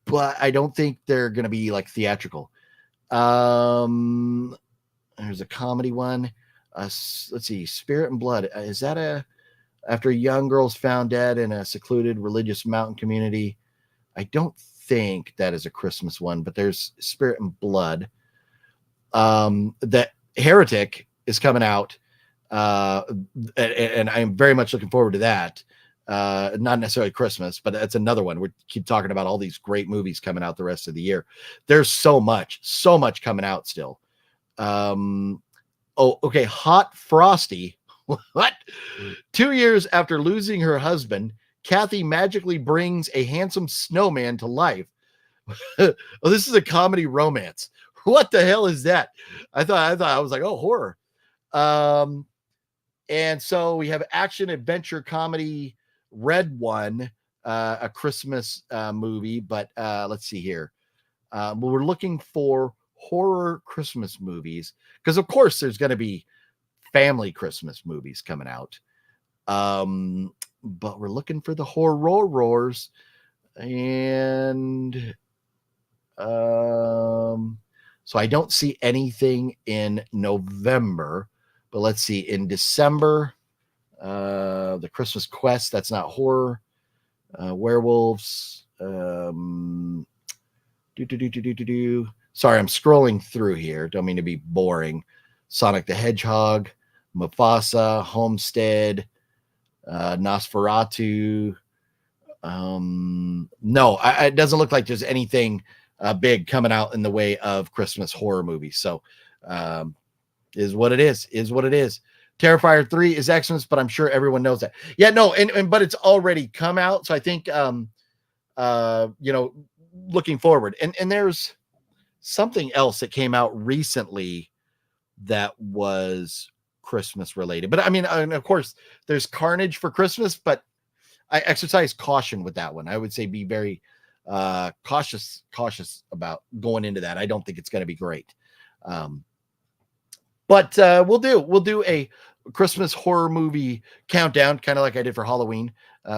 but I don't think they're going to be like theatrical. There's a comedy one. Let's see, Spirit and Blood. Is that after a young girl's found dead in a secluded religious mountain community? I don't think that is a Christmas one, but there's Spirit and Blood. That Heretic is coming out, and I'm very much looking forward to that. Not necessarily Christmas, but that's another one. We keep talking about all these great movies coming out the rest of the year. There's so much coming out still. Okay. Hot Frosty. What? 2 years after losing her husband, Kathy magically brings a handsome snowman to life. Oh, this is a comedy romance. What the hell is that? I thought I was like, oh, horror. And so we have action, adventure, comedy, Red One, a Christmas movie, but let's see here. We're looking for horror Christmas movies because, of course, there's going to be family Christmas movies coming out. But we're looking for the horror roars, and so I don't see anything in November. But let's see, in December, the Christmas Quest, that's not horror. Werewolves. Sorry, I'm scrolling through here. Don't mean to be boring. Sonic the Hedgehog, Mufasa, Homestead, Nosferatu. No, it doesn't look like there's anything big coming out in the way of Christmas horror movies. So, is what it is. Terrifier 3 is Xmas, but I'm sure everyone knows that. Yeah, no, but it's already come out. So I think looking forward. And there's something else that came out recently that was Christmas related. But I mean, and of course, there's Carnage for Christmas, but I exercise caution with that one. I would say be very cautious about going into that. I don't think it's going to be great. But we'll do a Christmas horror movie countdown, kind of like I did for Halloween.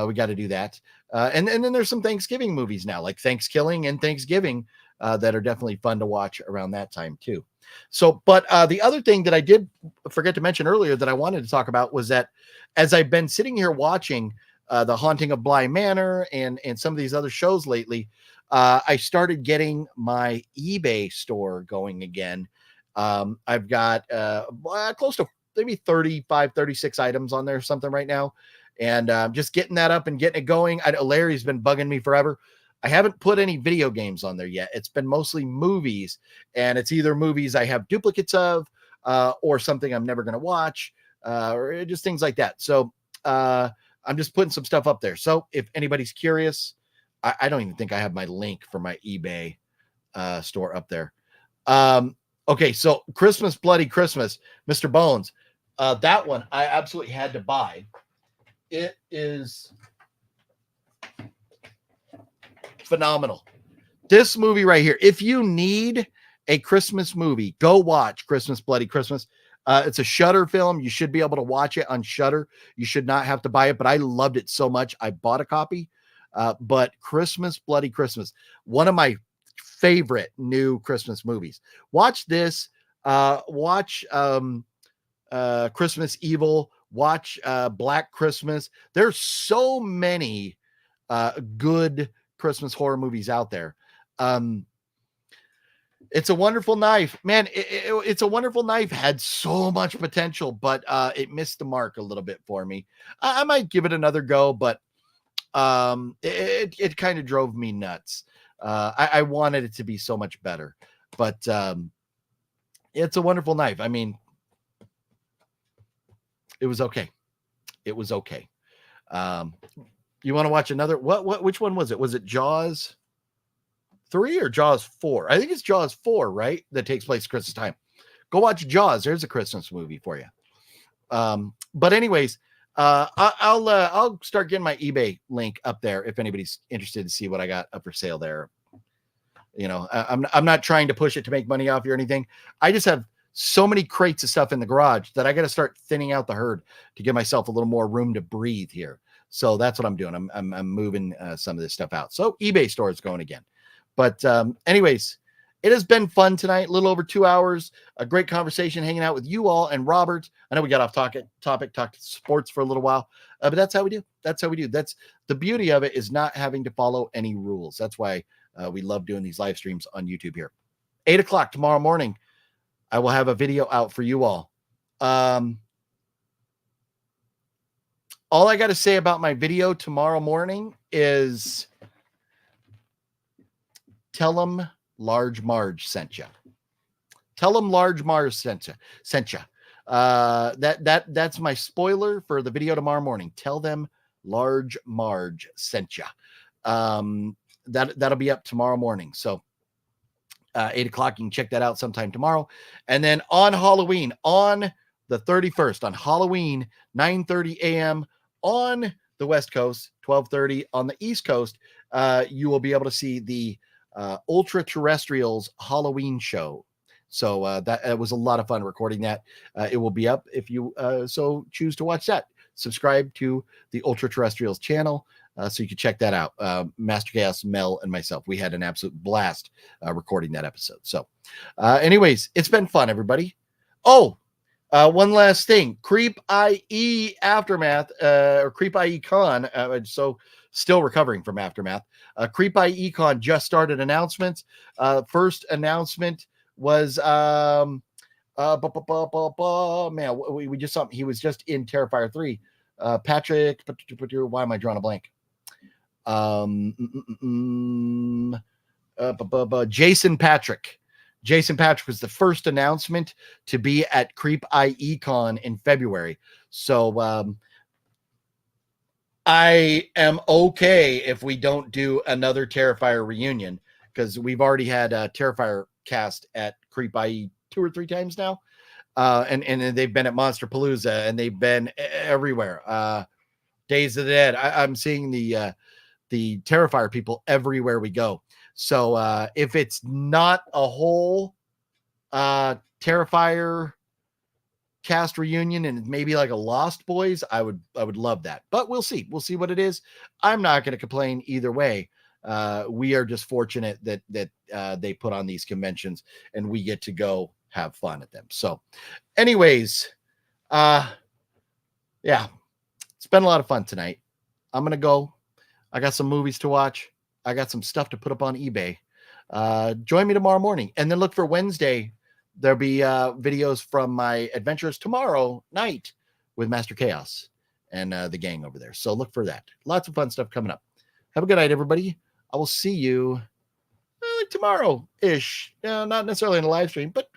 We got to do that. And then there's some Thanksgiving movies now, like Thanksgiving and Thanksgiving, that are definitely fun to watch around that time too. So, but the other thing that I did forget to mention earlier that I wanted to talk about was that as I've been sitting here watching The Haunting of Bly Manor and some of these other shows lately, I started getting my eBay store going again. I've got close to maybe 35, 36 items on there or something right now. And just getting that up and getting it going. I know Larry's been bugging me forever. I haven't put any video games on there yet. It's been mostly movies, and it's either movies I have duplicates of or something I'm never going to watch or just things like that. So I'm just putting some stuff up there. So if anybody's curious, I don't even think I have my link for my eBay store up there. Okay, so Christmas Bloody Christmas, Mr. Bones. That one I absolutely had to buy. It is phenomenal. This movie right here. If you need a Christmas movie, go watch Christmas Bloody Christmas. It's a Shudder film. You should be able to watch it on Shudder. You should not have to buy it, but I loved it so much. I bought a copy. But Christmas Bloody Christmas, one of my favorite new Christmas movies. Watch this. Watch Christmas Evil. Watch Black Christmas. There's so many good Christmas horror movies out there. It's a Wonderful Knife, man. It's a Wonderful Knife had so much potential, but it missed the mark a little bit for me. I might give it another go, but it kind of drove me nuts. I wanted it to be so much better, but It's a Wonderful Knife. I mean, it was okay. It was okay. You want to watch another? Which one was it? Was it Jaws 3 or Jaws 4? I think it's Jaws 4, right? That takes place Christmas time. Go watch Jaws. There's a Christmas movie for you. But anyways, I'll start getting my eBay link up there if anybody's interested to see what I got up for sale there. You know, I'm not trying to push it to make money off you or anything. I just have so many crates of stuff in the garage that I got to start thinning out the herd to give myself a little more room to breathe here. So that's what I'm doing. I'm moving some of this stuff out. So eBay store is going again. But anyways, it has been fun tonight. A little over 2 hours. A great conversation hanging out with you all and Robert. I know we got off topic, talked sports for a little while, but that's how we do. That's how we do. That's the beauty of it, is not having to follow any rules. That's why we love doing these live streams on YouTube here. 8 o'clock tomorrow morning, I will have a video out for you all. All I got to say about my video tomorrow morning is tell them Large Marge sent you. Tell them Large Marge sent you. That's my spoiler for the video tomorrow morning. Tell them Large Marge sent you. That'll be up tomorrow morning. So 8 o'clock, you can check that out sometime tomorrow. And then on Halloween, on the 31st, on Halloween, 9:30 a.m. on the West Coast, 12:30 on the East Coast, you will be able to see the Ultra Terrestrials Halloween show. So that was a lot of fun recording that. It will be up if you so choose to watch that. Subscribe to the Ultra Terrestrials channel so you can check that out. Master Chaos, Mel, and myself, we had an absolute blast recording that episode. So anyways, it's been fun, everybody. Oh, one last thing. Creep I.E Aftermath, or Creep I.E Con, so still recovering from Aftermath. Creep I.E Con just started announcements. First announcement was man, we just saw him. He was just in Terrifier 3. Patrick, why am I drawing a blank? Jason Patrick. Jason Patrick was the first announcement to be at Creep I.E Con in February. So I am okay if we don't do another Terrifier reunion, because we've already had a Terrifier cast at Creep I.E 2 or 3 times now. And they've been at Monster Palooza, and they've been everywhere. Days of the Dead. I'm seeing the Terrifier people everywhere we go. So if it's not a whole Terrifier cast reunion and maybe like a Lost Boys, I would love that. But we'll see. We'll see what it is. I'm not going to complain either way. We are just fortunate that they put on these conventions and we get to go have fun at them. So anyways, yeah, it's been a lot of fun tonight. I'm going to go. I got some movies to watch. I got some stuff to put up on eBay. Join me tomorrow morning, and then look for Wednesday. There'll be videos from my adventures tomorrow night with Master Chaos and the gang over there. So look for that. Lots of fun stuff coming up. Have a good night, everybody. I will see you like tomorrow-ish. Not necessarily in a live stream, but